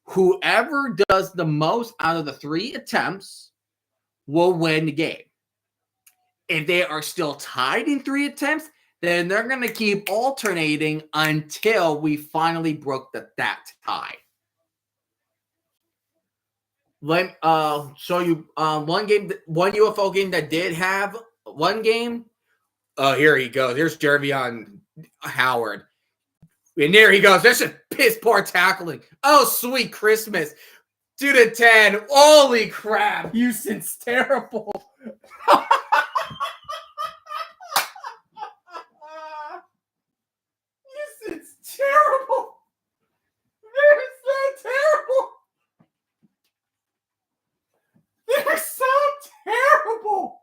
Whoever does the most out of the 3 attempts will win the game. If they are still tied in 3 attempts, then they're going to keep alternating until we finally broke that tie. Let show you one UFO game that did have one game. Oh, here he goes. Here's Jervion Howard. And there he goes. That's just piss poor tackling. Oh, sweet Christmas. 2-10. Holy crap. Houston's terrible. Houston's terrible. They're so terrible. They're so terrible.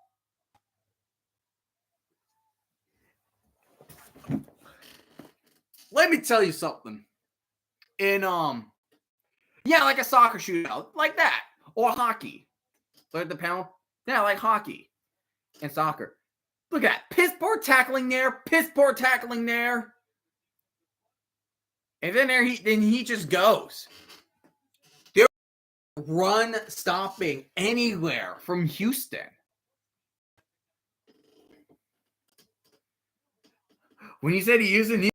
Let me tell you something. In like a soccer shootout, like that, or hockey. Like the panel, yeah, like hockey and soccer. Look at that, piss poor tackling there, and then he just goes. There run stopping anywhere from Houston. When you said he used it.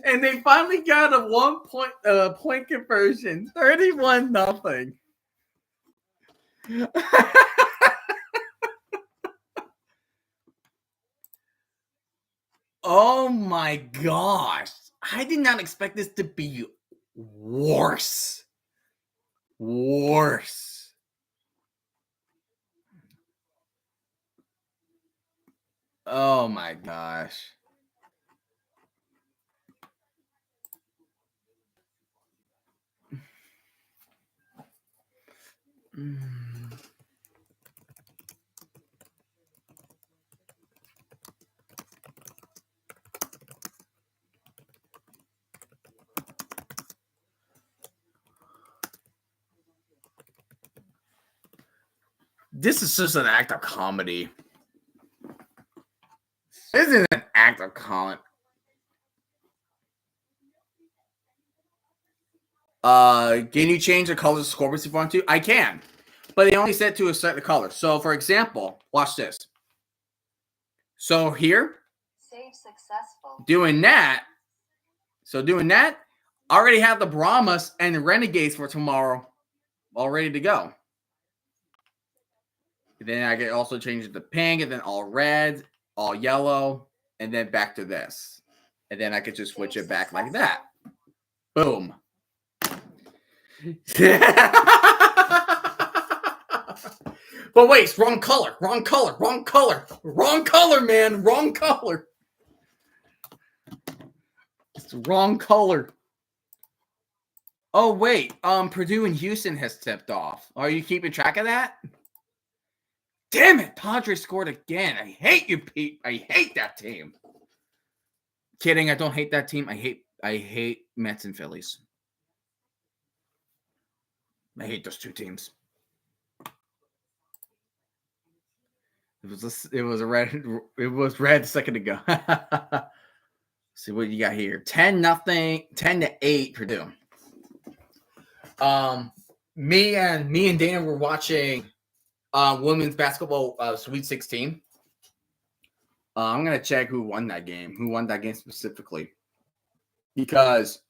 And they finally got a 1-point conversion, 31-0. Oh my gosh. I did not expect this to be worse. Worse. Oh my gosh. This is just an act of comedy. This is an act of comedy. Can you change the colors of scorpions if you want to? I can, but they only set to a certain color. So, for example, watch this. So here, save successful. Doing that, I already have the Brahmas and the Renegades for tomorrow, all ready to go. Then I can also change it to pink, and then all red, all yellow, and then back to this. And then I could just switch it back like that. Boom. But wait, it's wrong color, man, wrong color. It's wrong color. Oh wait, Purdue and Houston has tipped off. Are you keeping track of that? Damn it, Padres scored again. I hate you, Pete. I hate that team. Kidding, I don't hate that team. I hate Mets and Phillies. I hate those two teams. It was red a second ago. See what you got here. 10-0, 10-8 Purdue. Me and Dana were watching women's basketball Sweet 16. I'm gonna check who won that game. Who won that game specifically? Because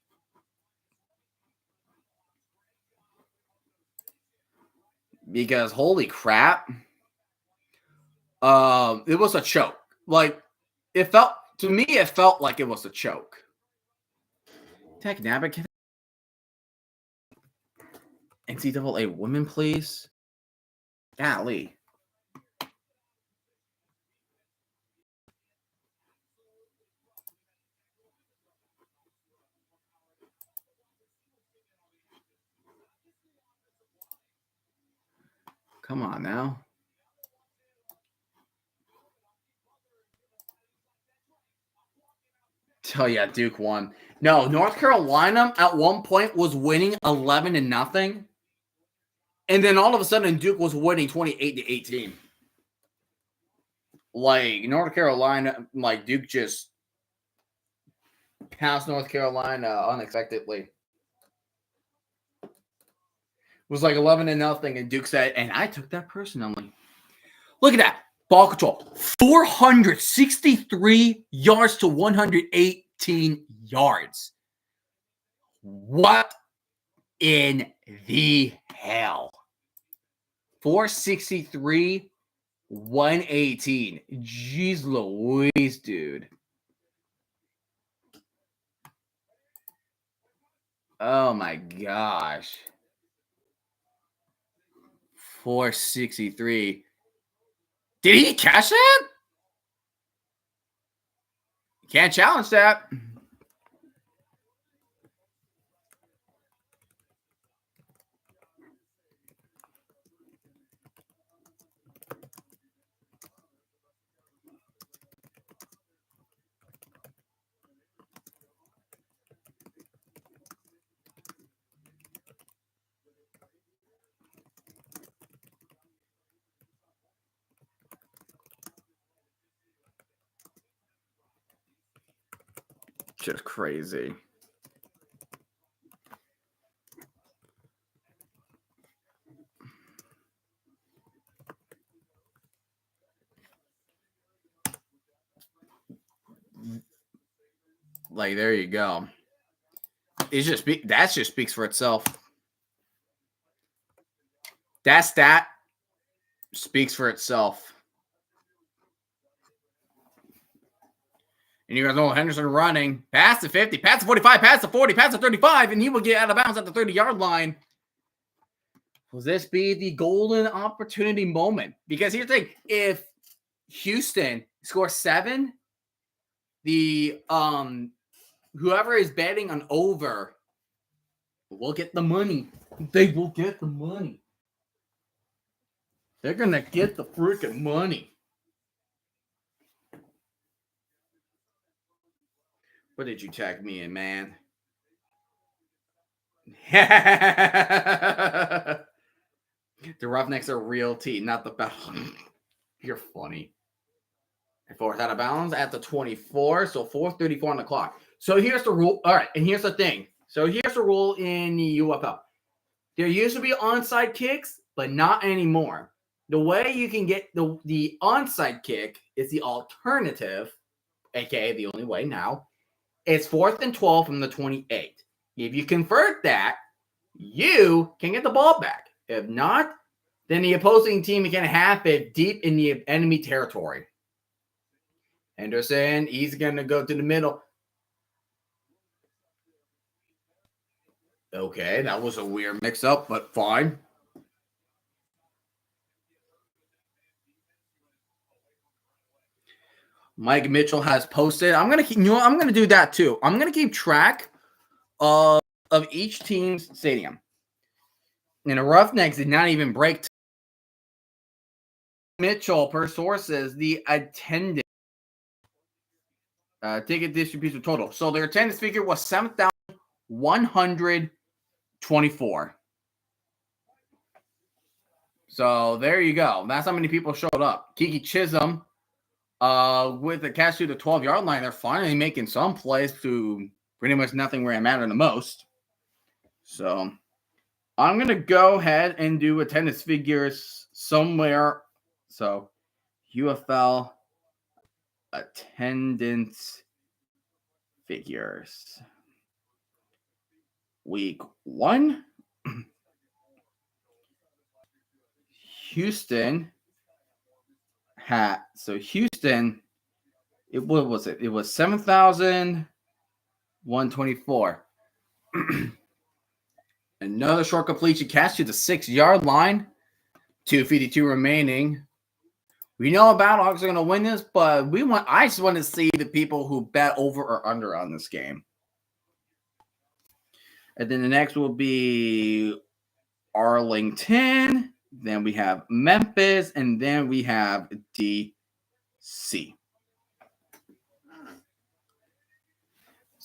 holy crap. It was a choke. Like it felt like it was a choke. Tech Nabbit, NCAA women, please. Golly. Come on now. Oh yeah, Duke won. No, North Carolina at one point was winning 11-0. And then all of a sudden Duke was winning 28-18. Like North Carolina, like Duke just passed North Carolina unexpectedly. It was like 11-0, and Duke said, and I took that personally. Look at that. Ball control. 463 yards to 118 yards. What in the hell? 463, 118. Jeez Louise, dude. Oh my gosh. 463. Did he catch that? Can't challenge that. Just crazy. Like, there you go. It's just that just speaks for itself. That stat speaks for itself. And you guys know Henderson running past the 50, past the 45, past the 40, past the 35, and he will get out of bounds at the 30-yard line. Will this be the golden opportunity moment? Because here's the thing. If Houston scores 7, the whoever is betting on over will get the money. They will get the money. They're going to get the freaking money. What did you tag me in, man? The Roughnecks are a real team, not the Battle. You're funny. 4th out of bounds at the 24, so 4:34 on the clock. So here's the rule. All right, and here's the thing. So here's the rule in the UFL. There used to be onside kicks, but not anymore. The way you can get the onside kick is the alternative, aka the only way now. It's 4th and 12 from the 28. If you convert that, you can get the ball back. If not, then the opposing team can have it deep in the enemy territory. Henderson, he's going to go to the middle. Okay, that was a weird mix-up, but fine. Mike Mitchell has posted. I'm gonna do that too. I'm gonna keep track of each team's stadium. And the Roughnecks did not even break. Mitchell, per sources, the attendance ticket distribution total. So their attendance figure was 7,124. So there you go. That's how many people showed up. Kiki Chisholm. With the catch to the 12-yard line, they're finally making some plays to pretty much nothing where it mattered the most. So I'm going to go ahead and do attendance figures somewhere. So UFL attendance figures. Week 1. Houston. Houston, what was it? It was 7,124. Another short completion catch to the 6-yard line. 2:52 remaining. We know Battlehawks are going to win this, but I just want to see the people who bet over or under on this game. And then the next will be Arlington. Then we have Memphis, and then we have DC.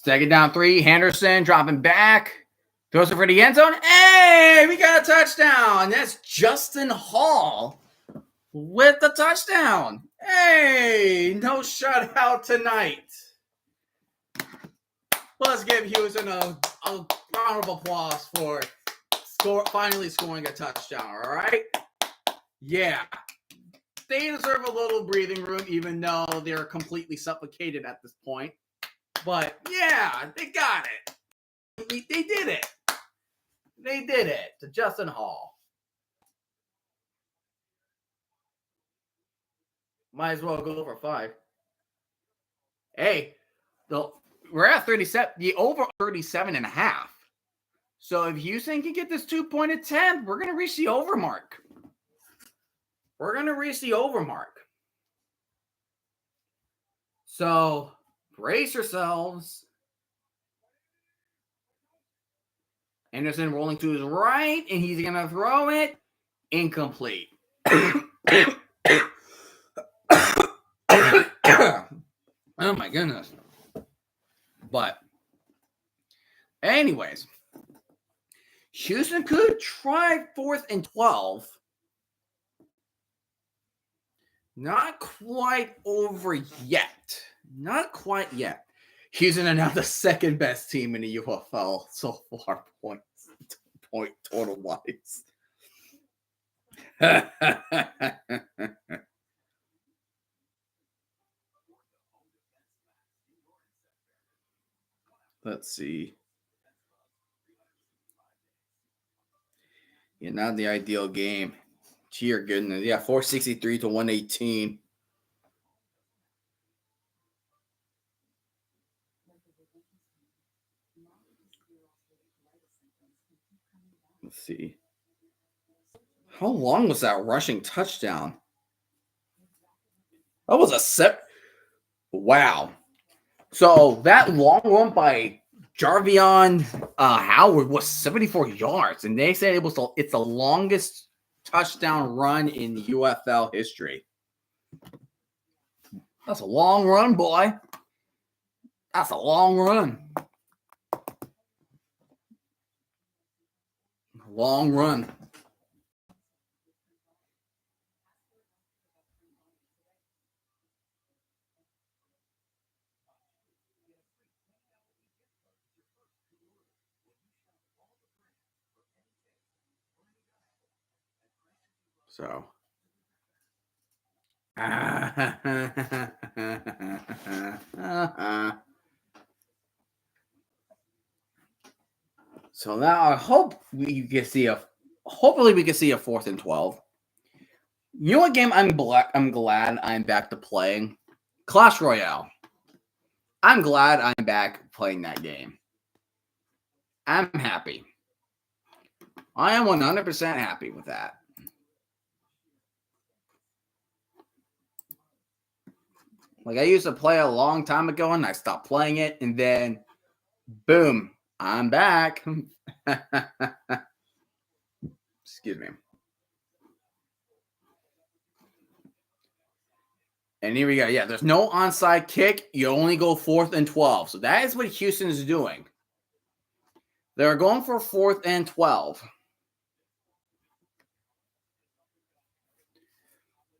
2nd down 3. Henderson dropping back. Throws it for the end zone. Hey, we got a touchdown. That's Justin Hall with the touchdown. Hey, no shutout tonight. Let's give Houston a round of applause for finally scoring a touchdown, all right? Yeah. They deserve a little breathing room, even though they're completely suffocated at this point. But, yeah, they got it. They did it. They did it to Justin Hall. Might as well go for 5. Hey, we're at 37. The over 37.5. So if Houston can get this 2-point attempt, we're going to reach the over mark. So brace yourselves. Anderson rolling to his right, and he's going to throw it. Incomplete. Oh, my goodness. But anyways, Houston could try 4th and 12. Not quite over yet. Houston are now the 2nd best team in the UFL so far, point total wise. Let's see. Yeah, not the ideal game. Dear goodness. Yeah, 463 to 118. Let's see. How long was that rushing touchdown? That was a set. Wow. So that long run by Jarvion Howard was 74 yards, and they said it's the longest touchdown run in UFL history. That's a long run, boy. That's a long run. Long run. So. So now I hope we can see hopefully we can see a 4th and 12. You know what game I'm glad I'm back to playing? Clash Royale. I'm glad I'm back playing that game. I'm happy. I am 100% happy with that. Like, I used to play a long time ago and I stopped playing it, and then boom, I'm back. Excuse me. And here we go. Yeah, there's no onside kick. You only go 4th and 12. So that is what Houston is doing. They're going for 4th and 12.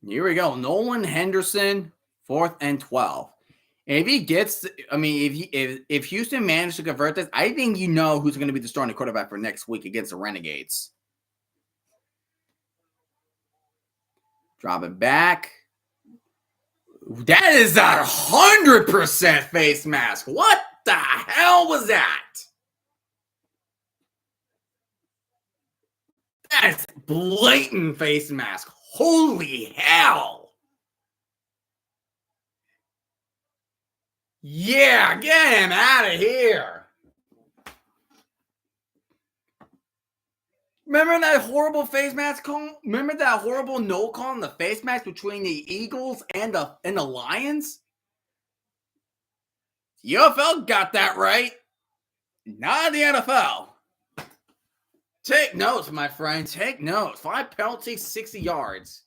Here we go. Nolan Henderson, 4th and 12. And if he gets, I mean, if Houston manages to convert this, I think you know who's going to be the starting quarterback for next week against the Renegades. Drop it back. That is 100% face mask. What the hell was that? That's blatant face mask. Holy hell. Yeah, get him out of here. Remember that horrible face mask call? Remember that horrible no call in the face mask between the Eagles and the Lions? UFL got that right. Not the NFL. Take notes, my friend. Take notes. 5 penalties, 60 yards.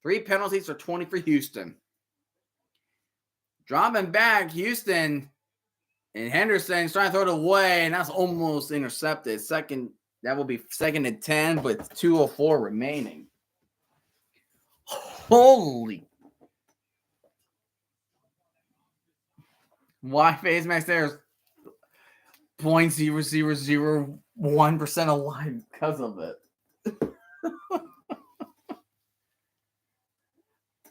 3 penalties for 20 for Houston. Dropping back, Houston and Henderson's trying to throw it away, and that's almost intercepted. That will be 2nd and 10, with 2:04 remaining. Holy. Why face max there is 0.0001% alive because of it.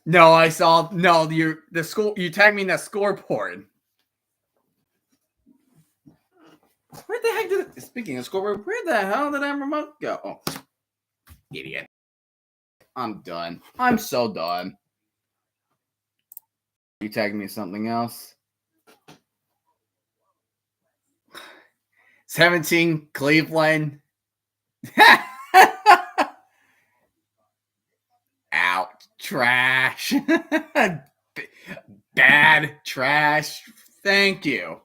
No, I saw the score. You tagged me in that scoreboard. Where the heck did it? Speaking of scoreboard, where the hell did that remote go? Oh, idiot! I'm done. I'm so done. You tagged me something else. 17 Cleveland. Out. Trash. Bad. Trash. Thank you.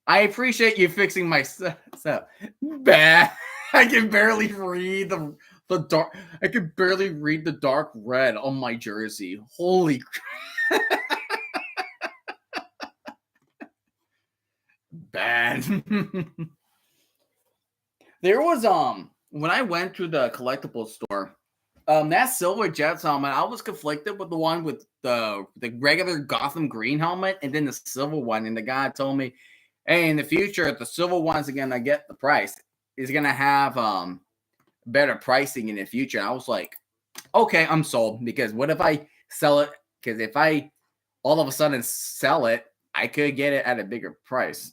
I appreciate you fixing my stuff. Bad. I can barely read the dark. I can barely read the dark red on my jersey. Holy crap. Bad. There was when I went to the collectibles store, that silver Jets helmet, I was conflicted with the one with the regular Gotham green helmet and then the silver one. And the guy told me, hey, in the future, the silver one's gonna get the price. Is gonna have better pricing in the future. And I was like, okay, I'm sold, because what if I sell it? Because if I all of a sudden sell it, I could get it at a bigger price.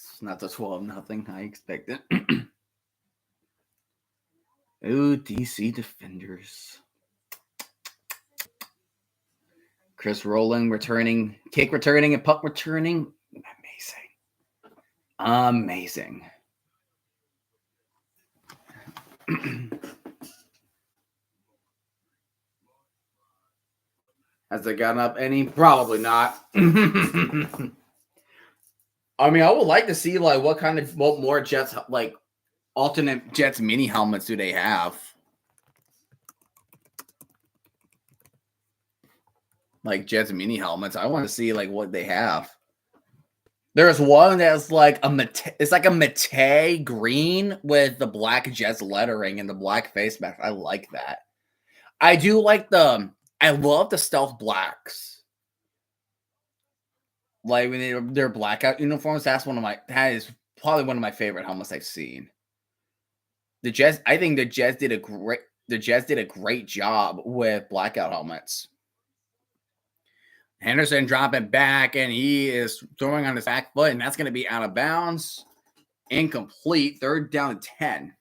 It's not the 12-0 I expected. Ooh, DC Defenders. Chris Rowland returning, kick returning, and puck returning. Amazing. Has they gotten up any? Probably not. I mean, I would like to see like what more Jets, like alternate Jets mini helmets do they have? Like Jets mini helmets. I want to see like what they have. There's one that's like it's like a matte green with the black Jets lettering and the black face mask. I like that. I do like I love the stealth blacks. Like when they're blackout uniforms, that is probably one of my favorite helmets I've seen. I think the Jets did a great job with blackout helmets. Henderson dropping back, and he is throwing on his back foot, and that's going to be out of bounds. Incomplete. 3rd down and 10.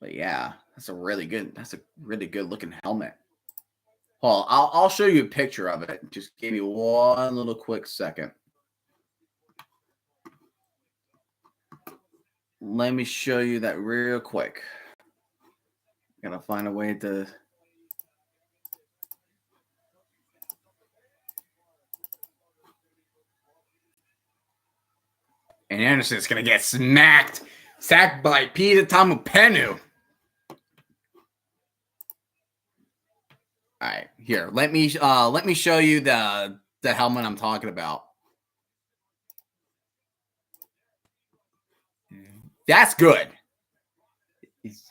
But yeah, that's a really good looking helmet. Well, I'll show you a picture of it. Just give me one little quick second. Let me show you that real quick. Gotta find a way to. And Anderson's gonna get sacked by Peter Tamupenu. All right, here. Let me show you the helmet I'm talking about. That's good.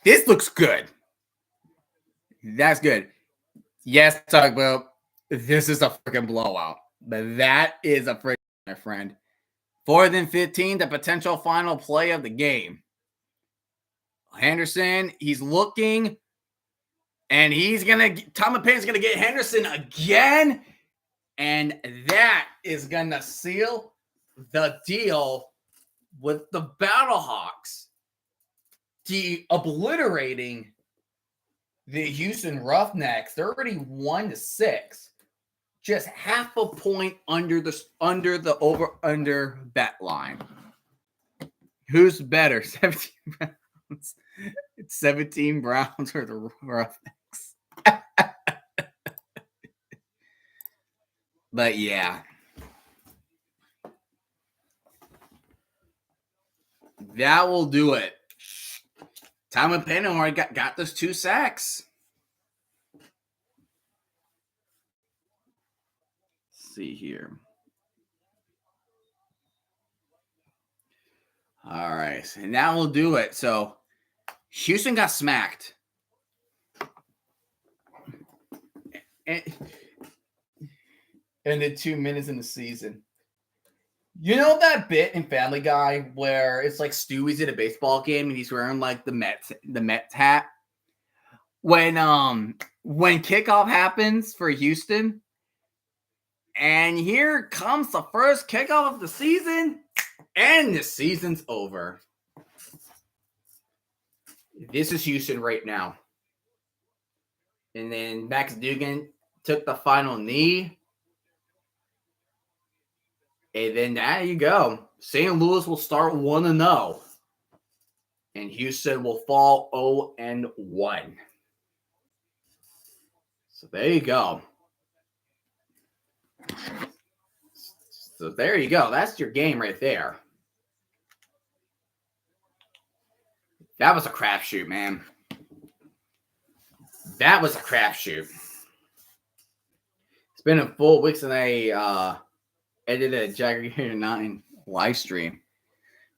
This looks good. That's good. Yes, Tugboat. This is a freaking blowout. But that is a freaking, my friend. 4th and 15, the potential final play of the game. Henderson, he's looking, and Tamapenu's gonna get Henderson again, and that is gonna seal the deal with the Battlehawks, obliterating the Houston Roughnecks 31-6. Just half a point under the over-under bet line. Who's better, 17 Browns? It's 17 Browns or the Roughnecks. But yeah. That will do it. Tamupenu already got those 2 sacks. Let's see here. All right, and that will do it. So Houston got smacked. And then 2 minutes in the season. You know that bit in Family Guy where it's like Stewie's at a baseball game and he's wearing like the Mets hat? When kickoff happens for Houston, and here comes the first kickoff of the season, and the season's over. This is Houston right now. And then Max Dugan took the final knee. And then there you go. St. Louis will start 1-0. And Houston will fall 0-1. So there you go. So there you go. That's your game right there. That was a crapshoot, man. That was a crapshoot. It's been a full week since I edited a Jagger 9 live stream.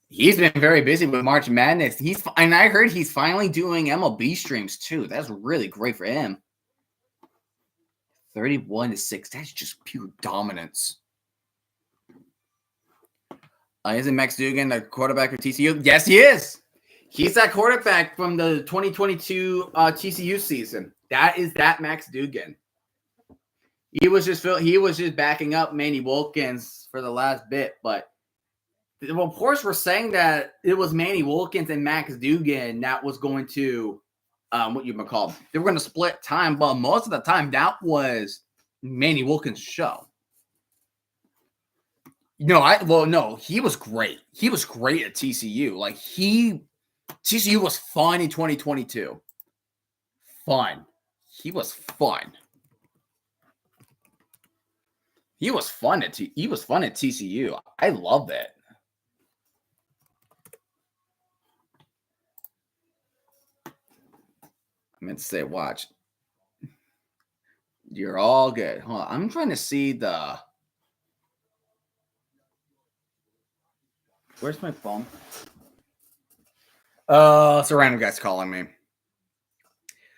He's been very busy with March Madness. And I heard he's finally doing MLB streams too. That's really great for him. 31-6. That's just pure dominance. Isn't Max Dugan the quarterback for TCU? Yes, he is. He's that quarterback from the 2022 TCU season. That is that Max Dugan. He was just backing up Manny Wilkins for the last bit, but the reports were saying that it was Manny Wilkins and Max Dugan that was going to what you might call them. They were going to split time, but most of the time that was Manny Wilkins' show. No, he was great. He was great at TCU. Like TCU was fun in 2022. Fun. He was fun. He was fun at TCU. I loved it. I meant to say, watch. You're all good. Hold on. I'm trying to see the. Where's my phone? It's a random guy's calling me.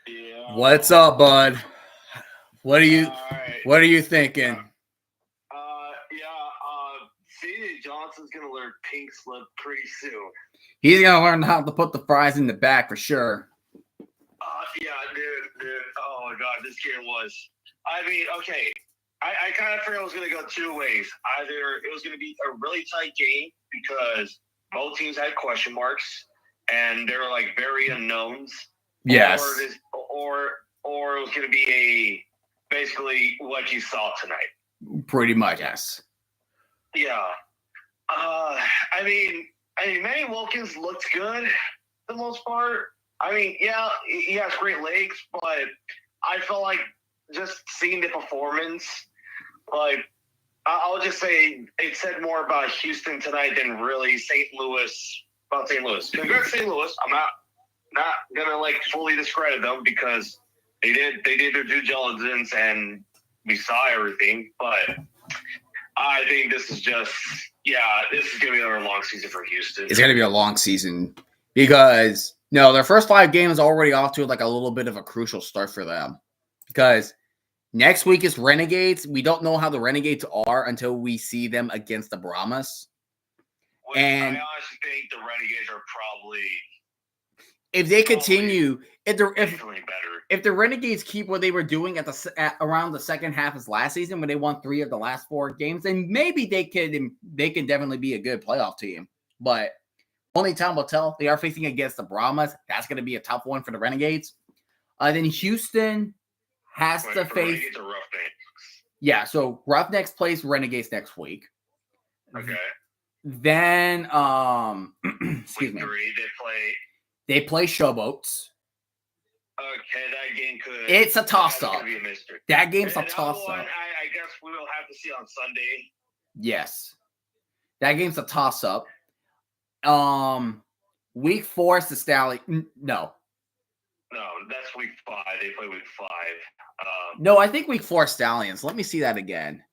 Yeah. What's up, bud? What are you thinking? C.J. Johnson's gonna learn pink slip pretty soon. He's gonna learn how to put the fries in the bag for sure. Yeah, dude. Oh my god, this game was. I mean, okay. I kind of figured it was gonna go two ways. Either it was gonna be a really tight game because both teams had question marks and they were like very unknowns. Yes. Or it was gonna be basically what you saw tonight. Pretty much, yes. Yeah. I mean, Manny Wilkins looked good for the most part. I mean, yeah, he has great legs, but I felt like just seeing the performance, like, I'll just say it said more about Houston tonight than really St. Louis. About St. Louis. Congrats, St. Louis. I'm not gonna like fully discredit them because they did their due diligence and we saw everything, but I think this is gonna be another long season for Houston. It's gonna be a long season because their first 5 games already off to like a little bit of a crucial start for them. Because next week is Renegades. We don't know how the Renegades are until we see them against the Brahmas. And I honestly think the Renegades are probably, if they continue, definitely better. If the Renegades keep what they were doing at around the second half of last season when they won 3 of the last 4 games, then maybe they can definitely be a good playoff team. But only time will tell. They are facing against the Brahmas. That's going to be a tough one for the Renegades. Then Houston has to face. Renegades or Roughnecks? Yeah, so Roughnecks plays Renegades next week. Okay. Then, excuse me. 3, they play Showboats. Okay, that game could. It's a toss-up. Be a mystery. That game's a And toss-up. I guess we will have to see on Sunday. Yes. That game's a toss-up. Week 4 is the Stallion. No, that's week 5. They play week 5. No, I think week 4 is Stallions. Let me see that again.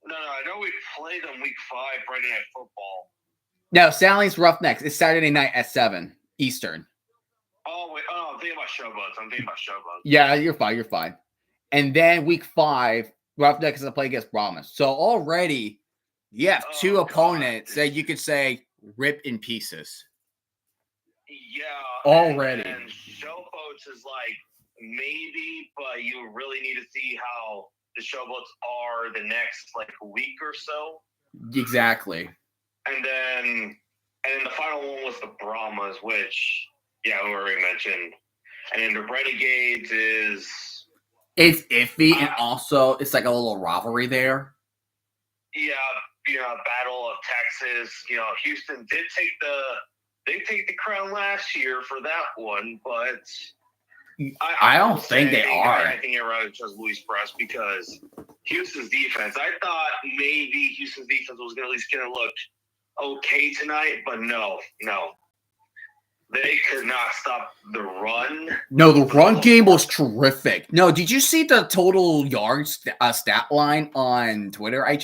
No, I know we played them week 5 Friday Night Football. No, Stallions Roughnecks. It's Saturday night at 7 Eastern. Oh, wait. Oh, I'm thinking about Showboats. Yeah, you're fine. And then week 5, Roughnecks is going to play against Brahmas. So already, you have 2 opponents that you could say rip in pieces. Yeah. Already. And Showboats is like maybe, but you really need to see how the Showboats are the next like week or so. Exactly. And then the final one was the Brahmas, which we already mentioned. And then the Renegades is it's iffy, and also it's like a little rivalry there. Yeah, Battle of Texas. Houston did take the crown last year for that one, but I don't think they are. I think it rather just Luis Press because Houston's defense. I thought maybe Houston's defense was at least going to look okay tonight, but no. They could not stop the run. No, the run game was terrific. No, did you see the total yards stat line on Twitter I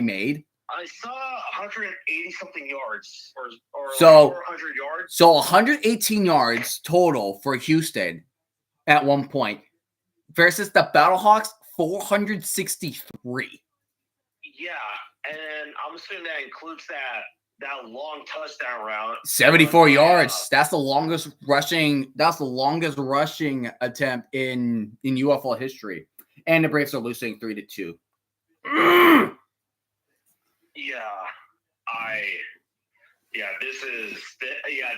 made? I saw 180 something yards or 400 yards. So 118 yards total for Houston at one point versus the Battlehawks 463. Yeah, and I'm assuming that includes that long touchdown route. 74 yards. That's the longest rushing attempt in UFL history. And the Braves are losing 3-2.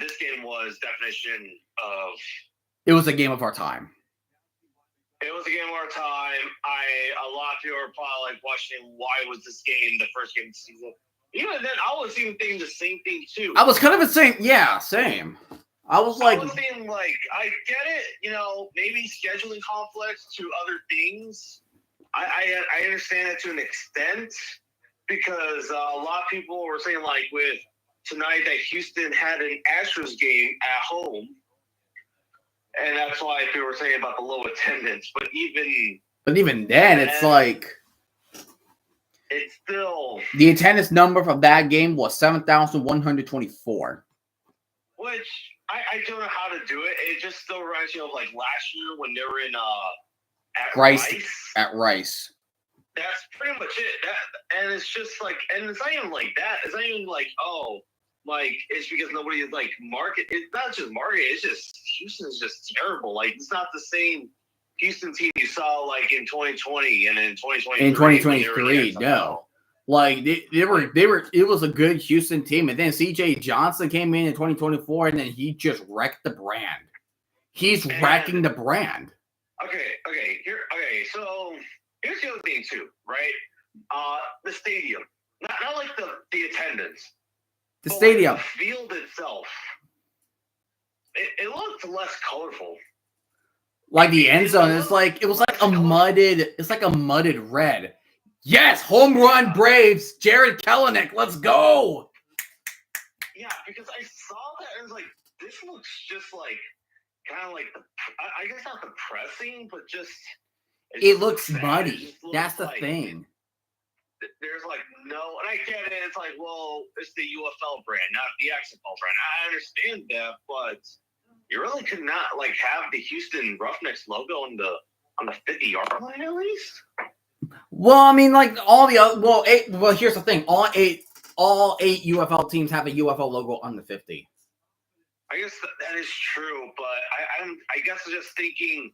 This game was definition of It was a game of our time. It was a game of our time. A lot of people are probably like questioning why was this game the first game of the season. Even then, I was even thinking the same thing too. I was kind of the same. Yeah, same. I was thinking like, I get it. Maybe scheduling conflicts to other things. I understand it to an extent because a lot of people were saying like with tonight that Houston had an Astros game at home. And that's why people were saying about the low attendance. But even then, it's like it's still the attendance number from that game was 7,124. Which I don't know how to do it. It just still reminds me of like last year when they were in at Rice. At Rice. That's pretty much it. And it's just like, and it's not even like that. It's not even like, it's because nobody is like market. It's not just market. It's just Houston is just terrible. Like it's not the same Houston team you saw like in 2020 and in 2023. In 2023, no. Like they were. It was a good Houston team, and then C.J. Johnson came in 2024, and then he just wrecked the brand. He's wrecking the brand. Okay. So here's the other thing too, right? The stadium, not like the attendance. The stadium, like the field itself, it looked less colorful. Like the end zone, it was like a mudded red. Yes, home run Braves, Jared Kelenic, let's go. Yeah, because I saw that and was like, this looks just like kind of like I guess not depressing, but just it looks muddy. That's the thing. There's like no, and I get it. It's like, well, it's the UFL brand, not the XFL brand. I understand that, but you really could not like have the Houston Roughnecks logo on the 50-yard line at least. Well, I mean, like all the other, well, here's the thing: all eight UFL teams have a UFL logo on the 50. I guess that is true, but I guess just thinking,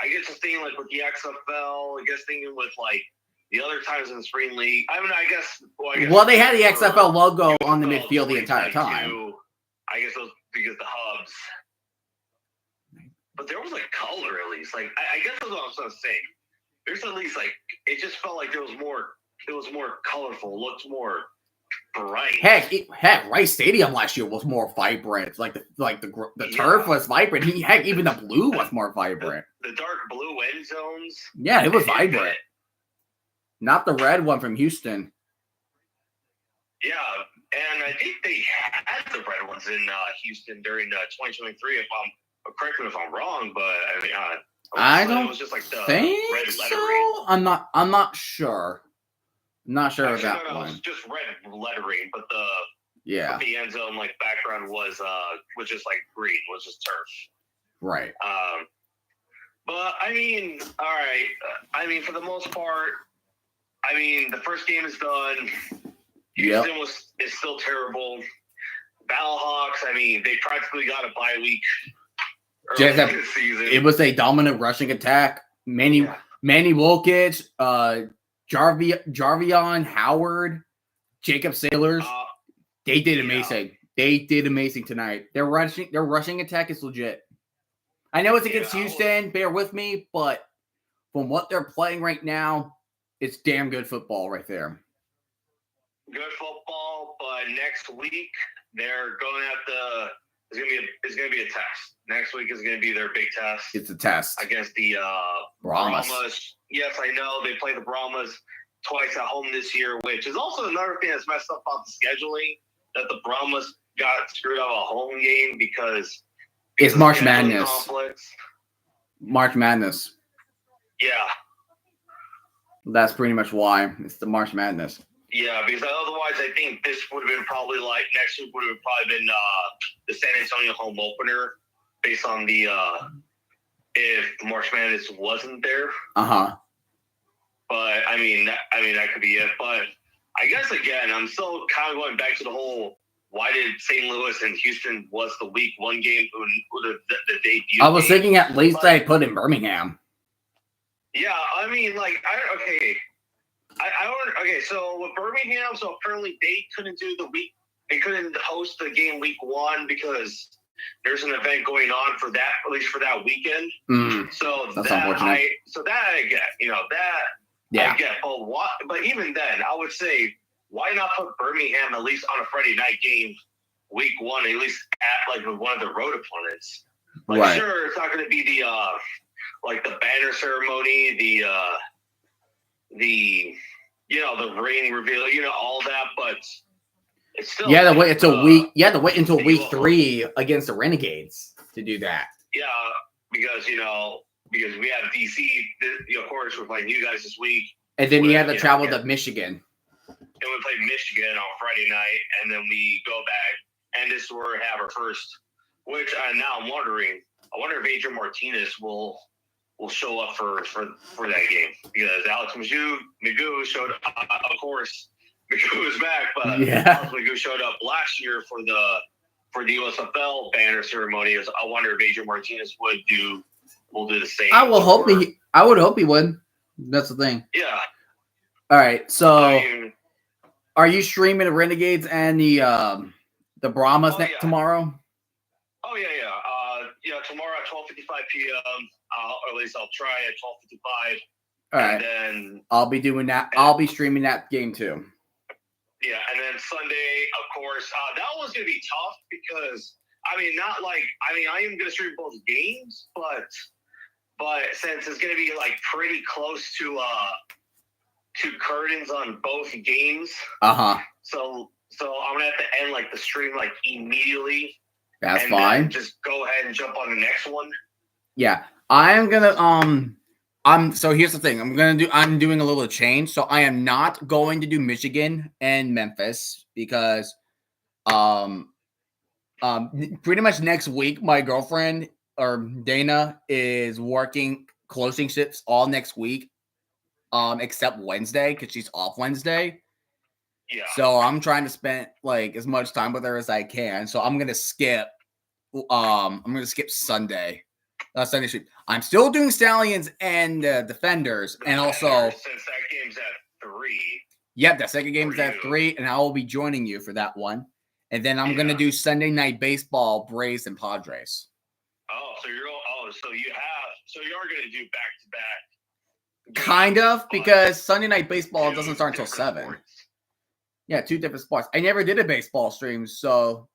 like with the XFL, I guess thinking with like the other times in the spring league. I mean, I guess they had the XFL logo on the midfield the entire time. I guess those because the hubs, but there was like color at least. Like I guess that's what I was trying to say. There's at least like it just felt like there was more. It was more colorful. Looked more bright. Heck, Rice Stadium last year was more vibrant. Like the turf was vibrant. Even the blue was more vibrant. The dark blue end zones. Yeah, it was vibrant. Not the red one from Houston. Yeah, and I think they had the red ones in Houston during 2023. Correct me if I'm wrong, but I mean, I don't it was just like the think red lettering. So. I'm not sure. I'm not sure of that one. It was just red lettering, but the end zone like background was just like green, was just turf. Right. But I mean, all right. I mean, for the most part, I mean, the first game is done. Houston is still terrible. Battlehawks, I mean, they practically got a bye week early this season. It was a dominant rushing attack. Manny Wilkich, Jarvion Howard, Jacob Sailors. They did amazing. Yeah. They did amazing tonight. Their rushing attack is legit. I know it's against Houston. Bear with me, but from what they're playing right now, it's damn good football right there. Good football, but next week they're going at it's gonna be a test. Next week is gonna be their big test. It's a test against the Brahmas. Yes, I know they play the Brahmas twice at home this year, which is also another thing that's messed up about the scheduling. That the Brahmas got screwed out of a home game because it's March Madness. Conflicts. March Madness. Yeah. That's pretty much why. It's the March Madness. Yeah, because otherwise I think this would have been probably like next week would have probably been the San Antonio home opener based on the if March Madness wasn't there. Uh-huh. But I mean that could be it. But I guess again, I'm still kind of going back to the whole why did St. Louis and Houston was the week one game the debut? I was thinking at least I put in Birmingham. Yeah, I mean, like, so with Birmingham, so apparently they couldn't do they couldn't host the game week one because there's an event going on for that, at least for that weekend. So that's that unfortunate. I get, I get. But even then, I would say, why not put Birmingham at least on a Friday night game, week one, at least at like one of the road opponents. Like, right. Sure, it's not going to be the like the banner ceremony, the ring reveal, all that, but it's still it's a week. You have to wait until week 3 against the Renegades to do that. Yeah, because we have DC, of course, we're playing you guys this week, and then you have to travel to Michigan. And we play Michigan on Friday night, and then we go back, and this is where we have our first. Which now I'm wondering. I wonder if Adrian Martinez will show up for that game, because Alex Magoo showed up. Of course, Magoo is back, but Alex Magoo showed up last year for the USFL banner ceremony. I wonder if Adrian Martinez will do the same. I would hope he would. That's the thing. Yeah. All right. So, are you streaming the Renegades and the Brahmas tomorrow? Oh yeah. Tomorrow at 12:55 p.m. Or at least I'll try at 12:55. All right. And then I'll be doing that. I'll be streaming that game too. Yeah, and then Sunday, of course, that one's gonna be tough because I am gonna stream both games, but since it's gonna be like pretty close to curtains on both games. So I'm gonna have to end like the stream like immediately. That's fine. Just go ahead and jump on the next one. Yeah, I am gonna so here's the thing. I'm doing a little change. So I am not going to do Michigan and Memphis because pretty much next week my girlfriend or Dana is working closing shifts all next week. Except Wednesday because she's off Wednesday. Yeah. So I'm trying to spend like as much time with her as I can. So I'm gonna skip. Sunday. Sunday stream. I'm still doing Stallions and Defenders, and also since that game's at 3. Yep, that second game is at 3, and I will be joining you for that one. And then I'm gonna do Sunday Night Baseball, Braves and Padres. So you are gonna do back to back. Kind of, because Sunday Night Baseball doesn't start until 7. Sports. Yeah, 2 different sports. I never did a baseball stream, so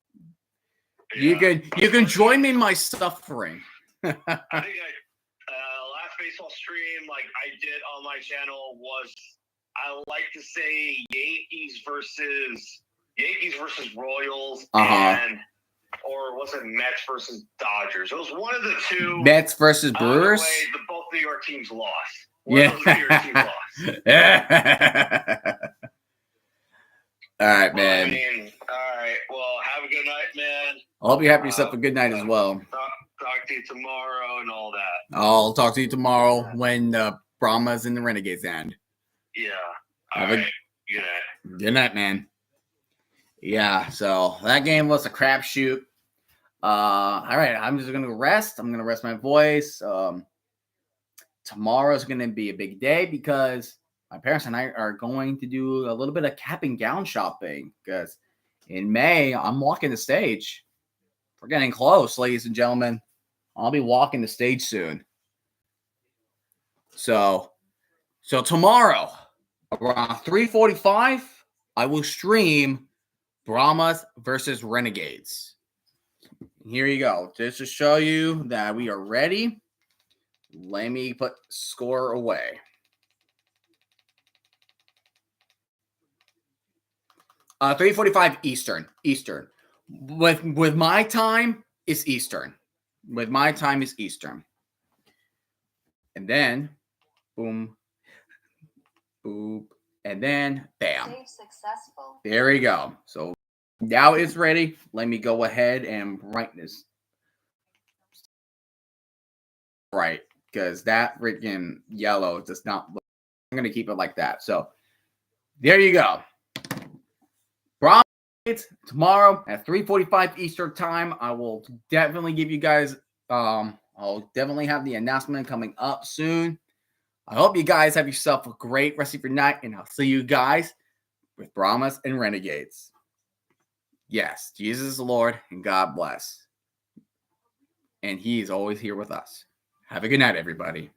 you can join me in my suffering. I think last baseball stream like I did on my channel was I like to say Yankees versus Royals and or was it Mets versus Dodgers? It was one of the two. Mets versus Brewers. Both New York teams lost. New York teams lost. All right, man. All right. Well, have a good night, man. I hope you have yourself a good night as well. Talk to you tomorrow and all that. I'll talk to you tomorrow when the Brahmas and the Renegades end. Yeah. Good night. Good night, man. Yeah, so that game was a crapshoot. All right, I'm just gonna rest. I'm gonna rest my voice. Tomorrow's gonna be a big day because my parents and I are going to do a little bit of cap and gown shopping because in May, I'm walking the stage. We're getting close, ladies and gentlemen. I'll be walking the stage soon. So tomorrow, around 3:45, I will stream Brahmas versus Renegades. Here you go. Just to show you that we are ready. Let me put score away. 3:45 Eastern. With my time, it's Eastern. With my time, is Eastern. And then, boom, boop, and then, bam. Successful. There we go. So now it's ready. Let me go ahead and brightness. Right, because that freaking yellow does not look. I'm going to keep it like that. So there you go. Tomorrow at 3:45 Eastern time. I will definitely give you guys. I'll definitely have the announcement coming up soon. I hope you guys have yourself a great rest of your night, and I'll see you guys with Brahmas and Renegades. Yes, Jesus is the Lord, and God bless. and he is always here with us. Have a good night, everybody.